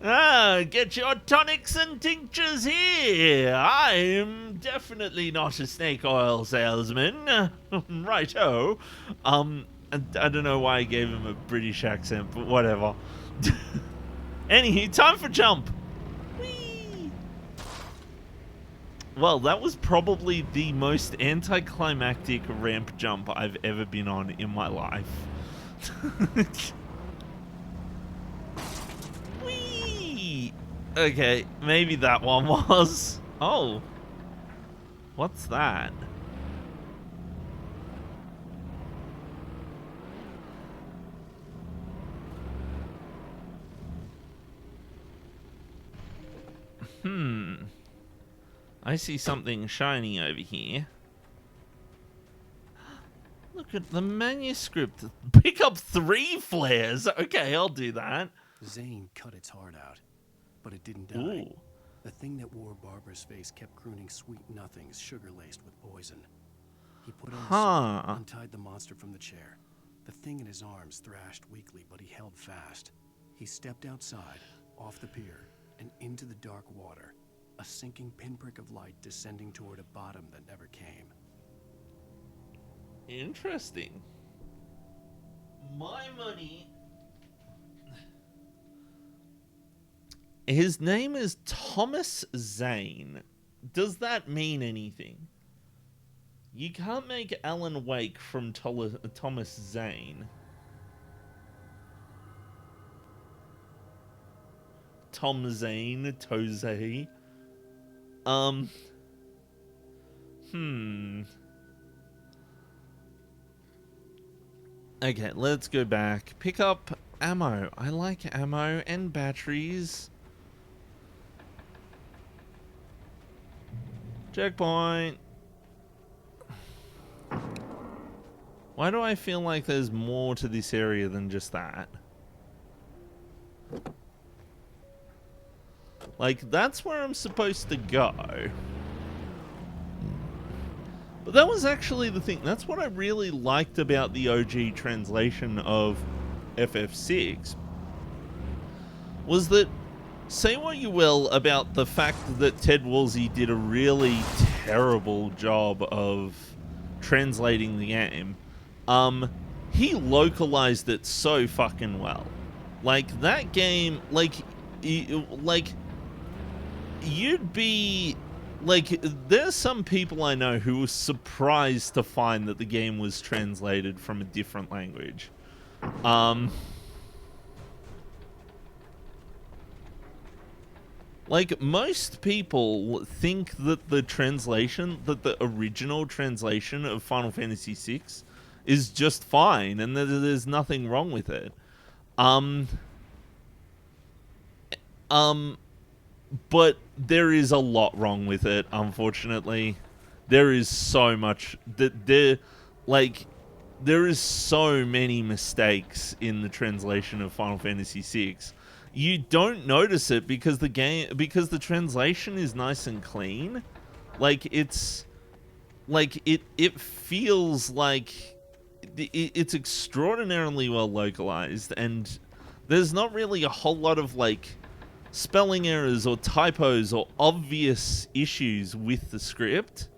Get your tonics and tinctures here. I'm definitely not a snake oil salesman. Righto. I don't know why I gave him a British accent, but whatever. Anywho, time for jump. Whee! Well, that was probably the most anticlimactic ramp jump I've ever been on in my life. Okay, maybe that one was. Oh. What's that? I see something shiny over here. Look at the manuscript. Pick up 3 flares. Okay, I'll do that. Zane cut its heart out, but it didn't die. Ooh. The thing that wore Barbara's face kept crooning sweet nothings sugar-laced with poison. He put on a suit, untied the monster from the chair. The thing in his arms thrashed weakly, but he held fast. He stepped outside, off the pier, and into the dark water, a sinking pinprick of light descending toward a bottom that never came. Interesting. My money. His name is Thomas Zane. Does that mean anything? You can't make Alan Wake from Thomas Zane. Tom Zane, Tose. Okay, let's go back. Pick up ammo. I like ammo and batteries. Checkpoint. Why do I feel like there's more to this area than just that? Like, that's where I'm supposed to go. But that was actually the thing. That's what I really liked about the OG translation of FF6. Was that say what you will about the fact that Ted Woolsey did a really terrible job of translating the game. He localized it so fucking well. Like, that game, like, you'd be, like, there's some people I know who were surprised to find that the game was translated from a different language. Like, most people think that the original translation of Final Fantasy VI is just fine, and that there's nothing wrong with it. But there is a lot wrong with it, unfortunately. There is so much there is so many mistakes in the translation of Final Fantasy VI. You don't notice it because the translation is nice and clean. Like, it's like it feels like it's extraordinarily well localized, and there's not really a whole lot of like spelling errors or typos or obvious issues with the script.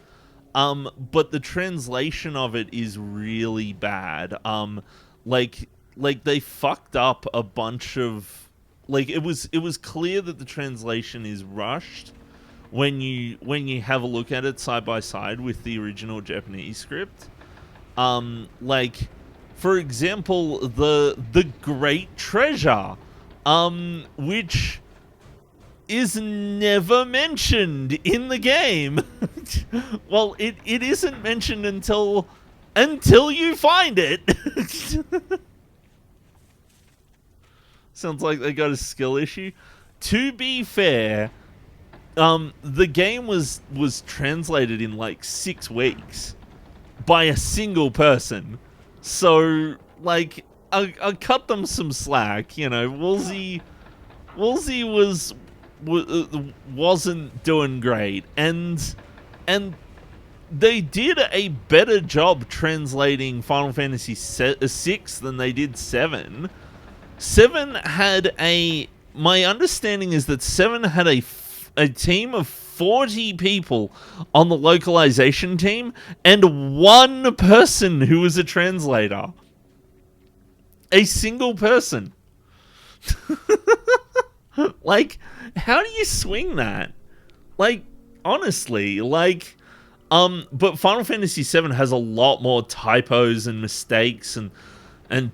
But the translation of it is really bad. Like they fucked up a bunch of, like, it was clear that the translation is rushed when you have a look at it side by side with the original Japanese script. Like, for example, the Great Treasure, which is never mentioned in the game. Well, it isn't mentioned until you find it. Sounds like they got a skill issue. To be fair, the game was translated in like 6 weeks by a single person. So, like, I cut them some slack, you know. Woolsey wasn't doing great, and they did a better job translating Final Fantasy VI than they did 7. 7 had my understanding is that 7 had a team of 40 people on the localization team and 1 person who was a translator. A single person. Like, how do you swing that? Like, honestly, like, but Final Fantasy VII has a lot more typos and mistakes and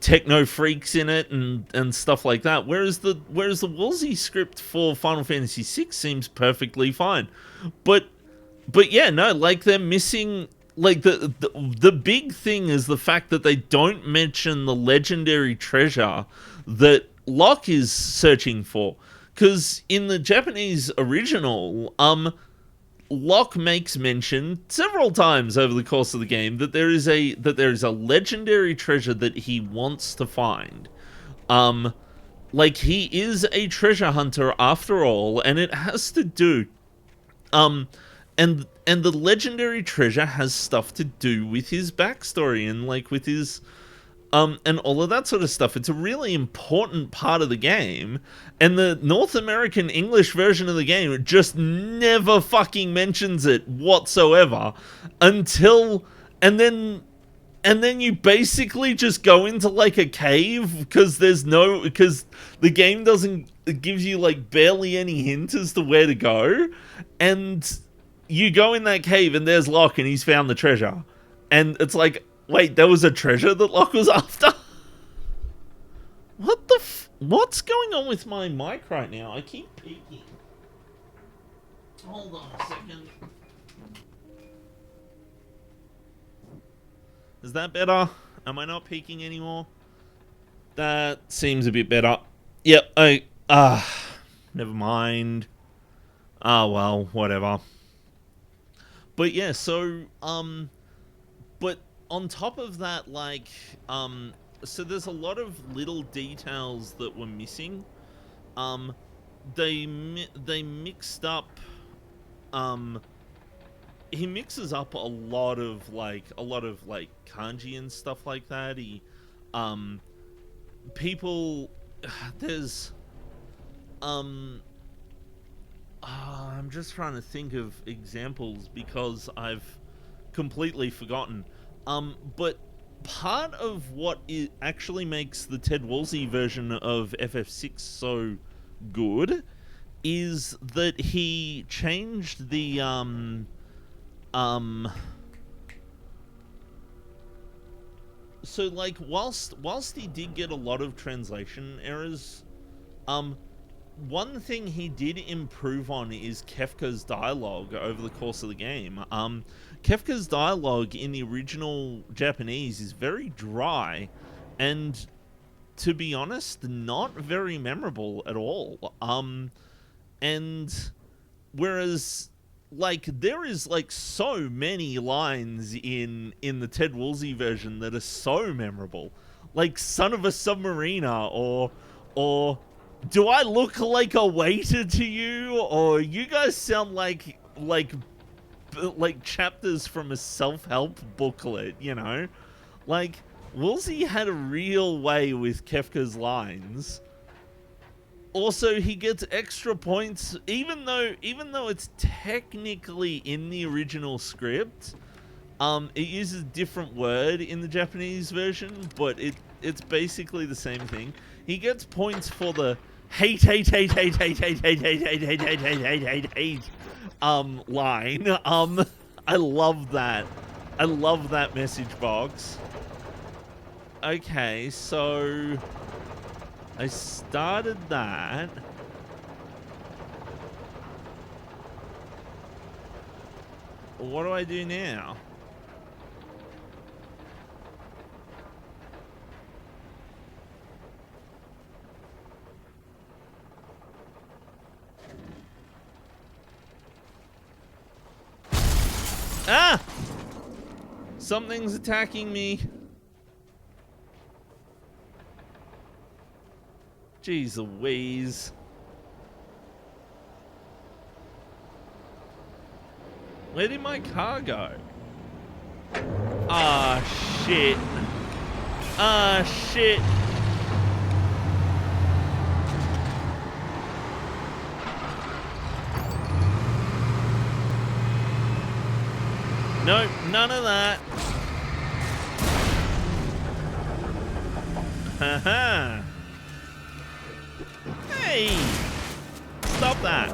techno freaks in it and stuff like that. Whereas the Woolsey script for Final Fantasy VI seems perfectly fine. But yeah, no, like, they're missing, like, the big thing is the fact that they don't mention the legendary treasure that Locke is searching for. Because in the Japanese original, Locke makes mention several times over the course of the game that there is a legendary treasure that he wants to find. Like, he is a treasure hunter after all, and it has to do, and the legendary treasure has stuff to do with his backstory and, like, with his, and all of that sort of stuff. It's a really important part of the game, and the North American English version of the game just never fucking mentions it whatsoever until, and then you basically just go into, like, a cave because the game gives you, like, barely any hint as to where to go, and you go in that cave and there's Locke and he's found the treasure, and it's like, wait, there was a treasure that Locke was after? What the what's going on with my mic right now? I keep peeking. Hold on a second. Is that better? Am I not peeking anymore? That seems a bit better. Yep, never mind. Well, whatever. But yeah, so, but on top of that, like, so there's a lot of little details that were missing. They mixed up, he mixes up a lot of kanji and stuff like that. There's, just trying to think of examples because I've completely forgotten. But part of what it actually makes the Ted Woolsey version of FF6 so good is that he changed the so like whilst he did get a lot of translation errors, one thing he did improve on is Kefka's dialogue over the course of the game. Kefka's dialogue in the original Japanese is very dry and, to be honest, not very memorable at all. And whereas, like, there is, like, so many lines in the Ted Woolsey version that are so memorable. Like, son of a submariner, or do I look like a waiter to you? Or you guys sound like chapters from a self-help booklet, you know? Like, Woolsey had a real way with Kefka's lines. Also, he gets extra points, even though it's technically in the original script. It uses a different word in the Japanese version, but it's basically the same thing. He gets points for the hate line. I love that. I love that message box. Okay, so I started that. What do I do now? Ah! Something's attacking me. Jeez Louise. Where did my car go? Ah, shit. Ah, shit. Nope, none of that. Haha. Hey! Stop that.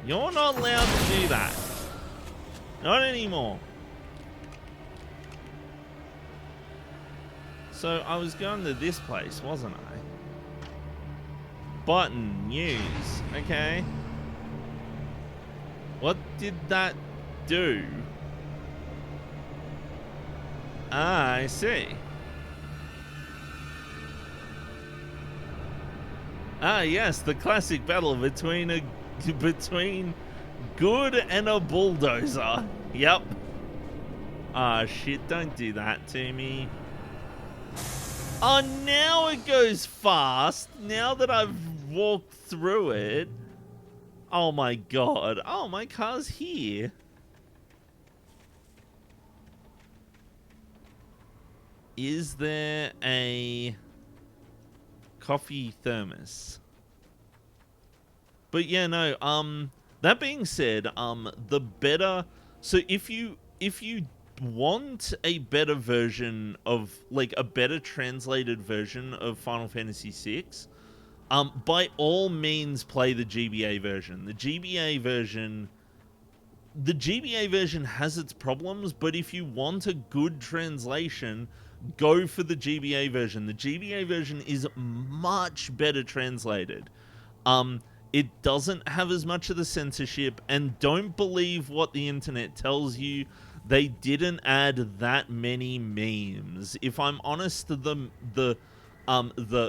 You're not allowed to do that. Not anymore. So I was going to this place, wasn't I? Button, news. Okay. What did that do? Ah, I see. Ah, yes, the classic battle between good and a bulldozer. Yep. Ah, shit, don't do that to me. Oh, now it goes fast. Now that I've walked through it. Oh my god. Oh, my car's here. Is there a coffee thermos? But yeah, no, that being said, the better, so if you want a better version of, like, a better translated version of Final Fantasy VI, by all means play the GBA version. The GBA version has its problems, but if you want a good translation, go for the GBA version. The GBA version is much better translated. It doesn't have as much of the censorship, and don't believe what the internet tells you. They didn't add that many memes. If I'm honest, the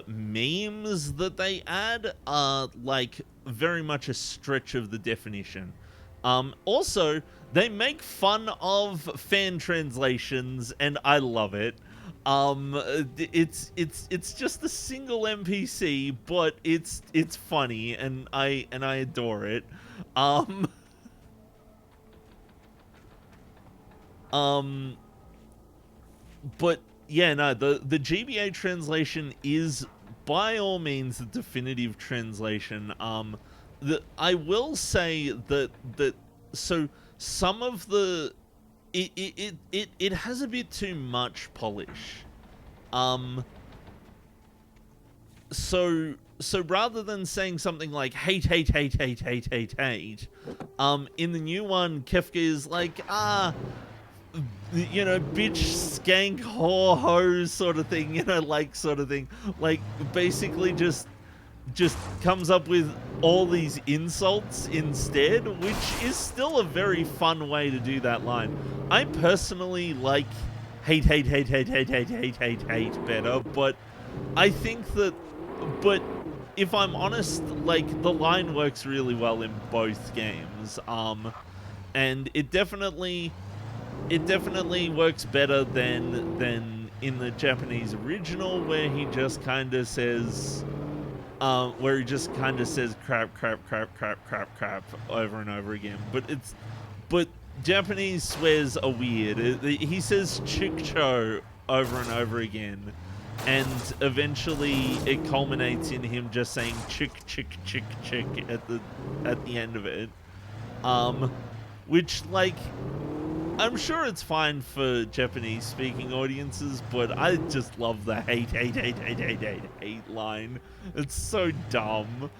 memes that they add are, like, very much a stretch of the definition. Also, they make fun of fan translations, and I love it. It's just a single NPC, but it's funny, and I adore it. But yeah, no, the GBA translation is by all means the definitive translation. I will say that so some of the it has a bit too much polish. So rather than saying something like hate, in the new one, Kefka is like, you know, bitch, skank, whore, hoe sort of thing, you know, like sort of thing. Like, basically just comes up with all these insults instead, which is still a very fun way to do that line. I personally like hate better, but I think that, but if I'm honest, like, the line works really well in both games, and it definitely works better than in the Japanese original, where he just kind of says, crap over and over again. But Japanese swears are weird. He says chikcho over and over again, and eventually it culminates in him just saying chick at the end of it. Which, like, I'm sure it's fine for Japanese speaking audiences, but I just love the hate line. It's so dumb.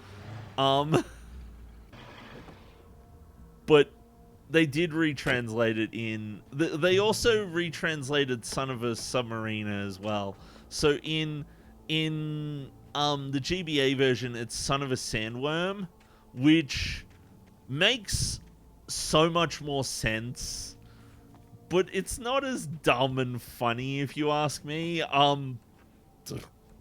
But they did retranslate it in... They also retranslated Son of a Submariner as well. So in the GBA version, it's Son of a Sandworm, which makes so much more sense, but it's not as dumb and funny, if you ask me.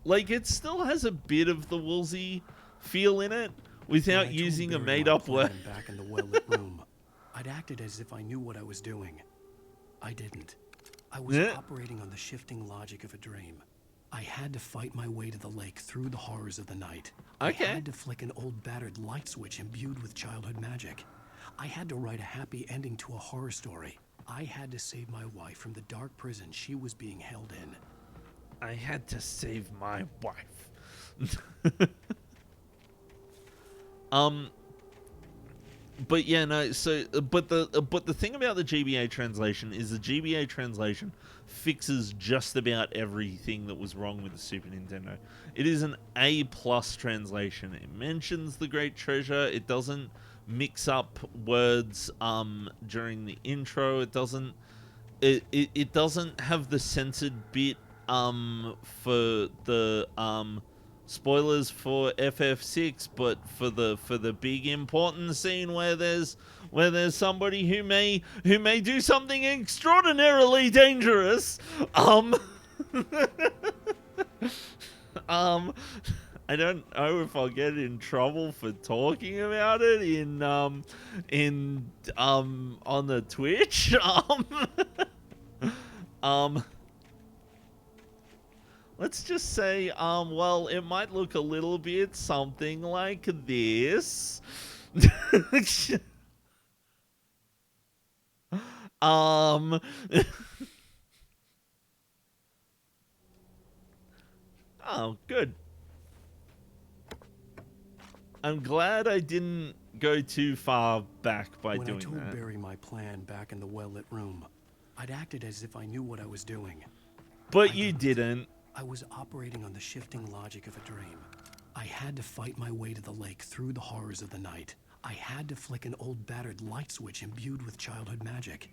Like, it still has a bit of the Woolsey feel in it, without using a made-up word. Back in the well-lit room, I'd acted as if I knew what I was doing. I didn't. I was operating on the shifting logic of a dream. I had to fight my way to the lake through the horrors of the night. Okay. I had to flick an old battered light switch imbued with childhood magic. I had to write a happy ending to a horror story. I had to save my wife from the dark prison she was being held in. I had to save my wife. But yeah, no, so, but the thing about the GBA translation is the GBA translation fixes just about everything that was wrong with the Super Nintendo. It is an A+ translation. It mentions the Great Treasure. It doesn't mix up words during the intro. It doesn't have the censored bit for the spoilers for FF6, but for the big important scene where there's somebody who may do something extraordinarily dangerous. I don't know if I'll get in trouble for talking about it on the Twitch. Let's just say, well, it might look a little bit something like this. Oh, good. I'm glad I didn't go too far back by doing that. When I told Barry my plan back in the well-lit room, I'd acted as if I knew what I was doing. But you didn't. I was operating on the shifting logic of a dream. I had to fight my way to the lake through the horrors of the night. I had to flick an old battered light switch imbued with childhood magic.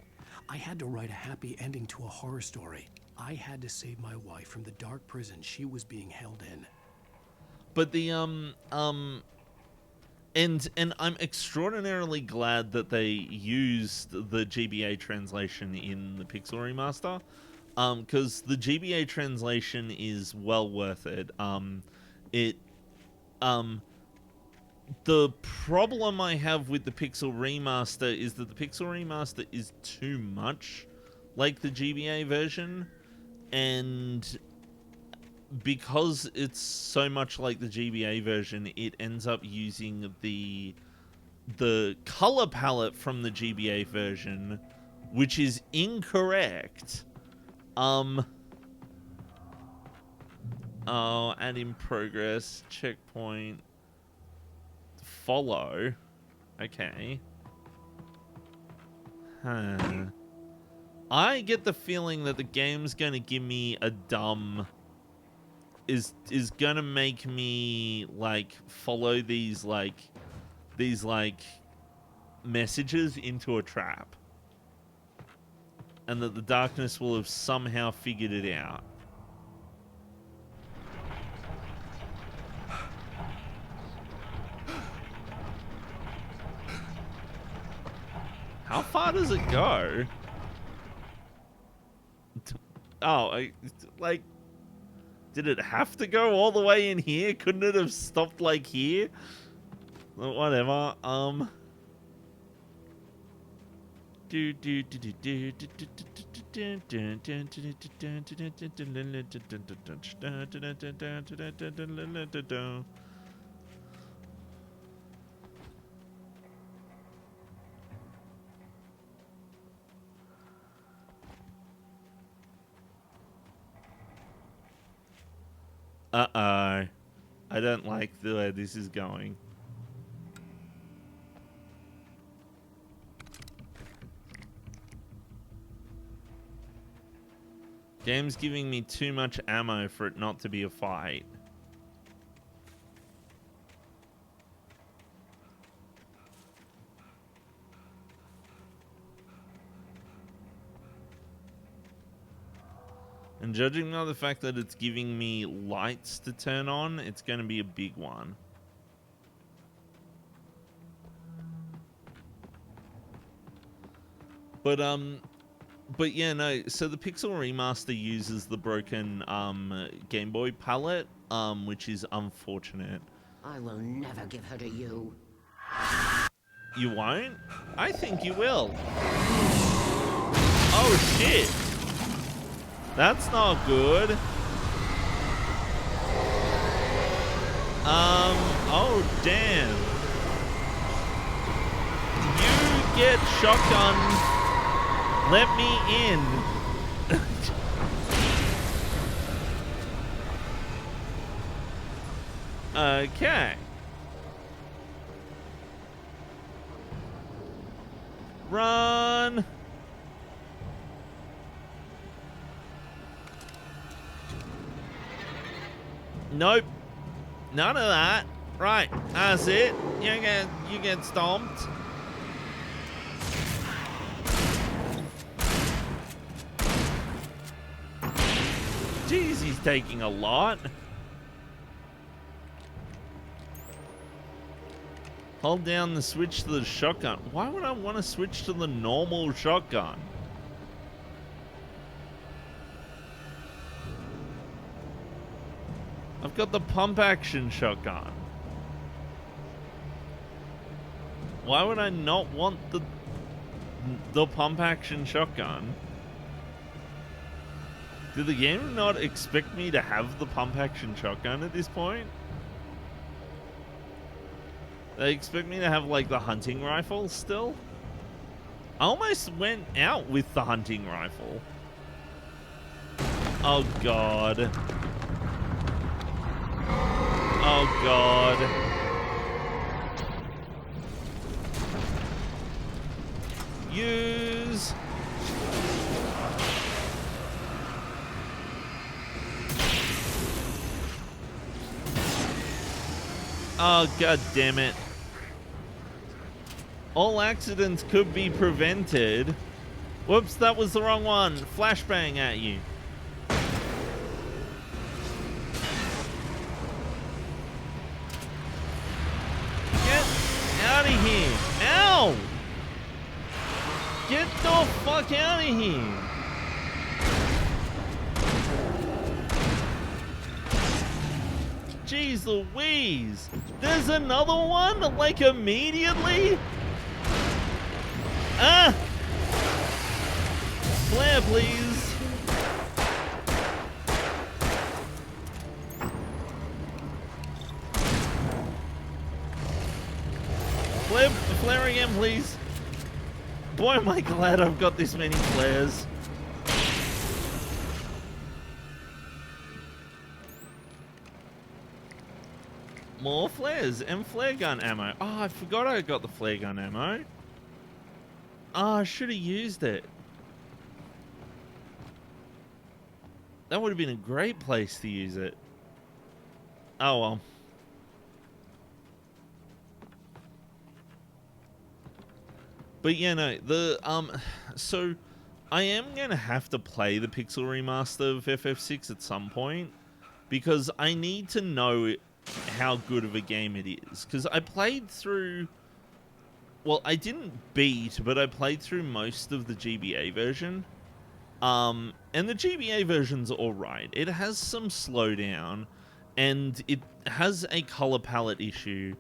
I had to write a happy ending to a horror story. I had to save my wife from the dark prison she was being held in. But the and I'm extraordinarily glad that they used the GBA translation in the Pixel Remaster. Because the GBA translation is well worth it. The problem I have with the Pixel Remaster is that the Pixel Remaster is too much like the GBA version, and because it's so much like the GBA version, it ends up using the color palette from the GBA version, which is incorrect. Oh, and in progress, checkpoint. follow. Okay. Huh. I get the feeling that the game's gonna give me a dumb... Is gonna make me, like, follow these messages into a trap. And that the darkness will have somehow figured it out. How far does it go? Oh, like, did it have to go all the way in here? Couldn't it have stopped, like, here? Whatever, Uh-oh. I don't like the way this is going. Game's giving me too much ammo for it not to be a fight. And judging by the fact that it's giving me lights to turn on, it's going to be a big one. But yeah, no, so the Pixel Remaster uses the broken Game Boy palette, which is unfortunate. I will never give her to you. You won't? I think you will. Oh shit! That's not good. Oh damn. You get shotgun. Let me in. Okay. Run. Nope. None of that. Right, that's it. You get stomped. Jeez, he's taking a lot. Hold down the switch to the shotgun. Why would I want to switch to the normal shotgun? I've got the pump action shotgun. Why would I not want the pump action shotgun? Did the game not expect me to have the pump action shotgun at this point? They expect me to have like the hunting rifle still? I almost went out with the hunting rifle. Oh god. Oh god. Use. Oh god damn it. All accidents could be prevented. Whoops, that was the wrong one. Flashbang at you. Get out of here. Ow! Get the fuck out of here. Jeez Louise. There's another one? Like immediately? Ah! Flare, please. Flare again, please. Boy, am I glad I've got this many flares. More flares and flare gun ammo. Oh, I forgot I got the flare gun ammo. Oh, I should have used it. That would have been a great place to use it. Oh well. But yeah, no, so I am gonna have to play the Pixel Remaster of FF6 at some point, because I need to know how good of a game it is. Because I played through, well, I didn't beat, but I played through most of the GBA version. And the GBA version's alright. It has some slowdown, and it has a color palette issue.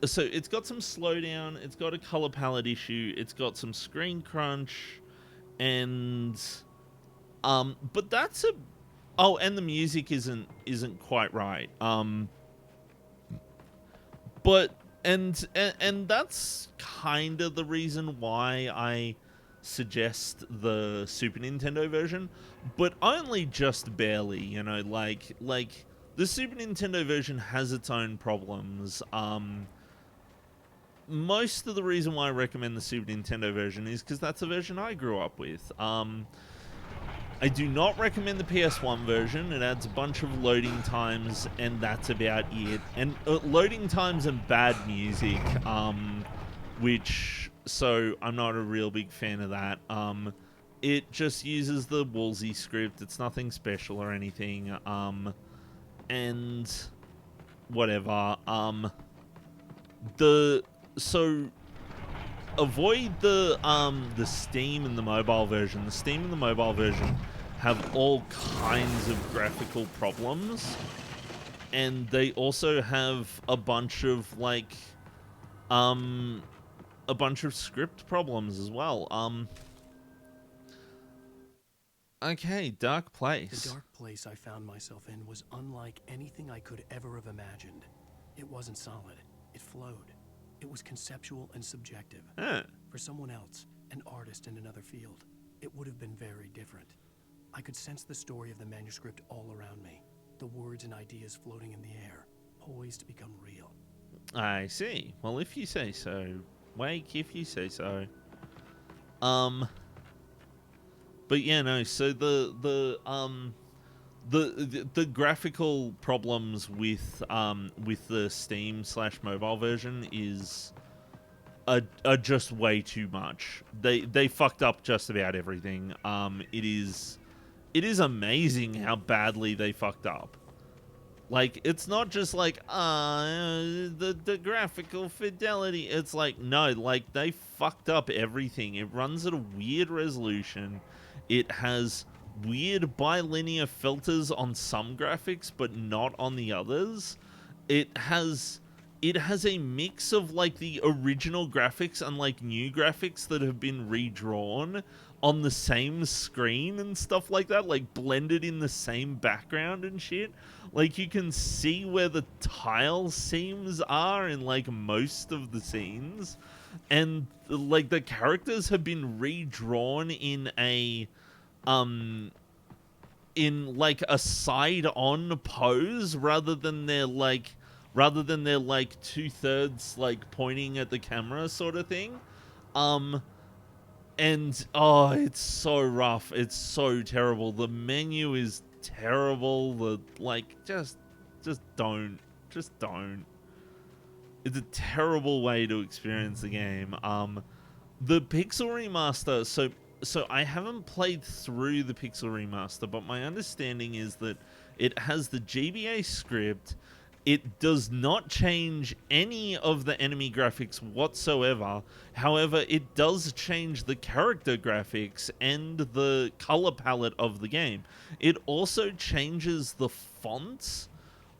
So it's got some slowdown, it's got a color palette issue, it's got some screen crunch, and but that's a, oh, and the music isn't quite right. But and that's kind of the reason why I suggest the Super Nintendo version, but only just barely, you know, like the Super Nintendo version has its own problems. Most of the reason why I recommend the Super Nintendo version is because that's the version I grew up with. I do not recommend the PS1 version. It adds a bunch of loading times, and that's about it. And loading times and bad music, which, so I'm not a real big fan of that. It just uses the Woolsey script. It's nothing special or anything. And whatever. So avoid the Steam and the mobile version. The Steam and the mobile version have all kinds of graphical problems, and they also have a bunch of a bunch of script problems as well. Okay, Dark Place. The dark place I found myself in was unlike anything I could ever have imagined. It wasn't solid. It flowed. It was conceptual and subjective. For someone else, an artist in another field, it would have been very different. I could sense the story of the manuscript all around me. The words and ideas floating in the air, poised to become real. I see. Well, if you say so. Wake, if you say so. But yeah, no, so the graphical problems with the Steam / mobile version are just way too much. They fucked up just about everything. It is amazing how badly they fucked up. Like, it's not just like the graphical fidelity. It's like, no, like, they fucked up everything. It runs at a weird resolution. It has weird bilinear filters on some graphics, but not on the others. It has a mix of like the original graphics and like new graphics that have been redrawn on the same screen and stuff like that, like blended in the same background and shit. Like, you can see where the tile seams are in like most of the scenes, and like the characters have been redrawn in a side on pose rather than their like 2/3 like pointing at the camera sort of thing. And oh, it's so rough. It's so terrible. The menu is terrible. The just don't. It's a terrible way to experience the game. The Pixel Remaster, so I haven't played through the Pixel Remaster, but my understanding is that it has the GBA script. It does not change any of the enemy graphics whatsoever. However, it does change the character graphics and the color palette of the game. It also changes the fonts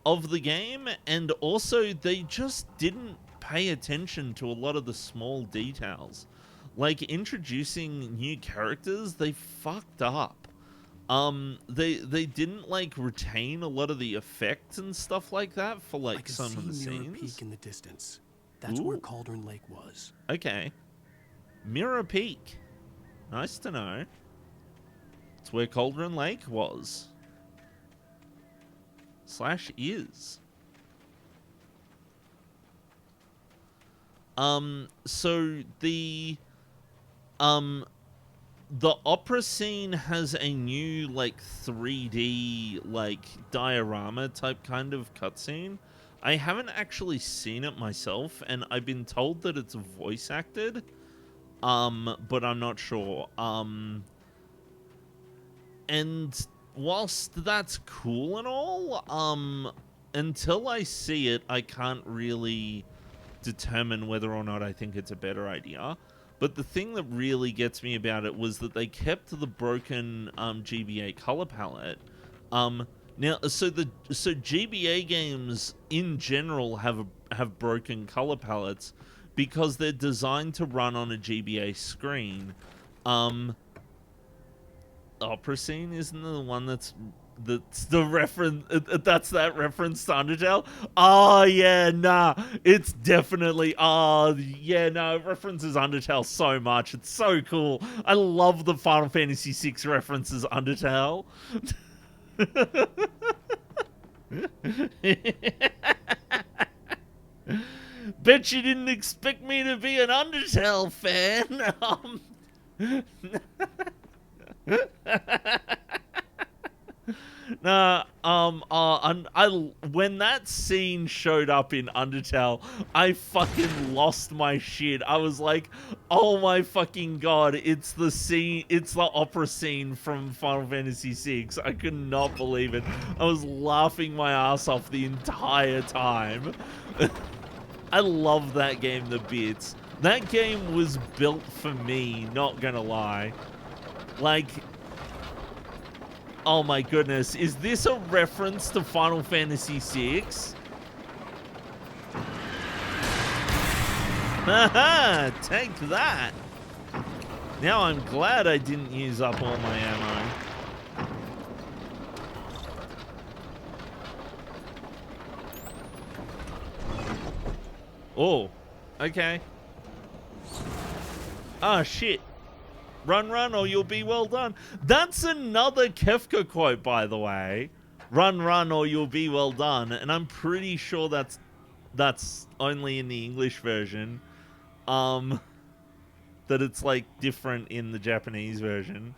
of the game, and also they just didn't pay attention to a lot of the small details. Like, introducing new characters, they fucked up. They didn't like retain a lot of the effects and stuff like that for like some of the scenes. Mirror Peak in the distance. That's where Cauldron Lake was. Okay. Mirror Peak. Nice to know. It's where Cauldron Lake was. / is. So the opera scene has a new, like, 3D, like, diorama type kind of cutscene. I haven't actually seen it myself, and I've been told that it's voice acted, but I'm not sure. And whilst that's cool and all, until I see it, I can't really determine whether or not I think it's a better idea. But the thing that really gets me about it was that they kept the broken GBA color palette. Now, so GBA games in general have broken color palettes because they're designed to run on a GBA screen. Opera Scene isn't the one that's the reference. That's that reference to Undertale. Oh yeah, nah, it's definitely. Oh yeah, no, it references Undertale so much. It's so cool. I love the Final Fantasy VI references Undertale. Bet you didn't expect me to be an Undertale fan. When that scene showed up in Undertale, I fucking lost my shit. I was like, oh my fucking god, it's the scene, it's the opera scene from Final Fantasy VI. I could not believe it. I was laughing my ass off the entire time. I love that game to bits. That game was built for me, not gonna lie. Like, oh my goodness, is this a reference to Final Fantasy VI? Haha, take that. Now I'm glad I didn't use up all my ammo. Oh, okay. Ah, shit. Run, run, or you'll be well done. That's another Kefka quote, by the way. Run, run, or you'll be well done. And I'm pretty sure that's only in the English version. That it's, like, different in the Japanese version.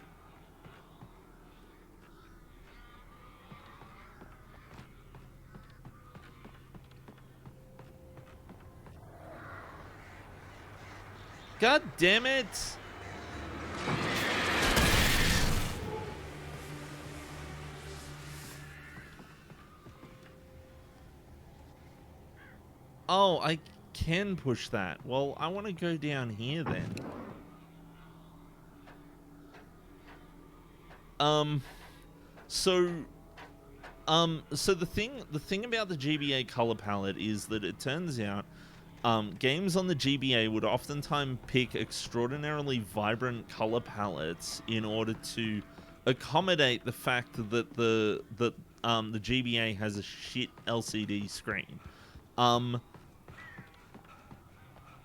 God damn it! Oh, I can push that. Well, I want to go down here then. So the thing about the GBA color palette is that it turns out games on the GBA would oftentimes pick extraordinarily vibrant color palettes in order to accommodate the fact that the GBA has a shit LCD screen.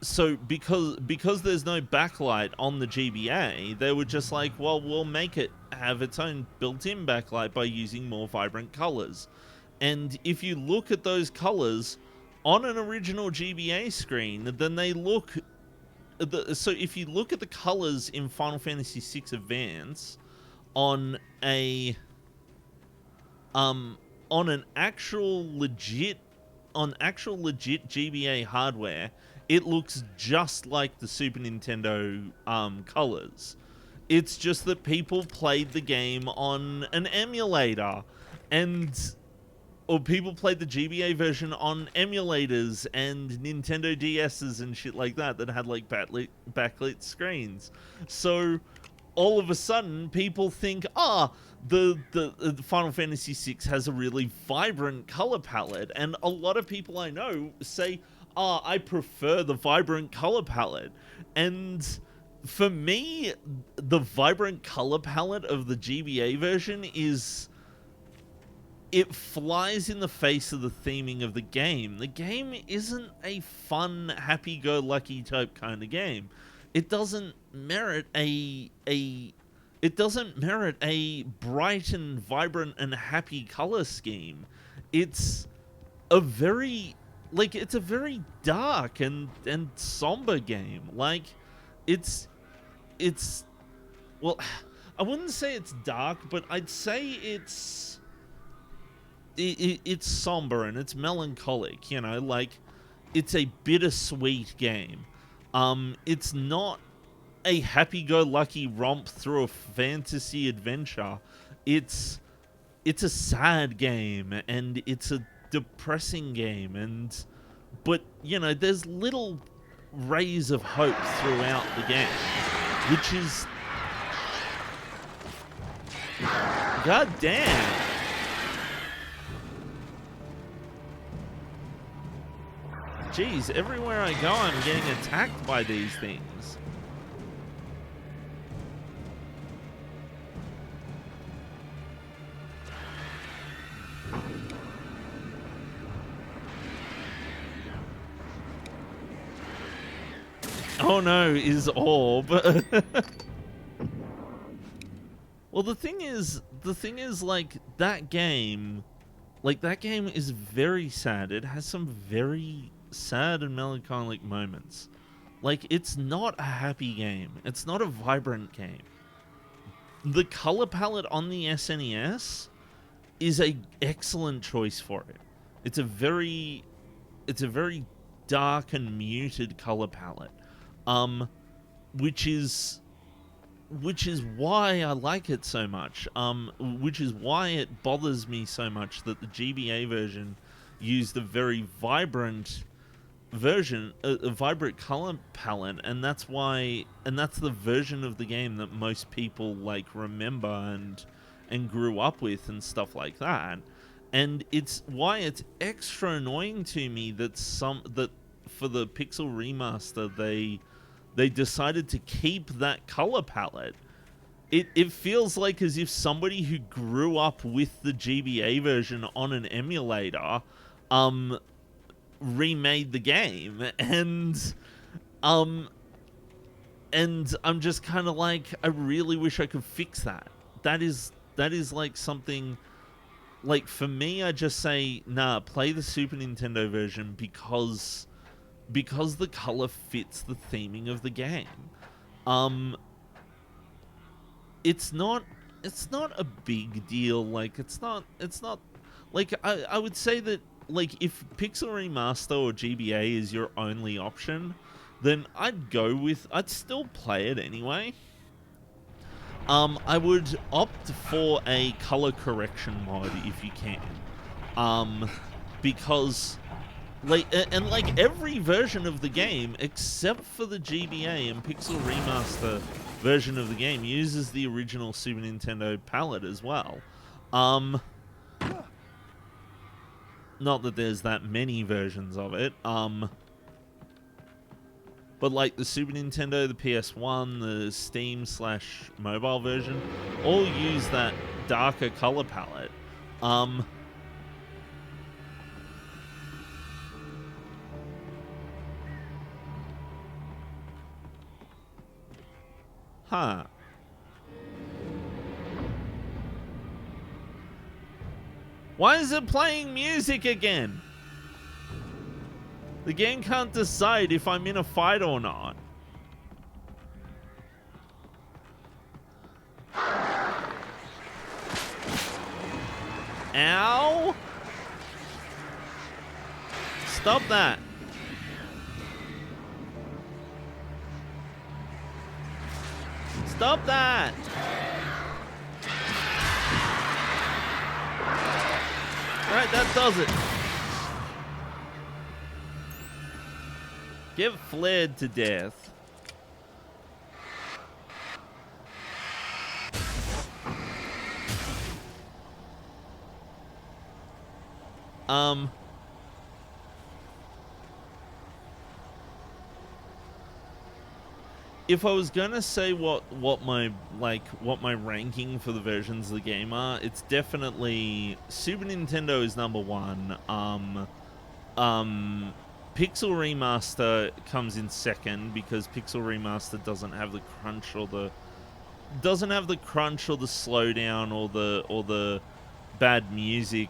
So because there's no backlight on the GBA, they were just like, well, we'll make it have its own built-in backlight by using more vibrant colors. And if you look at those colors on an original GBA screen, then they look... So if you look at the colors in Final Fantasy VI Advance on an actual legit GBA hardware, it looks just like the Super Nintendo colors. It's just that people played the game on an emulator, or people played the GBA version on emulators and Nintendo DS's and shit like that had like backlit screens. So all of a sudden, people think, the Final Fantasy VI has a really vibrant color palette, and a lot of people I know say, I prefer the vibrant color palette. And for me, the vibrant color palette of the GBA version it flies in the face of the theming of the game. The game isn't a fun, happy-go-lucky type kind of game. It doesn't merit a bright and vibrant and happy color scheme. It's a very like, it's a very dark and somber game. Like, it's well, I wouldn't say it's dark, but I'd say it's somber and it's melancholic, you know, like, it's a bittersweet game. It's not a happy-go-lucky romp through a fantasy adventure. It's a sad game, and it's a depressing game, but, you know, there's little rays of hope throughout the game, which is... God damn! Jeez, everywhere I go, I'm getting attacked by these things. Oh no, is orb. Well, the thing is, like, that game is very sad. It has some very sad and melancholic moments. Like, it's not a happy game. It's not a vibrant game. The color palette on the SNES is a excellent choice for it. It's a very dark and muted color palette. Which is why I like it so much. Which is why it bothers me so much that the GBA version used a very vibrant version, a vibrant color palette, and that's the version of the game that most people like remember and grew up with and stuff like that. And it's why it's extra annoying to me that for the Pixel Remaster they decided to keep that color palette. It feels like as if somebody who grew up with the GBA version on an emulator remade the game, and I'm just kind of like, I really wish I could fix that. That is like something, like, for me, I just say, nah, play the Super Nintendo version because the color fits the theming of the game. It's not a big deal. Like, it's not like, I would say that, like, if Pixel Remaster or GBA is your only option, then I'd still play it anyway. I would opt for a color correction mod if you can. Because, like, and like every version of the game, except for the GBA and Pixel Remaster version of the game, uses the original Super Nintendo palette as well. Not that there's that many versions of it. But like the Super Nintendo, the PS1, the Steam/mobile version, all use that darker color palette. Huh. Why is it playing music again? The game can't decide if I'm in a fight or not. Ow! Stop that. Stop that! Alright, that does it. Get flared to death. If I was gonna say what my ranking for the versions of the game are, it's definitely Super Nintendo is number one. Pixel Remaster comes in second because Pixel Remaster doesn't have the crunch or the slowdown or the bad music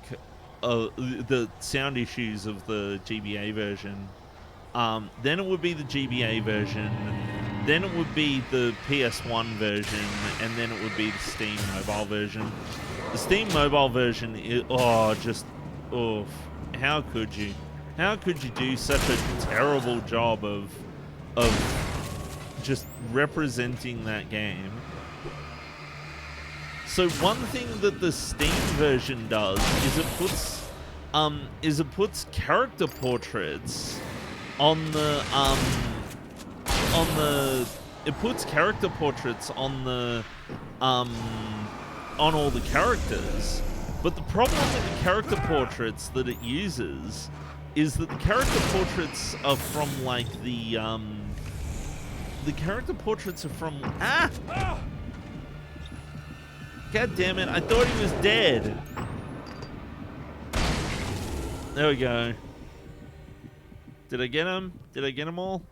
the sound issues of the GBA version. Then it would be the GBA version. Then it would be the PS1 version, and then it would be the Steam mobile version. The Steam mobile version is, how could you? How could you do such a terrible job of just representing that game? So one thing that the Steam version does is it puts character portraits on the on all the characters. But the problem with the character portraits that it uses is that the character portraits are from like the character portraits are from God damn it, I thought he was dead. There we go. Did I get him? Did I get them all?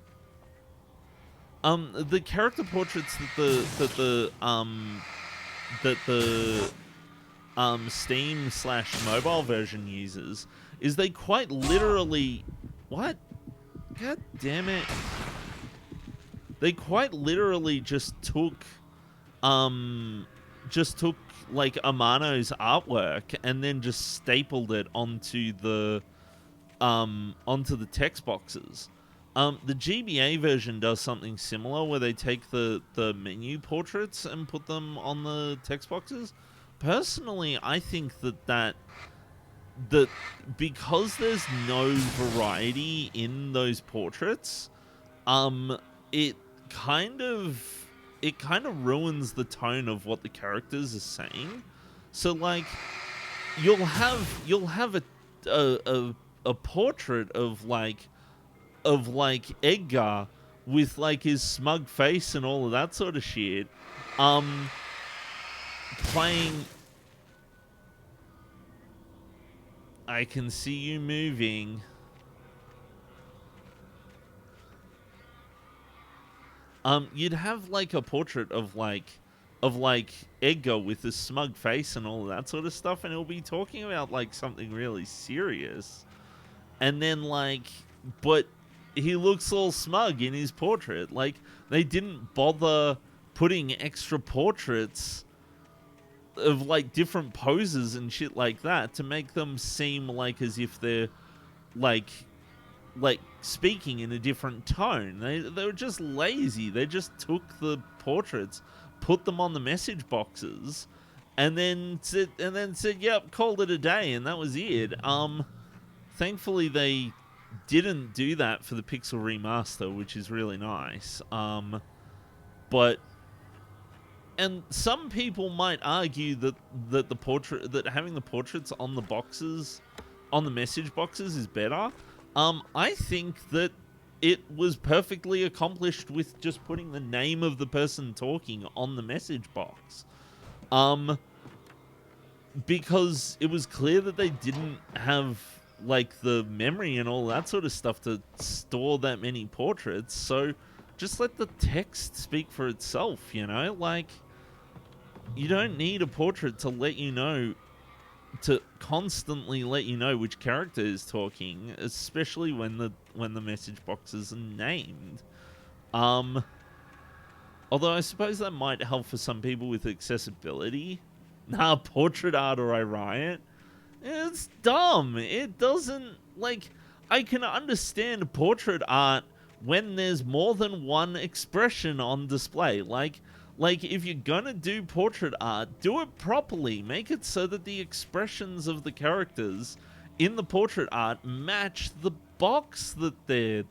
The character portraits that the Steam/mobile version uses is they quite literally... What? God damn it. They quite literally just took like Amano's artwork and then just stapled it onto the text boxes. The GBA version does something similar where they take the menu portraits and put them on the text boxes. Personally, I think that because there's no variety in those portraits, it kind of ruins the tone of what the characters are saying. So like you'll have a portrait of like Edgar with like his smug face and all of that sort of shit, playing I Can See You Moving. You'd have like a portrait of Edgar with his smug face and all of that sort of stuff, and he'll be talking about like something really serious, and then but he looks all smug in his portrait. Like, they didn't bother putting extra portraits of like different poses and shit like that to make them seem like as if they're like speaking in a different tone. They were just lazy. They just took the portraits, put them on the message boxes, and then said, yep, called it a day, and that was it. Thankfully they didn't do that for the Pixel remaster, which is really nice. But some people might argue that having the portraits on the boxes, on the message boxes, is better. I think that it was perfectly accomplished with just putting the name of the person talking on the message box. Because it was clear that they didn't have like the memory and all that sort of stuff to store that many portraits, so just let the text speak for itself, you know? Like, you don't need a portrait to let you know, to constantly let you know which character is talking, especially when the message boxes are named. Although I suppose that might help for some people with accessibility. Nah, portrait art or I riot. It's dumb. It doesn't, like, I can understand portrait art when there's more than one expression on display. Like if you're gonna do portrait art, do it properly. Make it so that the expressions of the characters in the portrait art match the box that they're...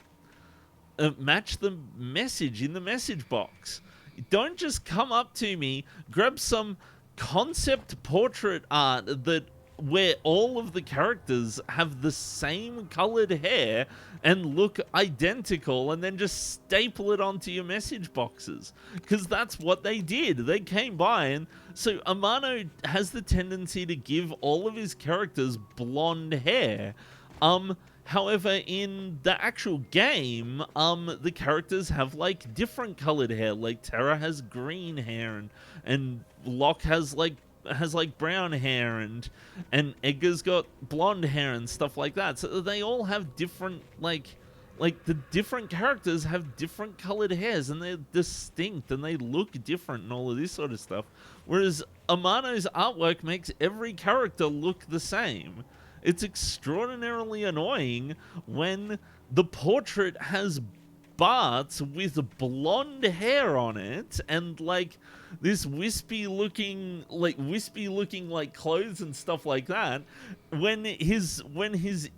match the message in the message box. Don't just come up to me, grab some concept portrait art where all of the characters have the same colored hair and look identical, and then just staple it onto your message boxes. Because that's what they did. They came by, and so Amano has the tendency to give all of his characters blonde hair. However, in the actual game, the characters have like different colored hair. Like Terra has green hair, and Locke has like has like brown hair, and Edgar's got blonde hair and stuff like that. So they all have different like the different characters have different colored hairs, and they're distinct and they look different and all of this sort of stuff. Whereas Amano's artwork makes every character look the same. It's extraordinarily annoying when the portrait has Bart with blonde hair on it and like this wispy looking like clothes and stuff like that, when his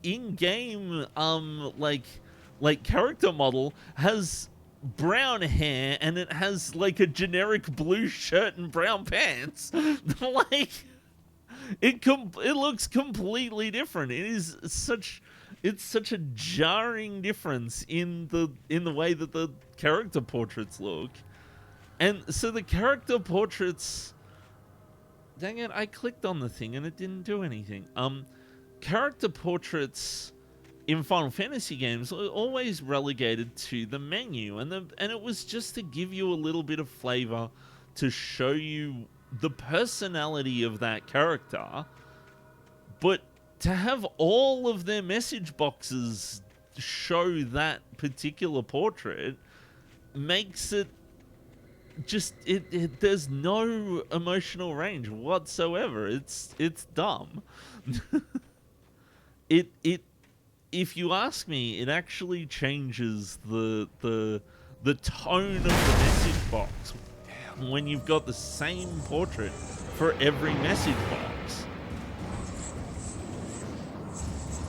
in-game like character model has brown hair and it has like a generic blue shirt and brown pants. Like it looks completely different. It's such a jarring difference in the way that the character portraits look. And so the character portraits, dang it, I clicked on the thing and it didn't do anything. Character portraits in Final Fantasy games are always relegated to the menu, and it was just to give you a little bit of flavor, to show you the personality of that character, but to have all of their message boxes show that particular portrait makes it just there's no emotional range whatsoever. It's dumb. If you ask me, it actually changes the tone of the message box when you've got the same portrait for every message box.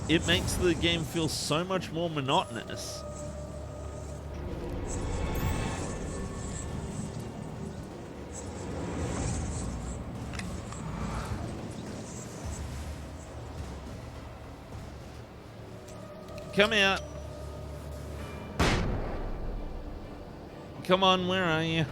It makes the game feel so much more monotonous. Come out. Come on, where are you?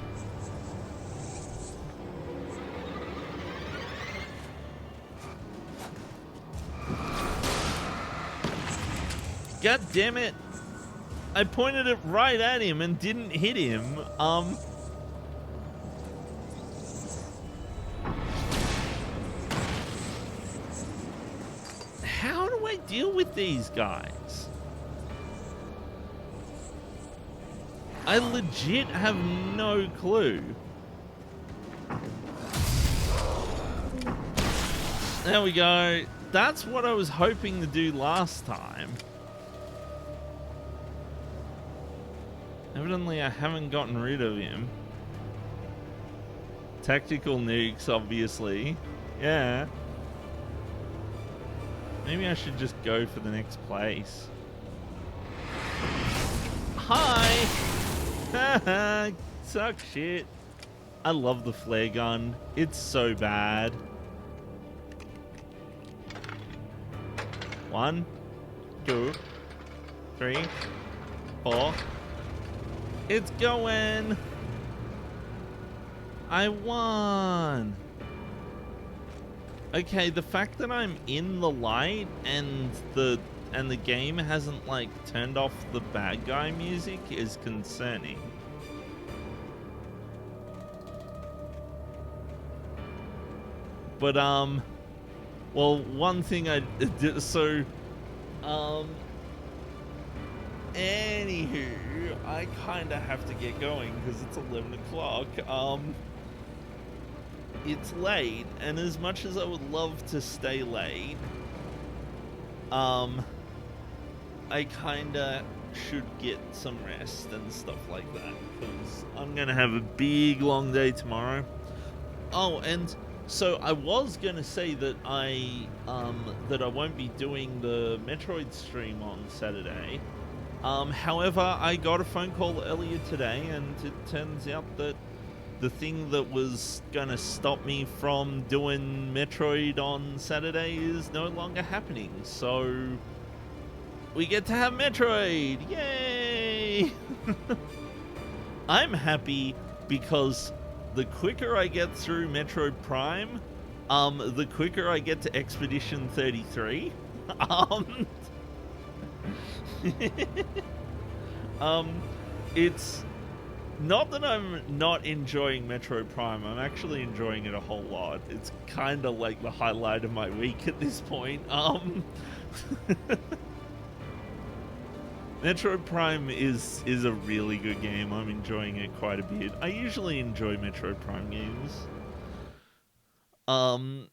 God damn it. I pointed it right at him and didn't hit him. How do I deal with these guys? I legit have no clue. There we go. That's what I was hoping to do last time. Evidently, I haven't gotten rid of him. Tactical nukes, obviously. Yeah. Maybe I should just go for the next place. Hi! Haha, suck shit. I love the flare gun. It's so bad. 1, 2, 3, 4. It's going. I won. Okay, the fact that I'm in the light and the game hasn't like turned off the bad guy music is concerning. But well, one thing I did, so anywho, I kind of have to get going because it's 11 o'clock. It's late, and as much as I would love to stay late, I kind of should get some rest and stuff like that because I'm going to have a big long day tomorrow. Oh, and so I was going to say that I won't be doing the Metroid stream on Saturday. However, I got a phone call earlier today, and it turns out that the thing that was gonna stop me from doing Metroid on Saturday is no longer happening. So we get to have Metroid! Yay! I'm happy because the quicker I get through Metroid Prime, the quicker I get to Expedition 33. It's Not that I'm not enjoying Metro Prime, I'm actually enjoying it a whole lot. It's kind of like the highlight of my week at this point. Metro Prime is a really good game. I'm enjoying it quite a bit. I usually enjoy Metro Prime games. I'm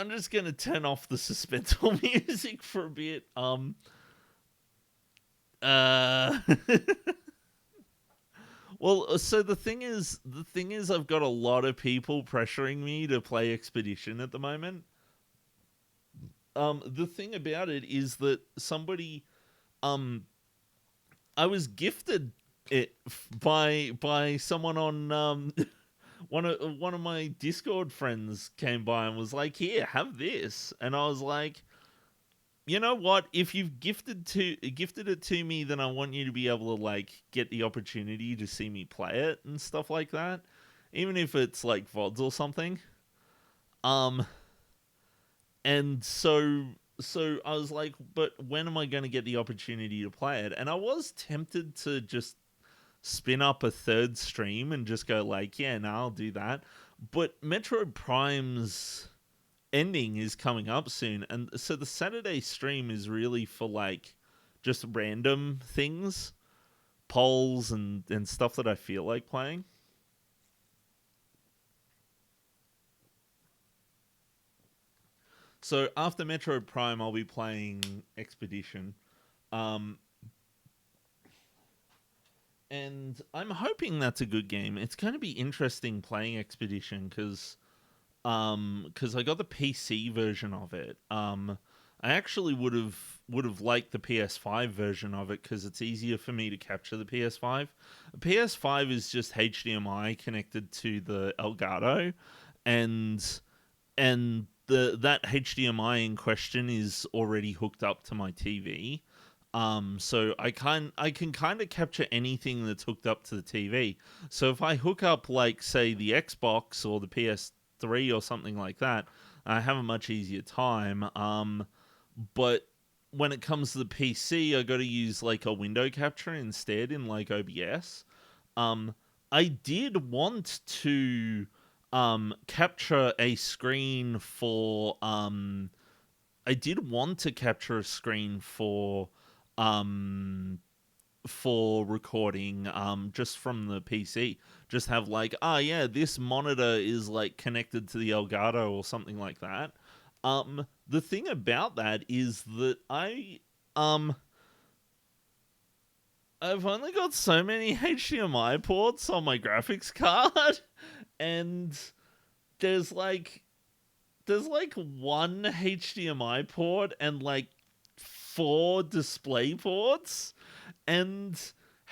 just gonna turn off the suspenseful music for a bit. Well, so the thing is, I've got a lot of people pressuring me to play Expedition at the moment. The thing about it is that somebody, I was gifted it by someone on, one of my Discord friends came by and was like, "Here, have this," and I was like, you know what? If you've gifted it to me, then I want you to be able to like get the opportunity to see me play it and stuff like that, even if it's like VODs or something. And so I was like, but when am I going to get the opportunity to play it? And I was tempted to just spin up a third stream and just go like, yeah, no, I'll do that. But Metro Prime's ending is coming up soon, and so the Saturday stream is really for like just random things, polls and stuff that I feel like playing. So after Metro Prime, I'll be playing Expedition, and I'm hoping that's a good game. It's going to be interesting playing Expedition because I got the PC version of it. I actually would have liked the PS5 version of it because it's easier for me to capture the PS5. The PS5 is just HDMI connected to the Elgato, and that HDMI in question is already hooked up to my TV. So I can kind of capture anything that's hooked up to the TV. So if I hook up like say the Xbox or the PS3 or something like that, I have a much easier time. But when it comes to the PC, I got to use like a window capture instead in like OBS. I did want to capture a screen for for recording just from the PC. Just have like, yeah, this monitor is like connected to the Elgato or something like that. The thing about that is that I've only got so many HDMI ports on my graphics card, and there's like one HDMI port and like 4 display ports, and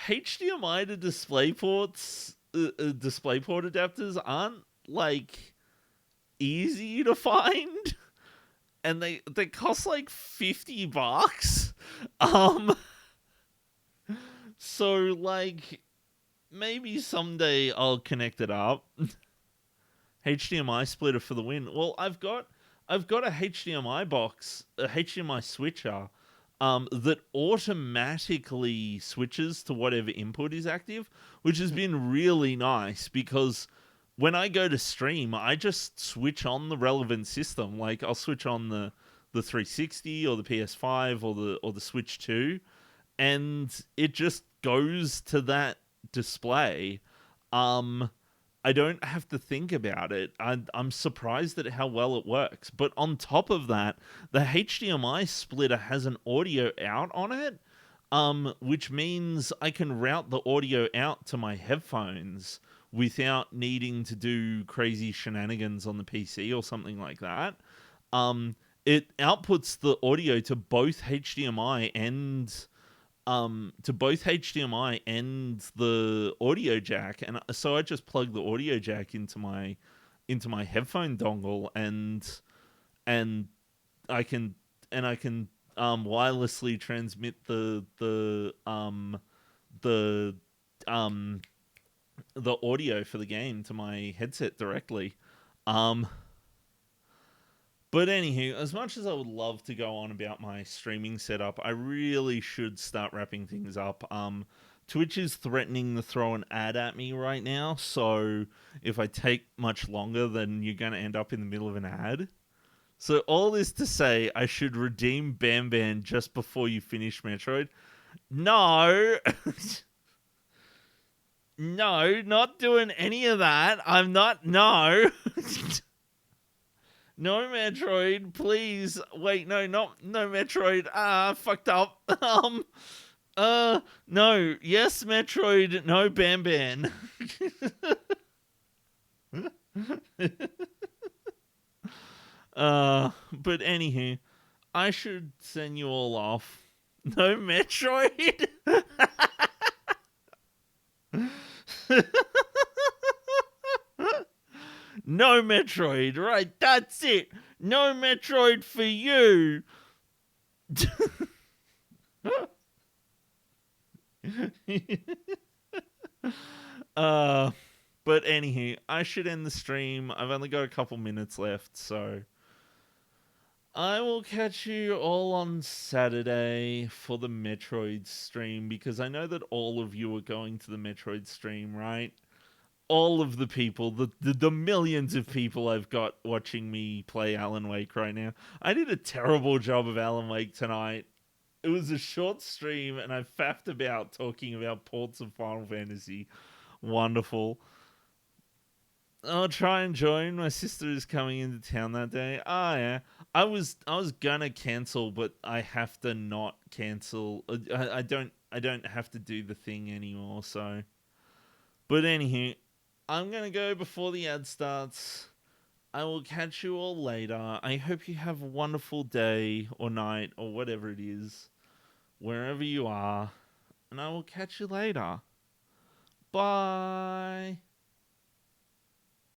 HDMI to display ports, display port adapters aren't like easy to find, and they cost like $50. So like maybe someday I'll connect it up. HDMI splitter for the win. Well, I've got a HDMI box, a HDMI switcher, that automatically switches to whatever input is active, which has been really nice because when I go to stream, I just switch on the relevant system. Like I'll switch on the 360 or the PS5 or the Switch 2, and it just goes to that display. I don't have to think about it. I'm surprised at how well it works. But on top of that, the HDMI splitter has an audio out on it, which means I can route the audio out to my headphones without needing to do crazy shenanigans on the PC or something like that. It outputs the audio to both HDMI and the audio jack, and so I just plug the audio jack into my headphone dongle, and I can wirelessly transmit the audio for the game to my headset directly. But anywho, as much as I would love to go on about my streaming setup, I really should start wrapping things up. Twitch is threatening to throw an ad at me right now, so if I take much longer, then you're going to end up in the middle of an ad. So all this to say, I should redeem Banban just before you finish Metroid. No! No, not doing any of that. I'm not, no. No Metroid, please. Wait, no Metroid. Fucked up. No. Yes, Metroid. No, Banban. But anywho, I should send you all off. No Metroid? No Metroid, right? That's it. No Metroid for you. But anywho, I should end the stream. I've only got a couple minutes left, so I will catch you all on Saturday for the Metroid stream, because I know that all of you are going to the Metroid stream, right? All of the people, the millions of people I've got watching me play Alan Wake right now. I did a terrible job of Alan Wake tonight. It was a short stream, and I faffed about talking about ports of Final Fantasy. Wonderful. I'll try and join. My sister is coming into town that day. Oh yeah, I was gonna cancel, but I have to not cancel. I don't have to do the thing anymore. So, but anywho, I'm gonna go before the ad starts. I will catch you all later. I hope you have a wonderful day or night or whatever it is, wherever you are, and I will catch you later. Bye.